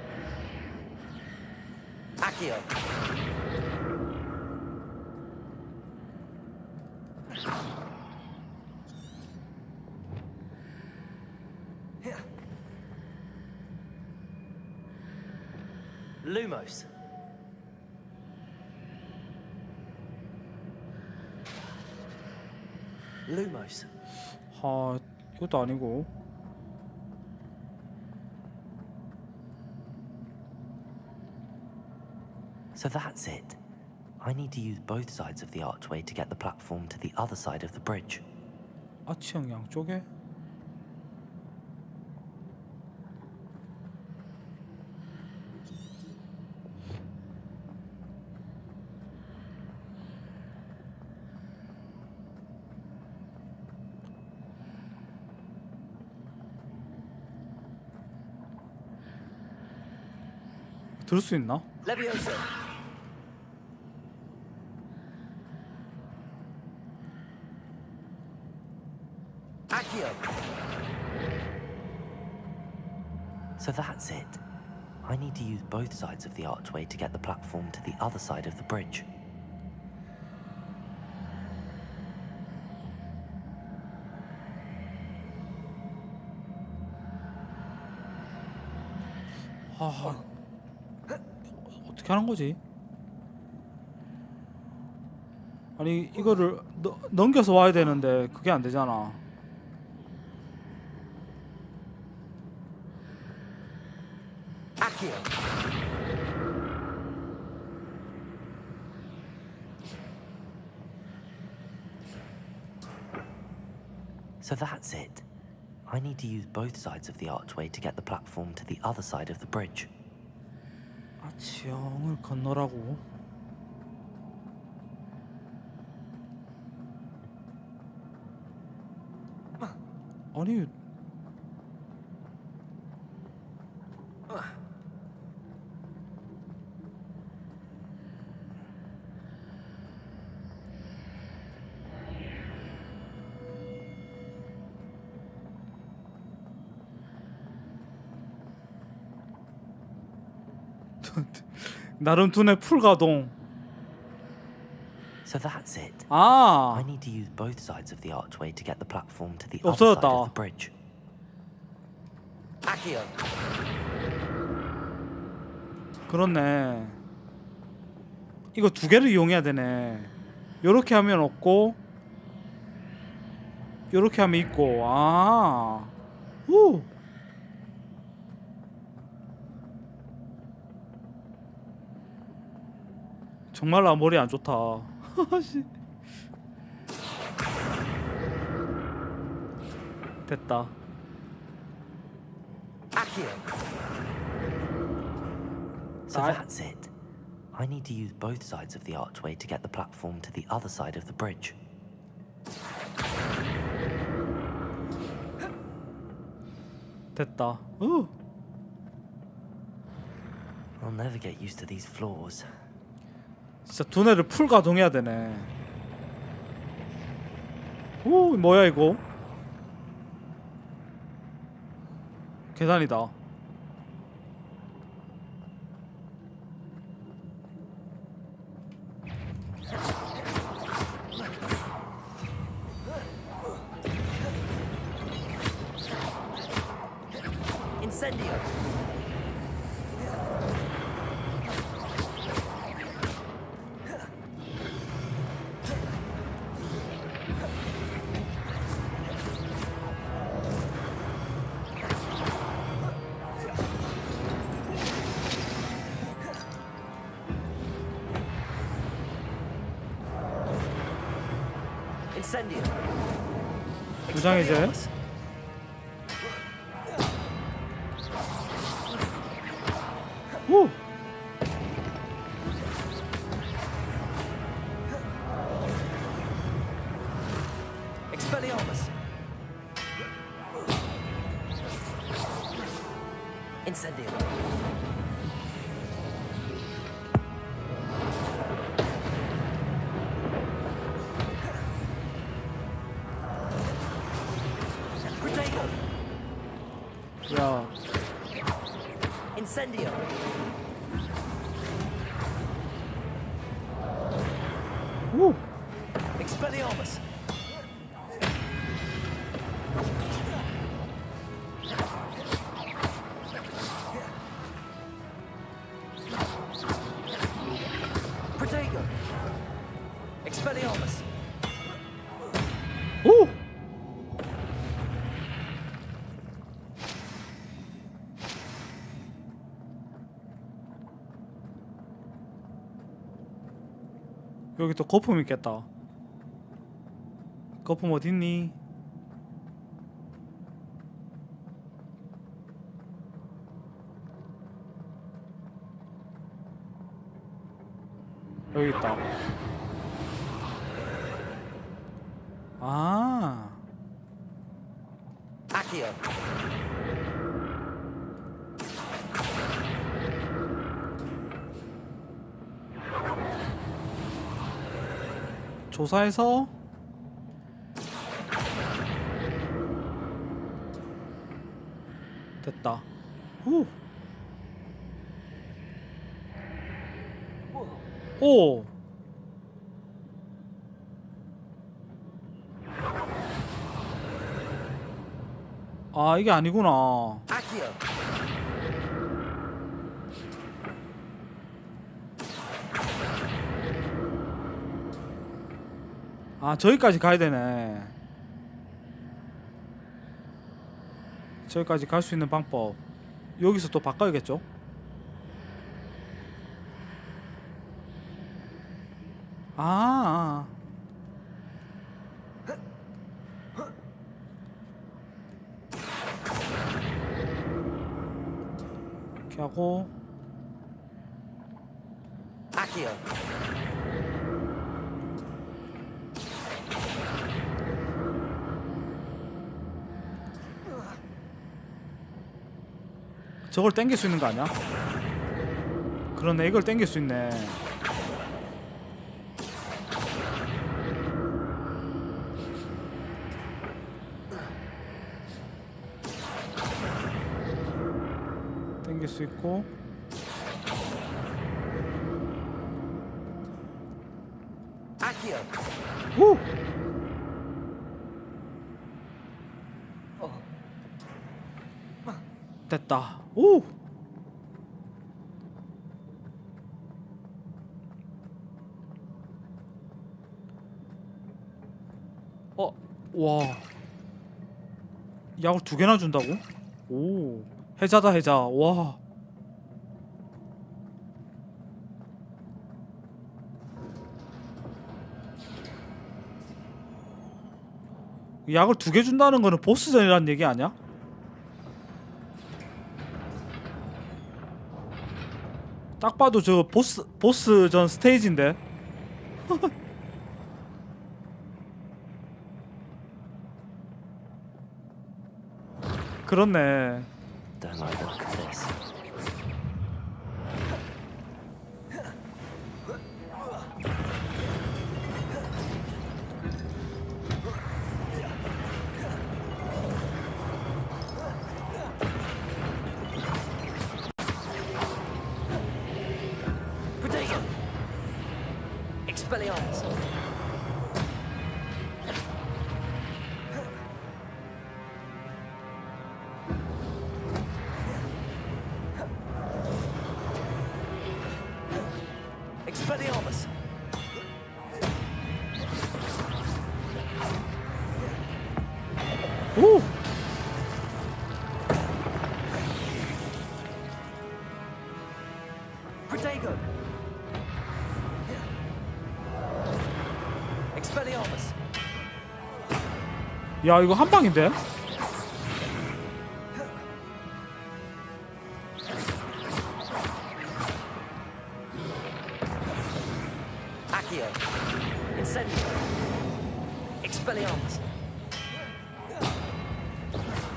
Lumos. Lumos. 아, 이것도 아니고. So that's it. I need to use both sides of the archway to get the platform to the other side of the bridge. 아치형 양쪽에? 들 수 있나? Leviosa. Accio. So that's it. I need to use both sides of the archway to get the platform to the other side of the bridge. 아, 어떻게 하는 거지? 아니 이거를 넘겨서 와야 되는데 그게 안 되잖아. So that's it. I need to use both sides of the archway to get the platform to the other side of the bridge. 지형을 건너라고. 아니 나름 두뇌 풀 가동. So that's it. 아. I need to use both sides of the archway to get the platform to the other side 없어졌다. of the bridge. Accio. 그렇네. 이거 두 개를 이용해야 되네. 요렇게 하면 없고 요렇게 하면 있고. 아. 오. 정말 나 머리 안 좋다. 됐다. So that's it. I need to use both sides of the archway to get the platform to the other side of the bridge. 됐다. I'll never get used to these floors. 진짜 두뇌를 풀 가동해야 되네. 오, 뭐야 이거? 계단이다. Incendio. Incendio. 부장 이제. 오. Expelliarmus. Incendio. 야. Incendio. 오. Expelliarmus. Protego. Expelliarmus. 오. 여기 또 거품 있겠다. 거품 어딨니? 여기 있다. 아. Accio. 조사해서 됐다. 후. 오. 아, 이게 아니구나. Accio. 아, 저기까지 가야 되네. 저기까지 갈 수 있는 방법. 여기서 또 바꿔야겠죠? 아. 이렇게 하고. Accio. 저걸 땡길 수 있는 거 아니야? 그러네, 이걸 땡길 수 있네. 땡길 수 있고. 오! 됐다. 오! 와. 약을 2개나 준다고? 오. 해자다, 해자. 와. 약을 2개 준다는 거는 보스전이라는 얘기 아니야? 딱 봐도 저 보스전 스테이지인데. 그렇네. Don't like the look of this. Protego! Expelliarmus! Expelliarmus! 오! Protego! Expelliarmus! 야, 이거 한 방인데? Accio! Incendio! Expelliarmus!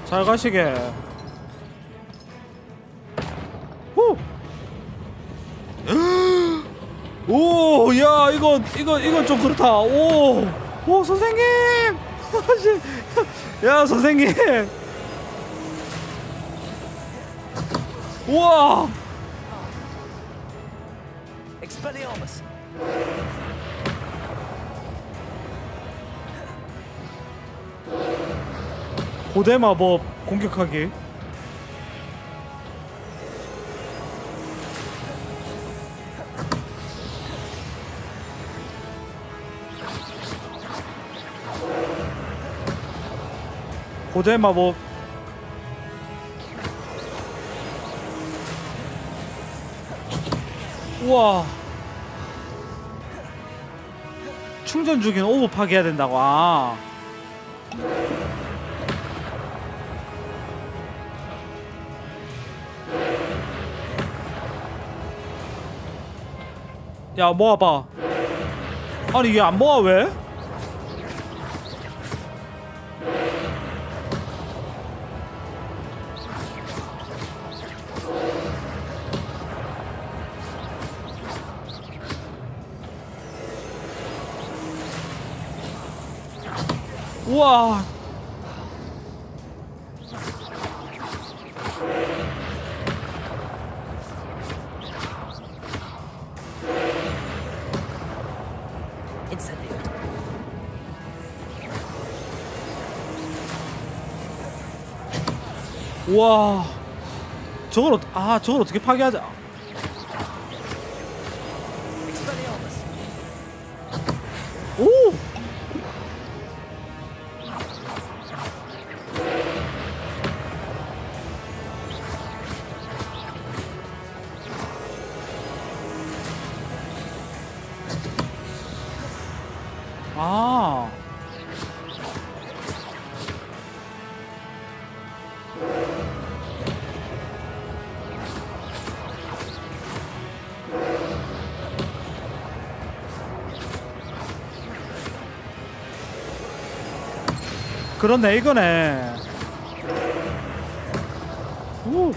잘 가시게. 오! 오, 야, 이건 좀 그렇다. 오, 오, 선생님. 야, 선생님. 우와. Expelliarmus! 고대 마법 공격하기. 고대 마법. 우와. 충전 중인 오브 파괴해야 된다고. 아. 야, 모아봐. 아니, 이게 안 모아 왜? 우와. Incendio! 우와. 저걸 저걸 어떻게 파괴하자. Expelliarmus! 오. 아. 그렇네, 이거네. 오.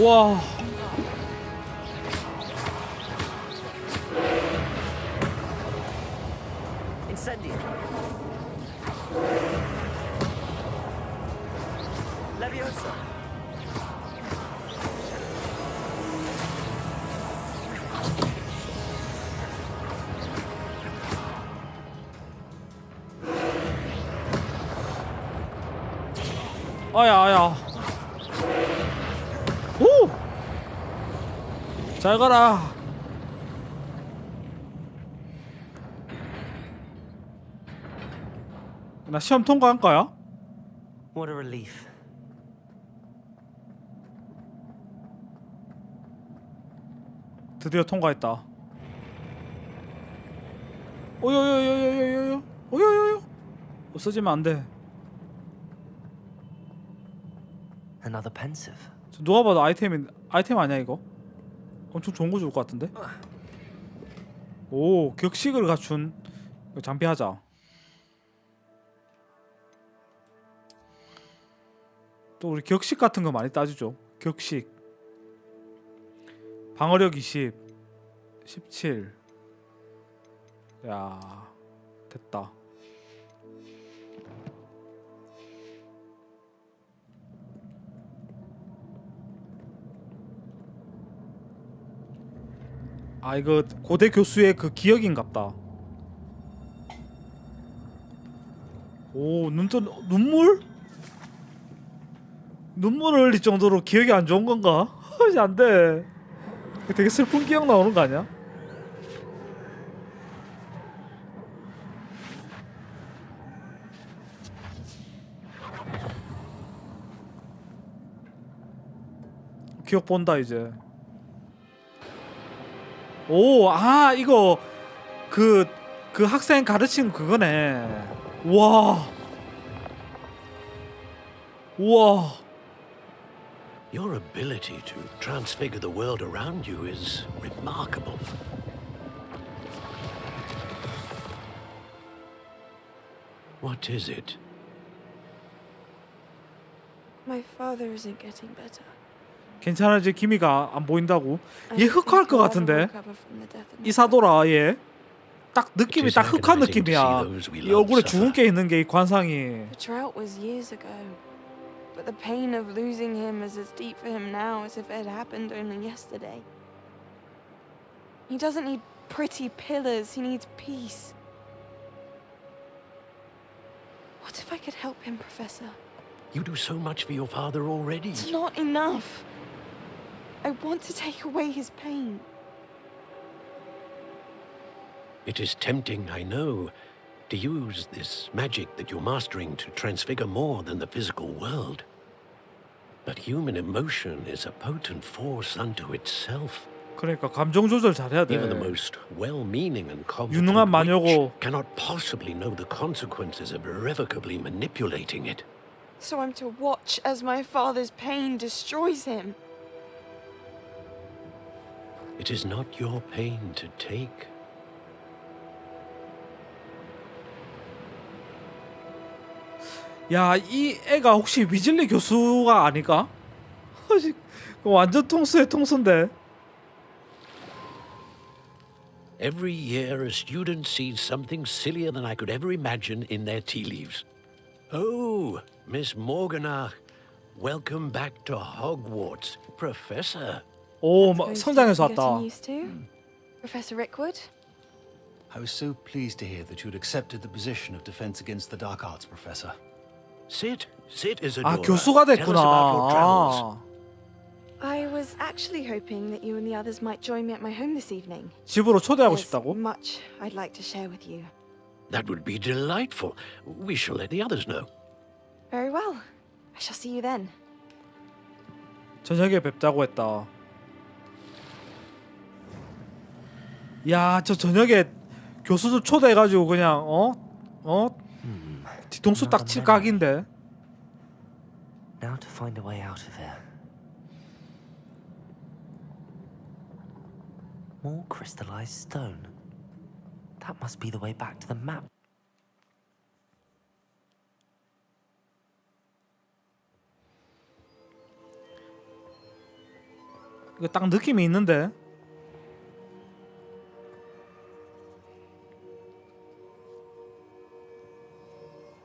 와. Incendio. Leviosa. 아야. 오! 잘 가라. 나 시험 통과한 거야? What a relief. 드디어 통과했다. 오요요요요요요요. 오요요요. 쓰지면 안 돼. Another pensive. 누가 봐도 아이템 아니야 이거? 엄청 좋은 거 줄 것 같은데? 오, 격식을 갖춘. 이거 장비하자. 또 우리 격식 같은 거 많이 따지죠. 격식. 방어력 20, 17. 야, 됐다. 아, 이거 고대 교수의 그 기억인갑다. 오, 눈물? 눈물을 흘릴 정도로 기억이 안 좋은 건가? 이제 안 돼. 되게 슬픈 기억 나오는 거 아니야? 기억 본다 이제. 오, 아 이거 그 학생 가르친 그거네. 우와. 우와. Your ability to transfigure the world around you is remarkable. What is it? My father isn't getting better. 괜찮아질 기미가 안 보인다고? 얘 흑화할 것 같은데? 이사도라 얘. 딱 느낌이 딱 흑화 느낌이야. 이 얼굴에 죽은 게 있는 게 이 관상이. The drought was years ago, but the pain of losing him is as deep for him now as if it had happened only yesterday. He doesn't need pretty pillars, he needs peace. What if I could help him, Professor? You do so much for your father already. It's not enough. I want to take away his pain. It is tempting, I know, to use this magic that you're mastering to transfigure more than the physical world. But human emotion is a potent force unto itself. 그러니까 감정 조절 잘해야 돼. Even the most well-meaning and competent 유능한 마녀고. witch cannot possibly know the consequences of irrevocably manipulating it. So I'm to watch as my father's pain destroys him. It is not your pain to take. 야, 이 애가 혹시 위즐리 교수가 아닐까? 완전 통수의 통수인데. Every year, a student sees something sillier than I could ever imagine in their tea leaves. Oh, Miss Morganach, welcome back to Hogwarts, Professor. 오, 성장해서 왔다. Used to? Professor Rickwood? I was so pleased to hear that you'd accepted the position of Defense Against the Dark Arts, Professor. Sit, Isadora. 아, 교수가 Tell us about your travels. 됐구나. I was actually hoping that you and the others might join me at my home this evening. 집으로 초대하고 There's 싶다고? much I'd like to share with you. That would be delightful. We shall let the others know. Very well. I shall see you then. 저녁에 뵙자고 했다. 야, 저 저녁에 교수도 초대해가지고 그냥 뒤통수 딱 칠 각인데. Now to find a way out of here. More crystallized stone. That must be the way back to the map. 이거 딱 느낌이 있는데.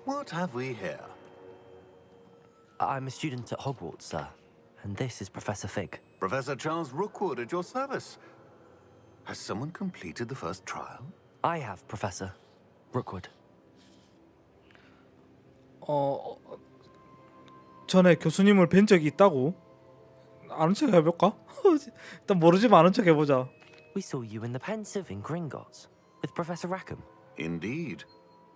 What have we here? I'm a student at Hogwarts, sir. And this is Professor Fig. Professor Charles Rookwood at your service. Has someone completed the first trial? I have, Professor Rookwood. 전에 교수님을 뵌 적이 있다고? 아는 척 해볼까? 일단 모르지만 아는 척 해보자. We saw you in the Pensive in Gringotts with Professor Rackham. Indeed.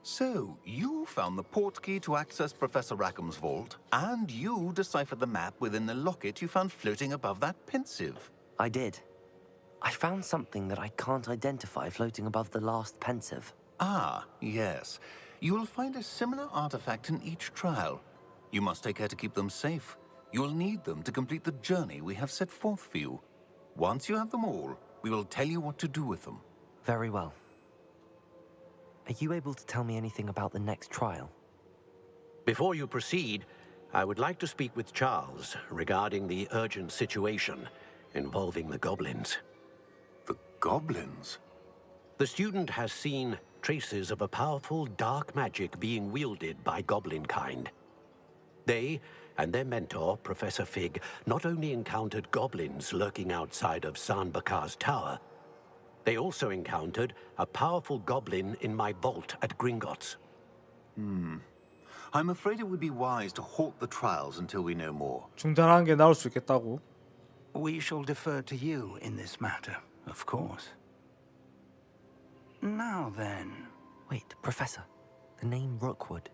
So, you found the portkey to access Professor Rackham's vault, and you deciphered the map within the locket you found floating above that Pensive. I did. I found something that I can't identify floating above the last Pensive. Ah, yes. You will find a similar artifact in each trial. You must take care to keep them safe. You will need them to complete the journey we have set forth for you. Once you have them all, we will tell you what to do with them. Very well. Are you able to tell me anything about the next trial? Before you proceed, I would like to speak with Charles regarding the urgent situation involving the goblins. The goblins? The student has seen traces of a powerful dark magic being wielded by goblin kind. They and their mentor, Professor Fig, not only encountered goblins lurking outside of San Bakar's tower, they also encountered a powerful goblin in my vault at Gringotts. I'm afraid it would be wise to halt the trials until we know more. 중단하는 게 나을 수 있겠다고. We shall defer to you in this matter, of course. Now then. Wait, Professor. The name Rookwood.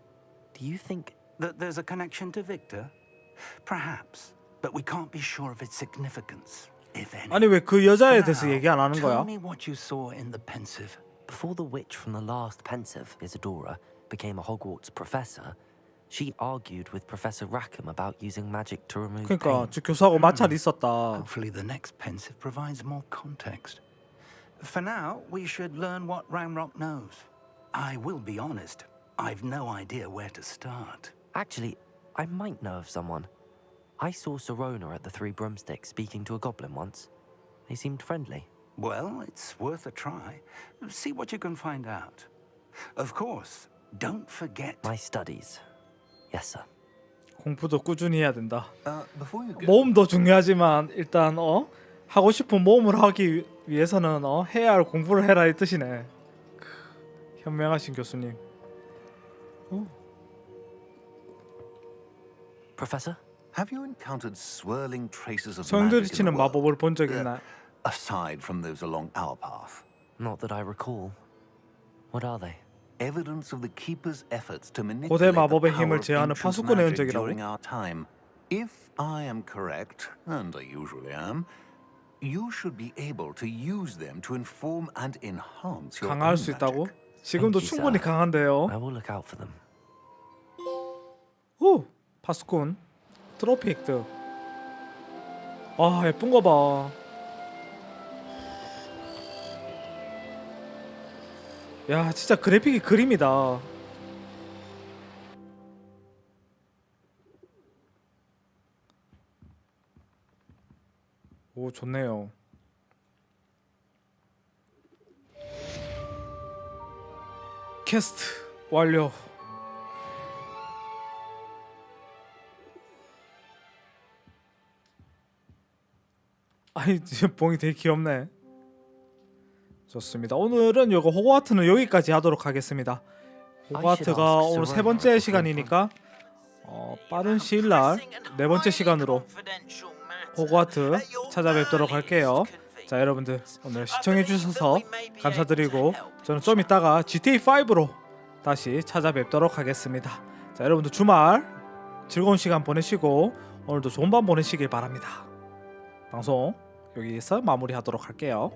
Do you think that there's a connection to Victor? Perhaps, but we can't be sure of its significance, if any. 아니 왜 그 여자에 대해서 얘기 안 하는 거야? Tell me what you saw in the Pensive. Before the witch from the last Pensive, Isadora, became a Hogwarts professor, she argued with Professor Rackham about using magic to remove 그러니까 pain. 저 교수하고 마찰이 있었다. Hopefully the next Pensive provides more context. For now, we should learn what Ramrock knows. I will be honest, I've no idea where to start. Actually, I might know of someone. I saw Serona at the Three Broomsticks speaking to a goblin once. They seemed friendly. Well, it's worth a try. See what you can find out. Of course, don't forget my studies. Yes, sir. 공부도 꾸준히 해야 된다. Before you go, 모험도 중요하지만 일단 하고 싶은 모험을 하기 위해서는 해야 할 공부를 해라 이 뜻이네. 현명하신 교수님. Professor? have you encountered swirling traces of 소용돌이 magic in 치는 the world? 마법을 본 적 있나? Aside from those along our path. Not that I recall. What are they? Evidence of the Keeper's efforts to manipulate 고대 the 마법의 power 힘을 of 제어하는 ancient 파수꾼의 magic 흔적이라고? during our time. If I am correct, and I usually am, you should be able to use them to inform and enhance your own 강화할 수 magic. 있다고? 지금도 Thank you, 충분히 sir. 강한데요. I will look out for them. 오, 파수꾼 트로피 획득. 아 예쁜 거 봐. 야 진짜 그래픽이 그림이다. 오 좋네요. 캐스트 완료. 아니 지금 봉이 되게 귀엽네. 좋습니다. 오늘은 요거 호그와트는 여기까지 하도록 하겠습니다. 호그와트가 오늘 세 번째 시간이니까 빠른 시일날 네 번째 시간으로 호그와트 찾아뵙도록 할게요. 자 여러분들 오늘 시청해주셔서 감사드리고 저는 좀 이따가 GTA5로 다시 찾아뵙도록 하겠습니다. 자 여러분들 주말 즐거운 시간 보내시고 오늘도 좋은 밤 보내시길 바랍니다. 방송 여기서 마무리하도록 할게요.